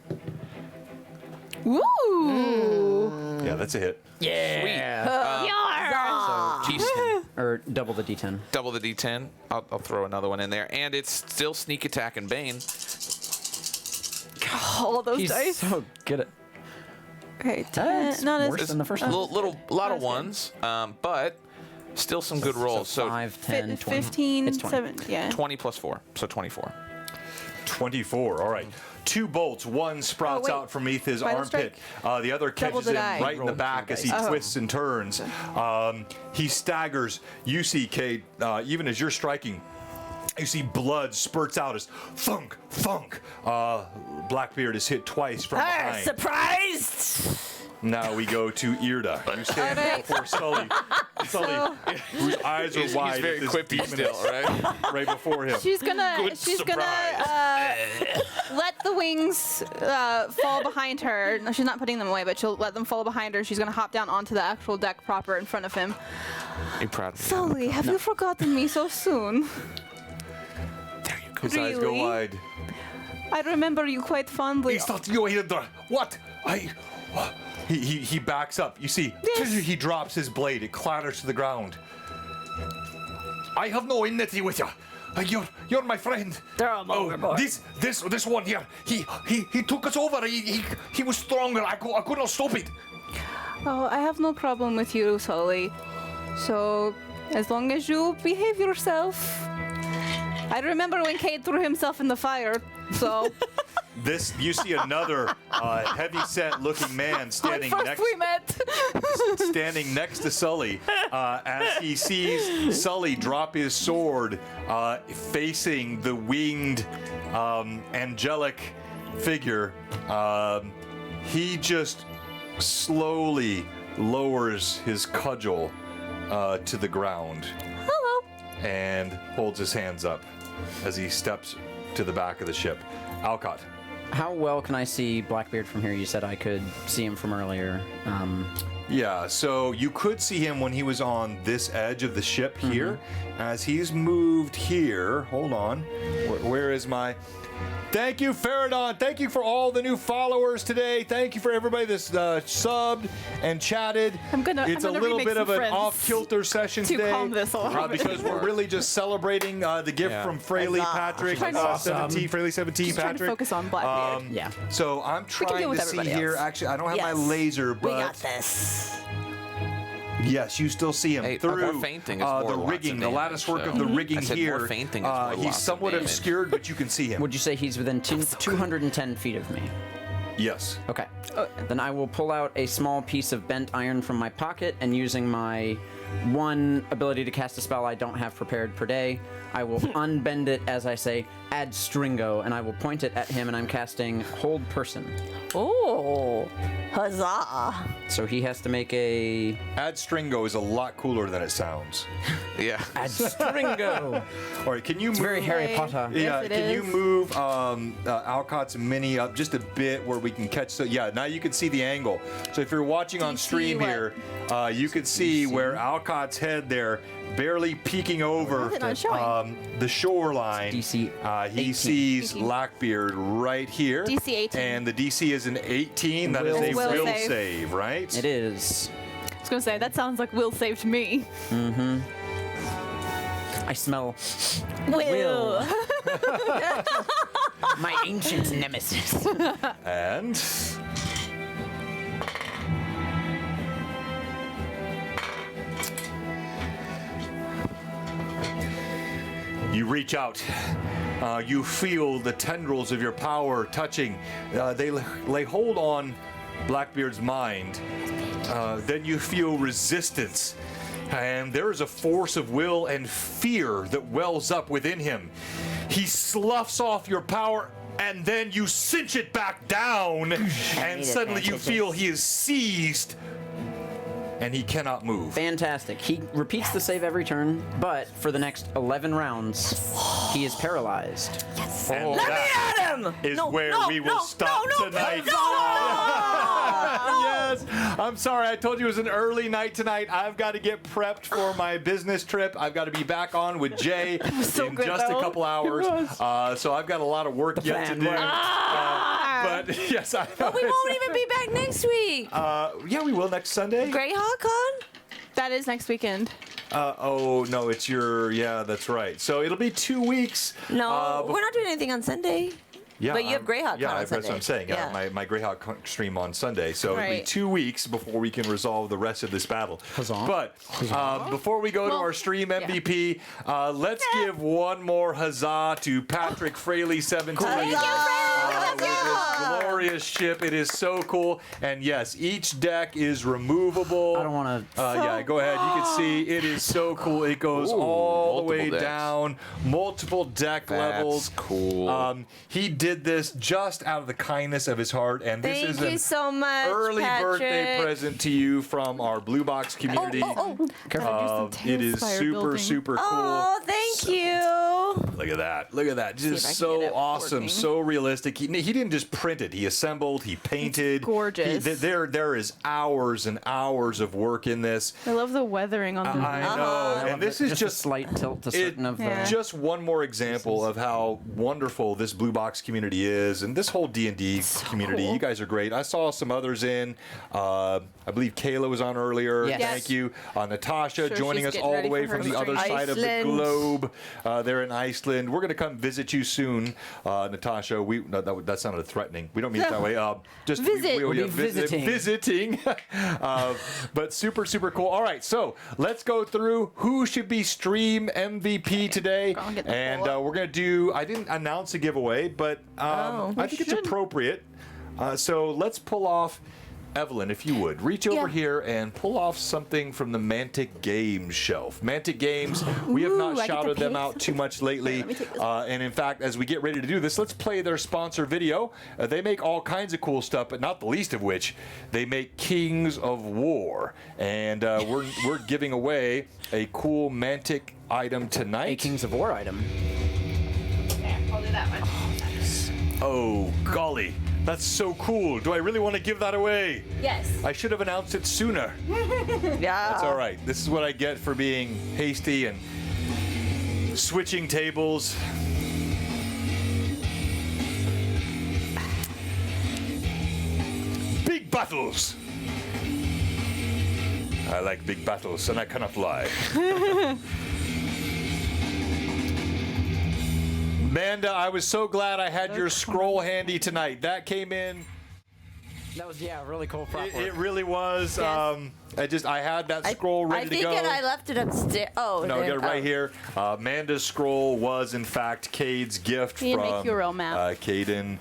Woo! Yeah, that's a hit. Yeah. Yarr. Jeez, Or double the D10. double the D10. I'll throw another one in there, and it's still sneak attack and bane. All those He's dice. so good at. Okay, That's not worse as than the first A one. lot of ones, but still some good rolls. So 5, 10, 20. 15, It's 20. 7, yeah. 20 plus 4, so 24. 24. All right. 2 bolts. One sprouts wait. out from beneath his Vital armpit. The other Double catches the him die. right in the back as he twists and turns. He staggers. You see, Kate, even as you're striking, you see blood spurts out as thunk, thunk. Blackbeard is hit twice from behind. Surprised! Now we go to Irda. You stand Alright. before Sully. Sully, whose eyes are wide. He's very at this quippy demon still, right? right before him. She's gonna Good let the wings fall behind her. No, she's not putting them away, but she'll let them fall behind her. She's gonna hop down onto the actual deck proper in front of him. Are you proud of me? Sully, have you forgotten me so soon? There you go. His eyes go Really? wide. I remember you quite fondly. It's not you, Irda. What? He backs up. You see, Yes. he drops his blade. It clatters to the ground. I have no enmity with you. You're my friend. Throw him overboard. This one here. He took us over. He was stronger. I could not stop it. Oh, I have no problem with you, Sully. So, as long as you behave yourself. I remember when Cade threw himself in the fire, so You see another heavy-set looking man when standing first we met. to Sully as he sees Sully drop his sword facing the winged angelic figure. He just slowly lowers his cudgel to the ground Hello. and holds his hands up as he steps to the back of the ship. Alcott. How well can I see Blackbeard from here? You said I could see him from earlier. Yeah, so you could see him when he was on this edge of the ship here. As he's moved here, hold on. Where is my... Thank you, Faradon. Thank you for all the new followers today. Thank you for everybody that's subbed and chatted. I'm gonna little remake bit some of an friends off-kilter session to today. calm this a little bit. Because we're really just celebrating the gift Yeah. from Fraley Huzzah. Patrick, Trying to- 17, Fraley 17 Just trying to Patrick. focus on Blackbeard. Yeah. So I'm can trying deal with to see everybody here. else. Actually, I don't have my Yes. laser, We got but this. yes, you still see him Hey, through more fainting is more the lots rigging, of the damage, lattice work so- of the rigging I said here. more fainting is more He's lots of somewhat damage. obscured, but you can see him. Would you say he's within 210 feet of me? Yes. Okay. Then I will pull out a small piece of bent iron from my pocket, and using my one ability to cast a spell I don't have prepared per day, I will unbend it as I say, add stringo, and I will point it at him, and I'm casting Hold Person. Oh, huzzah! So he has to make a... Add Stringo is a lot cooler than it sounds. Yeah. Add stringo! All right, can you It's move? very Harry Okay. Potter. Yeah, Yes, it can you is. move Alcott's mini up just a bit where we can catch? So yeah, now you can see the angle. So if you're watching on you see stream what? here, you can see where Alcott's head there, barely peeking over Is it not showing? the shoreline. DC he 18. sees 18. Blackbeard right here. DC 18. And the DC is an 18. That is a Will will save. save, right? It is. I was gonna say that sounds like Will saved me. I smell Will. my ancient nemesis. And You reach out. You feel the tendrils of your power touching. They lay hold on Blackbeard's mind. Then you feel resistance. And there is a force of will and fear that wells up within him. He sloughs off your power, and then you cinch it back down, and suddenly you feel he is seized, and he cannot move. Fantastic. He repeats the save every turn, but for the next 11 rounds, he is paralyzed. And Let me that at him! is where we will stop tonight. Yes, I'm sorry. I told you it was an early night tonight. I've got to get prepped for my business trip. I've got to be back on with Jay in just a couple hours. So I've got a lot of work yet to do. But yes, I know. But we won't even be back next week. Yeah, we will next Sunday. Greyhawk Con? That is next weekend. Oh no, it's your. Yeah, that's right. So it'll be 2 weeks. No, we're not doing anything on Sunday. Yeah, But you have Greyhawk Yeah, Con on that's what Sunday. I'm saying. Yeah. My Greyhawk stream on Sunday. So it'll be Right. 2 weeks before we can resolve the rest of this battle. Huzzah. But before we go to our stream MVP, let's give one more huzzah to Patrick Fraley 17. With this glorious ship. It is so cool. And yes, each deck is removable. I don't want to. Yeah, go ahead. You can see it is so cool. It goes all the way multiple decks. down, multiple deck levels. That's cool. He did this just out of the kindness of his heart, and this Thank is you an so much, early birthday Patrick. present to you from our Blue Box community. It is super cool. Oh, thank you. Look at that. Look at that. if I Just can so get it awesome, working. so realistic. He didn't just print it. He assembled, he painted. gorgeous. There is hours and hours of work in this. I love the weathering on the. I know. And this is a just slight tilt to certain of the. Yeah. just one more example of how wonderful this Blue Box community is, and this whole D&D community. cool. You guys are great. I saw some others in. I believe Kayla was on earlier. Yes. Thank you. Natasha Sure, joining she's us getting all the ready way for from her the other stream. side of the Iceland. globe. They're in Iceland. We're going to come visit you soon, Natasha. That sounded threatening. We don't mean it that way. Just Visit. We'll be visiting. Visiting. But super cool. All right, so let's go through who should be stream MVP today. Go and get the And bullet. we're going to do, I didn't announce a giveaway, but I think it's should. appropriate. So let's pull off, Evelyn, if you would, reach over here and pull off something from the Mantic Games shelf. Mantic Games, we have Ooh, not I get to shouted them pick out too much lately. Let me take this. And in fact, as we get ready to do this, let's play their sponsor video. They make all kinds of cool stuff, but not the least of which, they make Kings of War. And we're giving away a cool Mantic item tonight. A Kings of War item. I'll do that one. Oh, golly. That's so cool. Do I really want to give that away? Yes. I should have announced it sooner. Yeah. That's all right. This is what I get for being hasty and switching tables. Big battles. I like big battles, and I cannot lie. Amanda, I was so glad I had your scroll handy tonight. That came in. That was really cool prop work. It really was. Yes. I had that scroll ready to go. I think I left it upstairs. Oh, No, I there- got it right oh. here. Amanda's scroll was, in fact, Cade's gift Can you from make your own map? Caden.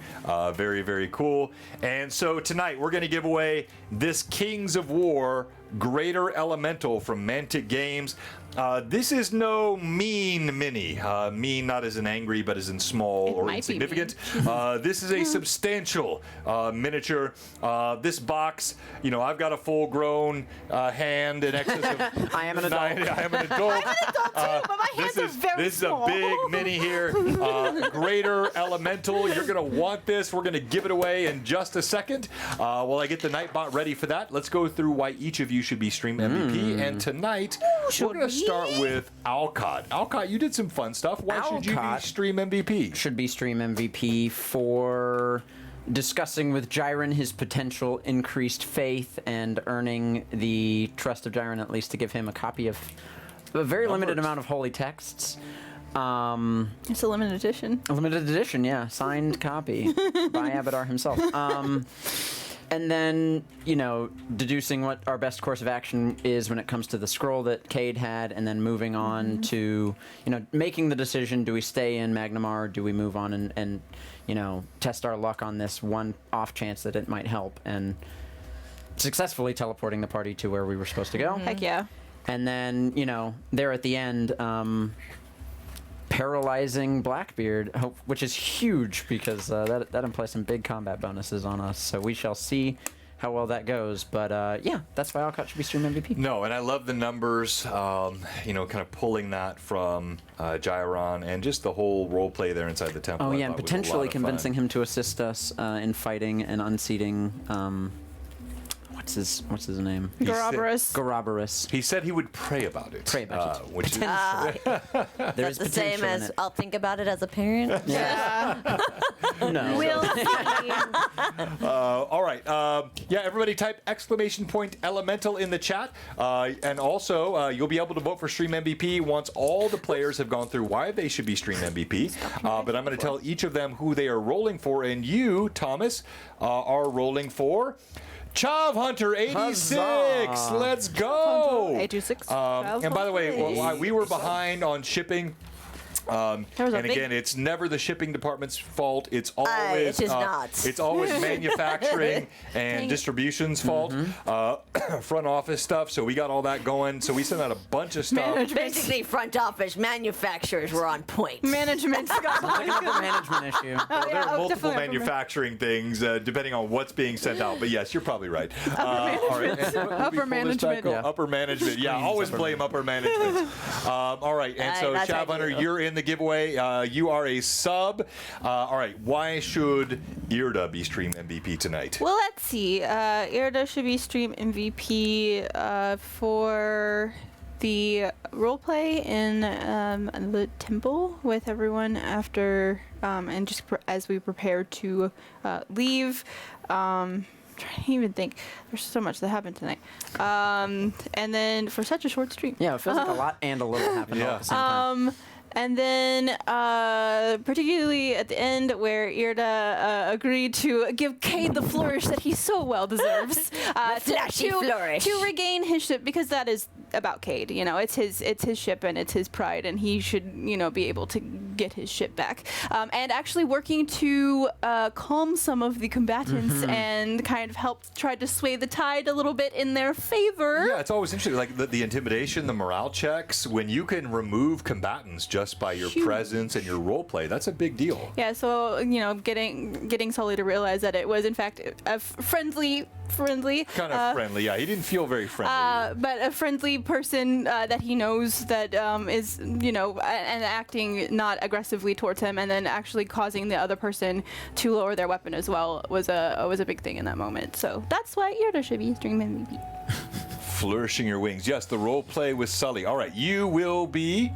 Very cool. And so tonight we're going to give away this Kings of War Greater Elemental from Mantic Games. This is no mean mini. Mean not as in angry, but as in small or might be insignificant. This is a substantial miniature. This box, I've got a full-grown hand in excess of I am an adult. I am an adult. but my hands are very This is small. a big mini here. Greater Elemental. You're going to want this. We're going to give it away in just a second. While I get the Nightbot ready for that, let's go through why each of you should be Stream MVP. And tonight, we're going to start with Alcott. Alcott, you did some fun stuff. Why should you be Alcott Stream MVP? Should be stream MVP for discussing with Jiren his potential increased faith and earning the trust of Jiren, at least to give him a copy of a very limited amount of holy texts. It's a limited edition. A limited edition, yeah. Signed copy by Abadar himself. And then, deducing what our best course of action is when it comes to the scroll that Cade had, and then moving on to, making the decision, do we stay in Magnamar, or do we move on and test our luck on this one off chance that it might help, and successfully teleporting the party to where we were supposed to go. Heck yeah. And then, there at the end, paralyzing Blackbeard, which is huge because that implies some big combat bonuses on us. So we shall see how well that goes. But yeah, that's why Alcott should be stream MVP. No, and I love the numbers, kind of pulling that from Gyron and just the whole role play there inside the temple. Oh, I yeah, and thought was a lot potentially of convincing fun. him to assist us in fighting and unseating. What's his name? Gorobarus. Gorobarus. He said he would pray about it. Pray about it. Which is There's The same potential in as it. I'll think about it as a parent. Yeah. No. We'll see. all right. Yeah, everybody type !elemental in the chat. And also, you'll be able to vote for Stream MVP once all the players have gone through why they should be Stream MVP. But I'm going to tell each of them who they are rolling for. And you, Thomas, are rolling for Chav Hunter 86. Huzzah. Let's go. 86. And by the way, we were behind on shipping. There was a And big- again, it's never the shipping department's fault. It's always it is not. It's always manufacturing and Dang. distribution's fault. Front office stuff. So we got all that going. So we sent out a bunch of stuff. Basically, front office manufacturers were on point. Management's got Like an upper management issue. Well, there are multiple definitely upper manufacturing things depending on what's being sent out. But yes, you're probably right. All right. Upper management. Yeah. Upper management. Yeah, always blame upper management. All right. And so, That's Chav Hunter, ideal. you're in the giveaway. You are a sub. All right. Why should Irda be Stream MVP tonight? Well, let's see. Irda should be stream MVP for the roleplay in the temple with everyone after, and just as we prepare to leave. Trying to even think. There's so much that happened tonight. And then for such a short stream. Yeah, it feels like a lot and a little happened all at the same time. And then, particularly at the end, where Irda agreed to give Cade the flourish that he so well deserves, flashy flourish. to regain his ship, because that is about Cade. It's his ship and it's his pride, and he should be able to get his ship back. And actually working to calm some of the combatants and kind of help try to sway the tide a little bit in their favor. Yeah, it's always interesting. Like the intimidation, the morale checks, when you can remove combatants just by your Huge. presence and your role play, that's a big deal. Yeah, so getting Sully to realize that it was in fact a friendly, Kind of friendly. Yeah, he didn't feel very friendly. but a friendly person that he knows that is and acting not aggressively towards him, and then actually causing the other person to lower their weapon as well was a big thing in that moment. So that's why Irda should be stream MVP. Flourishing your wings. Yes, the role play with Sully. All right, you will be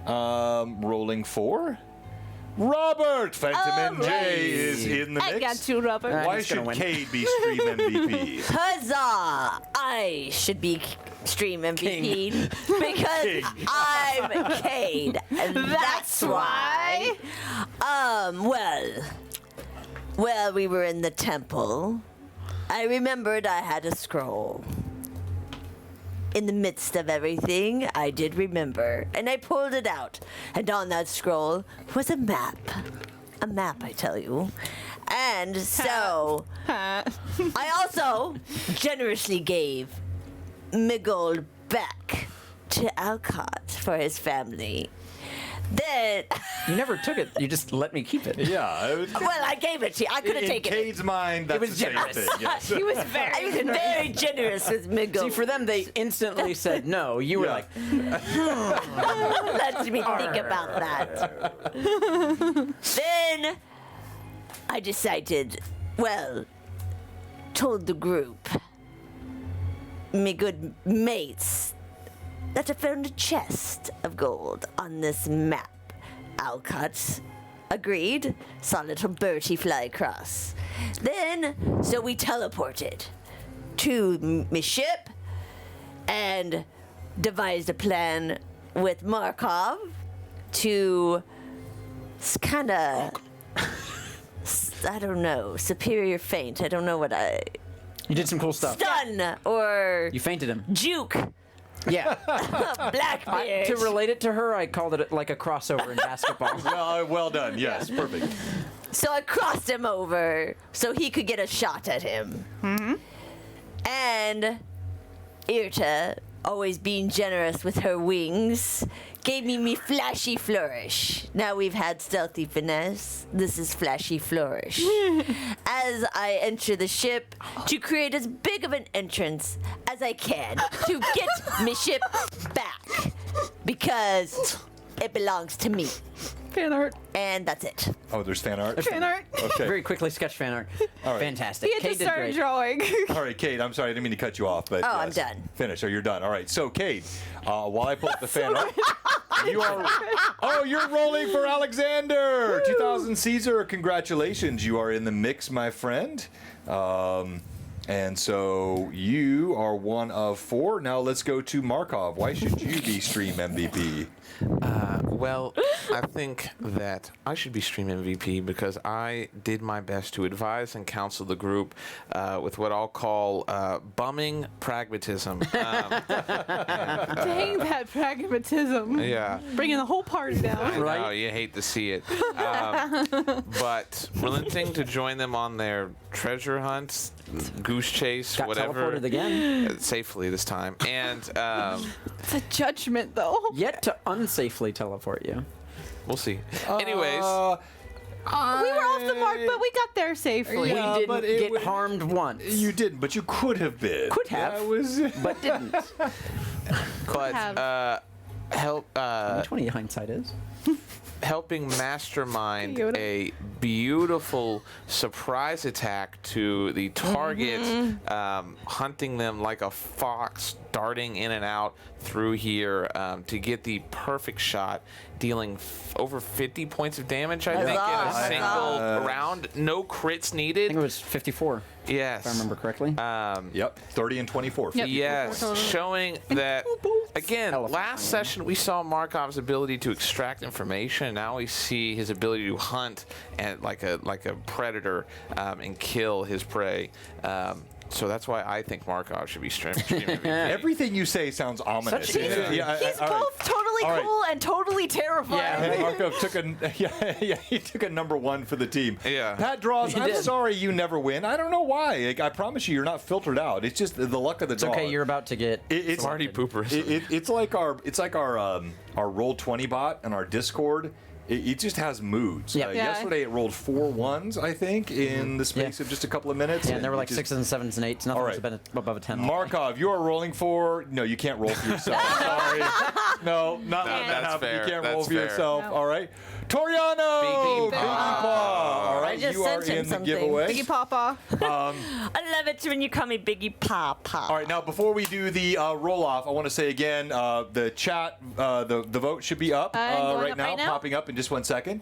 rolling for Robert. Phantom MJ is in the mix. I got you, Robert. Why He's gonna should win. Cade be Stream MVP? Huzzah! I should be stream MVP because King. I'm Cade. And that's why. Well, we were in the temple. I remembered I had a scroll. In the midst of everything, I did remember, and I pulled it out. And on that scroll was a map. A map, I tell you. And so, I also generously gave Miggold back to Alcott for his family. Then, You never took it. You just let me keep it. Yeah. well, I gave it to you. I could have In taken it. Cade's mind, that's was the same generous. thing. Yes. He was I very was very generous with Miggold. See, for them, they instantly said no. You were Yeah. like, Let me think about that. Then I decided, told the group, me good mates, that I found a chest of gold on this map. Alcott agreed, saw little Bertie fly across. Then, so we teleported to my ship and devised a plan with Markov to kind of, I don't know, superior feint. I don't know what You did some cool stuff. stun or You fainted him. juke Yeah. Blackbeard. To relate it to her, I called it like a crossover in basketball. Well done. Yes, perfect. So I crossed him over so he could get a shot at him. Mm-hmm. And Irta, always being generous with her wings, gave me flashy flourish. Now we've had stealthy finesse. This is flashy flourish. As I enter the ship to create as big of an entrance as I can to get my ship back. Because it belongs to me. Fan art. And that's it. Oh, there's fan art? Fan art. Okay. Very quickly sketch fan art. All right. Fantastic. He had Kate to did start great. drawing. All right, Kate, I'm sorry, I didn't mean to cut you off, but I'm yes. done. Finish. Oh, you're done. All right. So, Kate, while I pull up the fan art, you are. Oh, you're rolling for Alexander. 2000 Caesar. Congratulations. You are in the mix, my friend. And so you are one of 4. Now let's go to Markov. Why should you be Stream MVP? Well, I think that I should be Stream MVP because I did my best to advise and counsel the group with what I'll call bumming pragmatism. Dang that pragmatism. Yeah. Bringing the whole party I down. Right. know, you hate to see it. But relenting to join them on their treasure hunts, goose chase, Got whatever. teleported again. Safely this time. And It's a judgment, though. Yet to unsafely teleport you. we'll see. Anyways. We were off the mark, but we got there safely. Yeah, we but didn't it get would- harmed once. You didn't, but you could have been. Could have. That was. but didn't. But have. help Which one hindsight is? helping mastermind Yoda. a beautiful surprise attack to the target, hunting them like a fox, darting in and out through here to get the perfect shot, dealing over 50 points of damage, I think, in a Huzzah. single round. No crits I needed. think it was 54, Yes. if I remember correctly. Yep, 30 and 24. Yep. Yes, showing that, again, Elephant last Island. session we saw Markov's ability to extract information, and now we see his ability to hunt and like a predator and kill his prey. So that's why I think Markov should be stream MVP. Everything you say sounds ominous. Such a- He's all right. both totally All right. cool and totally terrifying. And Markov took he took a number 1 for the team. Yeah. Pat Draws, He I'm did. sorry you never win. I don't know why. Like, I promise you, you're not filtered out. It's just the luck of the It's draw. okay, you're about to get... It's Party poopers. It's like our Roll20 bot and our Discord. It just has moods. Yeah. Yeah. Yesterday it rolled 4 1s, I think, in the space Yeah. of just a couple of minutes. Yeah, and there were it like just- 6s and 7s and 8s. Nothing All was right. been above a 10. Markov, you are rolling for. No, you can't roll for yourself. Sorry. No, not letting that that's happen. fair. You can't roll That's for fair. yourself. No. All right. Toriano! Biggie Paw. All right, I just you are sent him in the something. giveaway. Biggie Papa. I love it when you call me Biggie Papa. All right, now before we do the roll off, I want to say again, the chat, the vote should be up Going right up now, right now? popping up in just 1 second.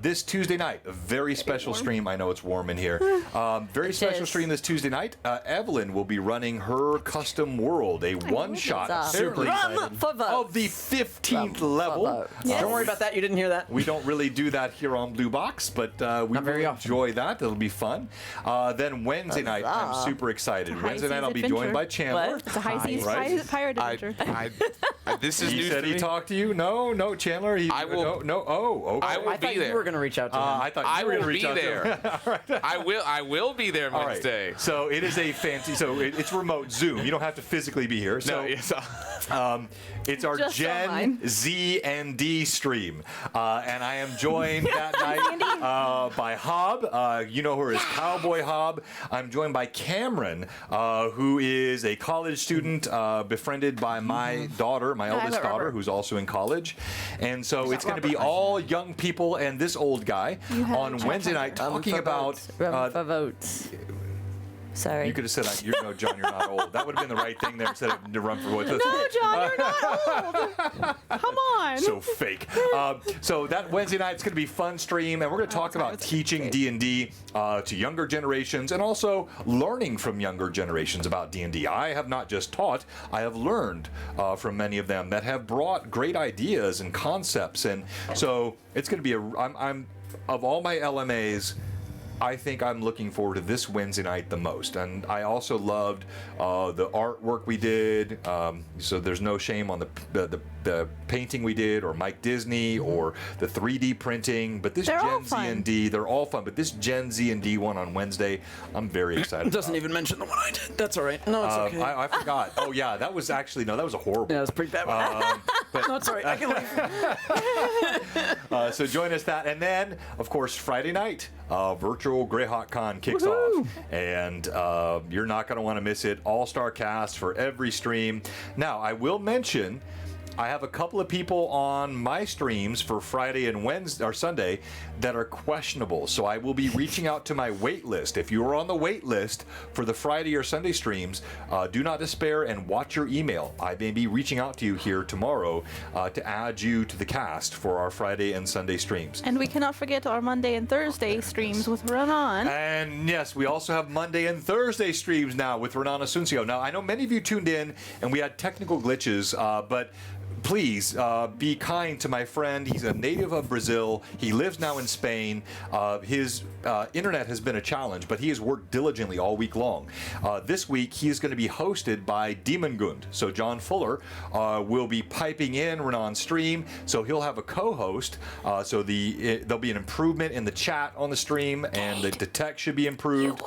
This Tuesday night, a very special stream. I know it's warm in here. Very special is. stream this Tuesday night. Evelyn will be running her custom world, a one-shot Super apparently, Rum for votes. of the 15th Rum level. for votes. Don't worry about that. You didn't hear that. We don't really do that here on Blue Box, but we Not very will often. enjoy that. It'll be fun. Then Wednesday night, I'm Huzzah. super excited. High Wednesday night, seas I'll be adventure. joined by Chandler. What? It's a high seas Right. pirate I, adventure. this is He news said to he me. talked to you. No, Chandler. I will- No. Oh, okay. I will I thought be there. you were going to reach out to him. I thought I you were will going to reach be out to him. there. I will be there All right. Wednesday. So it is a fancy. So it's remote Zoom. You don't have to physically be here. So No, yes. it's our Just Gen online. Z and D stream, and I am joined that night by Hob. You know her as Cowboy Hob. I'm joined by Cameron, who is a college student befriended by my daughter, my eldest met daughter, Robert. who's also in college. And so it's going to be all young people and this old guy on Wednesday night talking about. Rum for votes. Sorry. You could have said, no, John, you're not old. That would have been the right thing there instead of to run for voice. No, John, you're not old. Come on. So fake. So that Wednesday night, it's going to be a fun stream, and we're going to talk about teaching D&D to younger generations and also learning from younger generations about D&D. I have not just taught, I have learned from many of them that have brought great ideas and concepts. And so it's going to be I'm of all my LMAs, I think I'm looking forward to this Wednesday night the most. And I also loved the artwork we did. So there's no shame on the painting we did, or Mike Disney, or the 3D printing. But this They're all Gen Z fun. and D, they're all fun. But this Gen Z and D one on Wednesday, I'm very excited. Doesn't even mention the one I did. That's all right. No, it's okay. I forgot. Oh yeah, that was actually that was a horrible. Yeah, it's pretty bad. But No, it's all right. I can leave. so join us that, and then of course Friday night, virtual Greyhawk Con kicks off, and you're not going to want to miss it. All-star cast for every stream. Now I will mention, I have a couple of people on my streams for Friday and Wednesday or Sunday that are questionable. So I will be reaching out to my wait list. If you are on the wait list for the Friday or Sunday streams, do not despair and watch your email. I may be reaching out to you here tomorrow to add you to the cast for our Friday and Sunday streams. And we cannot forget our Monday and Thursday streams with Renan. And yes, we also have Monday and Thursday streams now with Renan Asuncio. Now, I know many of you tuned in and we had technical glitches, but please be kind to my friend. He's a native of Brazil. He lives now in Spain. His internet has been a challenge, but he has worked diligently all week long. This week, he is going to be hosted by Demon Gund. So John Fuller will be piping in Renan's stream. So he'll have a co-host. So there'll be an improvement in the chat on the stream, and the tech should be improved.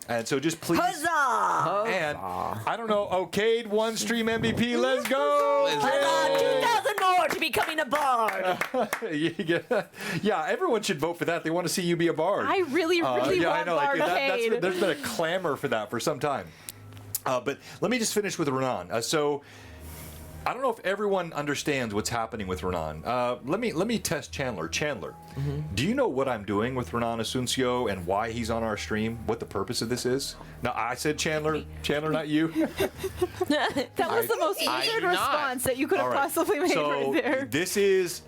And so just please. Huzzah! And I don't know, Okade won stream MVP. Let's go! Huzzah! 2,000 more to becoming a bard. Yeah, everyone should vote for that. They want to see you be a bard. I really yeah, want I know. Barcade. There's been a clamor for that for some time. But let me just finish with Renan. So I don't know if everyone understands what's happening with Renan. Let me test Chandler. Chandler, do you know what I'm doing with Renan Asuncio and why he's on our stream? What the purpose of this is? No, I said Chandler. Chandler, not you. That was the most I measured do not. response that you could have All right. possibly made So right there. this is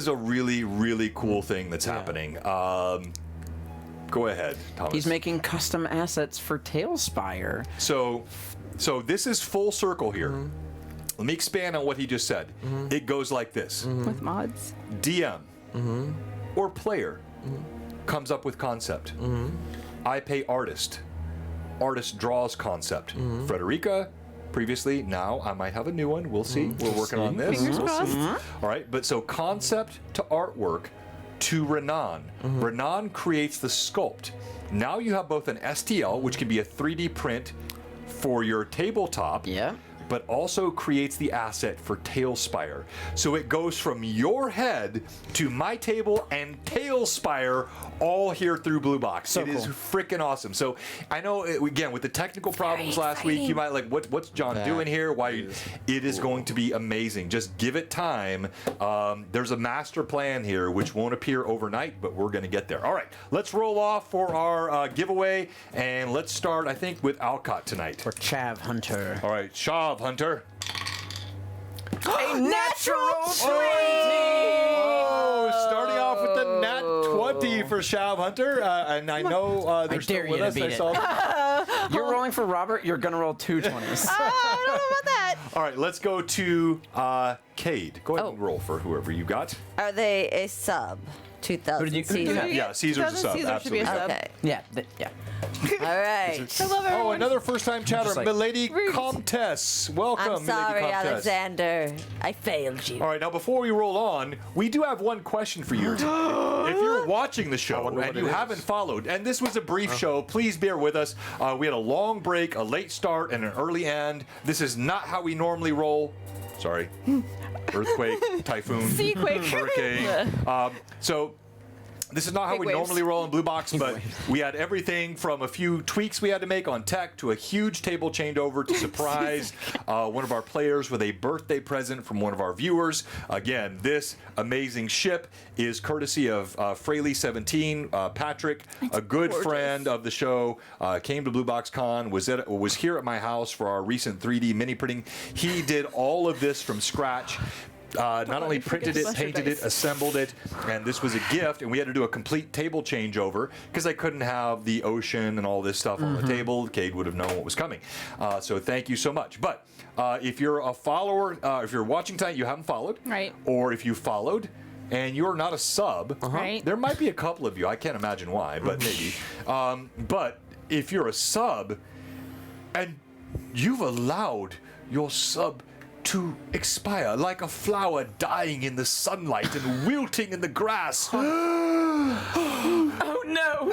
a really cool thing that's happening. Go ahead, Thomas. He's making custom assets for Tailspire. So this is full circle here. Let me expand on what he just said. It goes like this. With mods. DM or player comes up with concept. I pay artist. Artist draws concept. Frederica, previously, now I might have a new one. We'll see. We're working on this. Fingers We'll see. crossed. All right, but so concept to artwork to Renan. Renan creates the sculpt. Now you have both an STL, which can be a 3D print for your tabletop. Yeah. But also creates the asset for Tailspire. So it goes from your head to my table and Tailspire all here through Blue Box. So it is cool. freaking awesome. So I know, again, with the technical problems last week, you might like, what's John doing here? Why? It is going to be amazing. Just give it time. There's a master plan here, which won't appear overnight, but we're going to get there. All right, let's roll off for our giveaway, and let's start, I think, with Alcott tonight. Or Chav Hunter. All right, Shav Hunter. A natural 20! Oh, starting off with the nat 20 for Shav Hunter, and I know they're still dare with you to us. beat I it. saw them. You're rolling for Robert. You're gonna roll 2 20s. I don't know about that. All right, let's go to Cade. Go ahead and roll for whoever you got. Are they a sub? 2,000 Who did you season. have? Yeah, Caesar's a sub. Caesar should be a Absolutely. sub. Okay. Yeah. Yeah. All right. I love Oh, everyone. another first-time chatter, Just like- Milady Rude. Comtesse. Welcome, I'm sorry, Milady Comtesse. Alexander. I failed you. All right, now before we roll on, we do have one question for you. If you're watching the show wonder and what you it haven't followed, and this was a brief show, please bear with us. We had a long break, a late start, and an early end. This is not how we normally roll. Sorry. Earthquake, typhoon, Seaquake. hurricane. So this is not how Big we waves. normally roll in Blue Box, but we had everything from a few tweaks we had to make on tech to a huge table changeover to surprise one of our players with a birthday present from one of our viewers. Again, this amazing ship is courtesy of Fraley17. Patrick, a good friend of the show, came to Blue Box Con, was here at my house for our recent 3D mini printing. He did all of this from scratch. Not only printed it, painted it, assembled it, and this was a gift, and we had to do a complete table changeover because I couldn't have the ocean and all this stuff on the table. Cade would have known what was coming. So thank you so much. But if you're a follower, if you're watching tonight, you haven't followed. Right. Or if you followed, and you're not a sub, Right. there might be a couple of you. I can't imagine why, but maybe. But if you're a sub, and you've allowed your sub to expire like a flower dying in the sunlight and wilting in the grass. Oh no!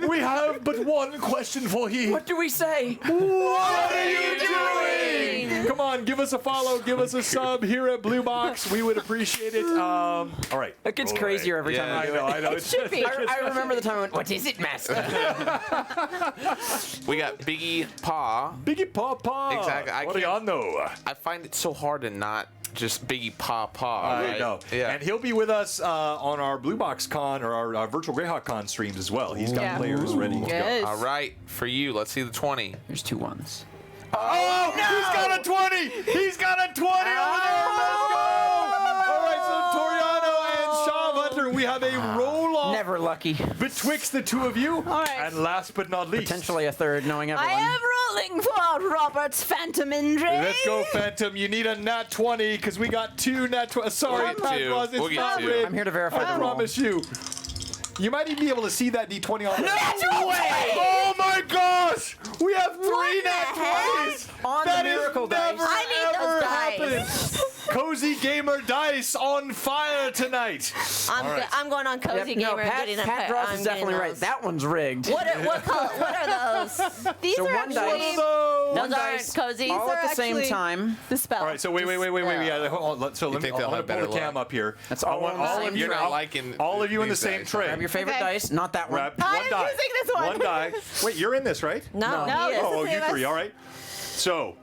We have but one question for you. What do we say? What are you doing? Come on, give us a follow, give us a sub here at Blue Box. We would appreciate it. All right. It gets All crazier every Yeah. time I do it. I know. It should be. I remember the time I went, what is it, master? We got Biggie Paw. Biggie Paw Paw. Exactly, I What do y'all can't- know? I find it so hard to not just Biggie Paw Paw. I right? know. Yeah. And he'll be with us on our Blue Box Con or our virtual Greyhawk Con streams as well. He's got Yeah. players ready to go. Good. All right, for you, let's see the 20. There's 2 1s. Oh, he's got a 20! He's got a 20 over there! Let's go! All right, so Toriano and Shaw Hunter, we have a roll-off Never lucky. betwixt the two of you. All right. And last but not least, Potentially a third, knowing everyone. I am rolling for Robert's Phantom Injury. let's go, Phantom. You need a nat 20 because we got 2 nat 20. Sorry, We'll get Pat two. Ross, it's We'll get not two. rigged. I'm here to verify I the roll. promise you. You might even be able to see that D20 on there. No way! Oh my gosh! We have 3 What nat the heck? 20s! On That the has miracle never, dice. I need ever those happened. Cozy Gamer Dice on fire tonight. I'm going on Cozy No, Gamer and Pat, getting a Pat Ross I'm is getting definitely right. those. That one's rigged. What are those? These So are one dice. actually So, Those dice, aren't cozy. all are at the same actually- time. the spell. all right, so wait. Yeah, hold on. So let me. think I'm they'll gonna have pull the better cam luck? up here. That's I all want on the all same of you. You're not liking all of you in the these same dice, tray. Grab your favorite Okay. dice, not that one. Grab I'm one die. using this one. One die. Wait, you're in this, right? No, No, he is. this Oh, is you the three. best. All right. So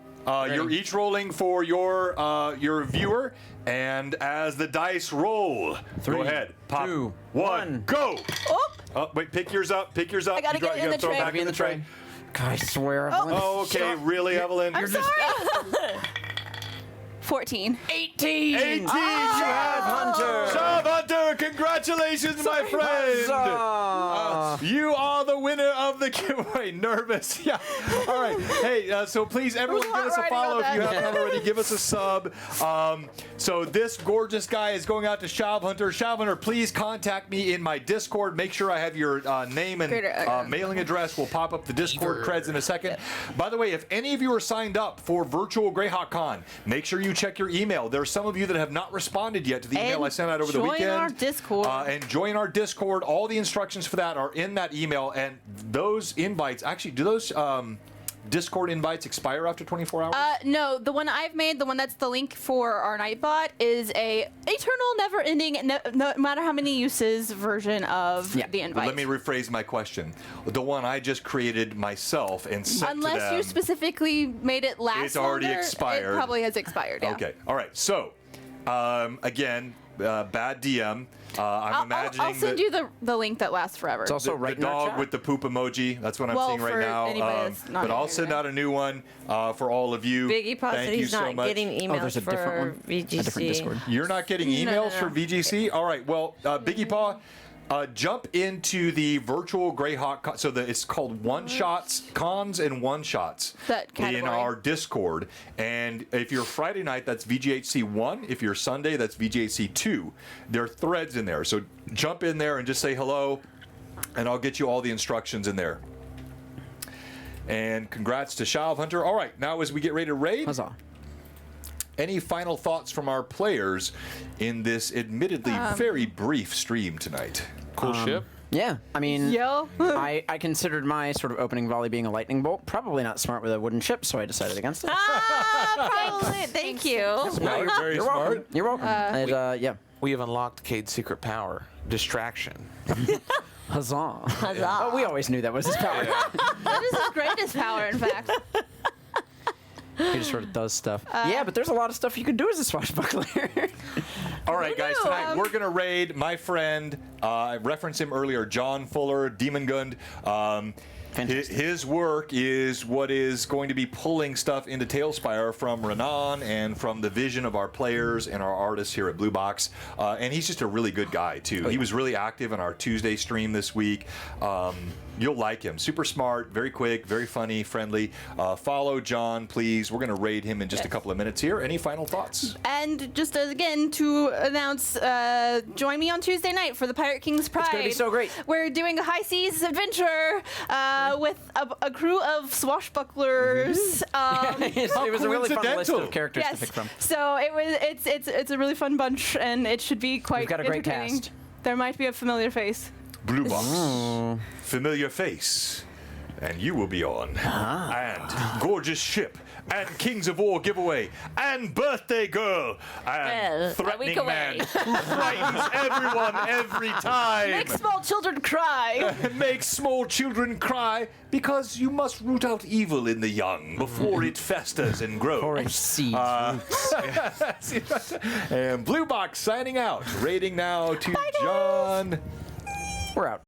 you're each rolling for your viewer, and as the dice roll, go ahead. Pop. 2, 1, go. Oop. Oh, wait, pick yours up. Pick yours up. I gotta You get it in gotta the throw it tray. back in the tray. God, I swear, Evelyn. Oh, okay. Really, Evelyn? I'm sorry. 14. 18! 18. Shav Hunter! Shav Hunter, congratulations, my friend. Huzzah! You are the winner of the giveaway. Nervous. Yeah. All right. Hey, so please, everyone, There's a give us a lot follow if writing you about haven't already. Give us a sub. So this gorgeous guy is going out to Shav Hunter. Shav Hunter, please contact me in my Discord. Make sure I have your name and Great, mailing address. We'll pop up the Discord creds in a second. By the way, if any of you are signed up for Virtual Greyhawk Con, make sure you check your email. There are some of you that have not responded yet to the email And I sent out over the join weekend. our Discord. And join our Discord. All the instructions for that are in that email. And those invites, actually, do those Discord invites expire after 24 hours? No, the one I've made, the one that's the link for our Nightbot, is a eternal, never-ending, no matter how many uses version of the invite. Let me rephrase my question. The one I just created myself and sent to Unless them. you specifically made it last It's already longer, expired. It probably has expired, yeah. Okay. All right. So, again, bad DM. I'm imagining I'll send that you the link that lasts forever. It's also the right in our dog chat. with the poop emoji. That's what I'm Well, seeing right for now. anybody that's not But I'll here, send yeah. out a new one for all of you. Biggie Paw Thank said you he's so not much. getting emails there's a different for one. A different VGC. Discord. You're not getting No, emails no. for VGC? All right. Well, Biggie Paw, jump into the virtual Greyhawk con. So it's called one shots, cons and one shots That in category. our Discord. And if you're Friday night, that's VGHC 1. If you're Sunday, that's VGHC 2. There are threads in there. So jump in there and just say hello, and I'll get you all the instructions in there. And congrats to Shav Hunter. All right. Now as we get ready to raid. Huzzah. Any final thoughts from our players in this admittedly very brief stream tonight? Cool ship. Yeah, I mean, Yo. I considered my sort of opening volley being a lightning bolt. Probably not smart with a wooden ship, so I decided against it. Probably. Thank you. No, you're very You're smart. welcome. You're welcome. Yeah. We have unlocked Cade's secret power, distraction. Huzzah. Huzzah. Oh, we always knew that was his power. That is his greatest power, in fact. He just sort of does stuff. Yeah, but there's a lot of stuff you can do as a swashbuckler. All right, guys, knew? tonight we're going to raid my friend, I referenced him earlier, John Fuller, Demon Gund. Fantastic. His work is what is going to be pulling stuff into Tailspire from Renan and from the vision of our players and our artists here at Blue Box. And he's just a really good guy, too. He was really active in our Tuesday stream this week. You'll like him. Super smart, very quick, very funny, friendly. Follow John, please. We're going to raid him in just a couple of minutes here. Any final thoughts? And just again to announce, join me on Tuesday night for the Pirate King's Pride. It's going to be so great. We're doing a high seas adventure with a crew of swashbucklers. It was a really fun list of characters to pick from. So it's a really fun bunch, and it should be quite We've got a great entertaining. cast. There might be a familiar face. Blue Box. Familiar face. And you will be on. And Gorgeous Ship. And Kings of War giveaway. And Birthday Girl. And Well, a Threatening week Man. away. Who frightens everyone every time. Make small children cry. Make small children cry because you must root out evil in the young before it festers and grows. Or seeds. And Blue Box signing out. Rating now to John. We're out.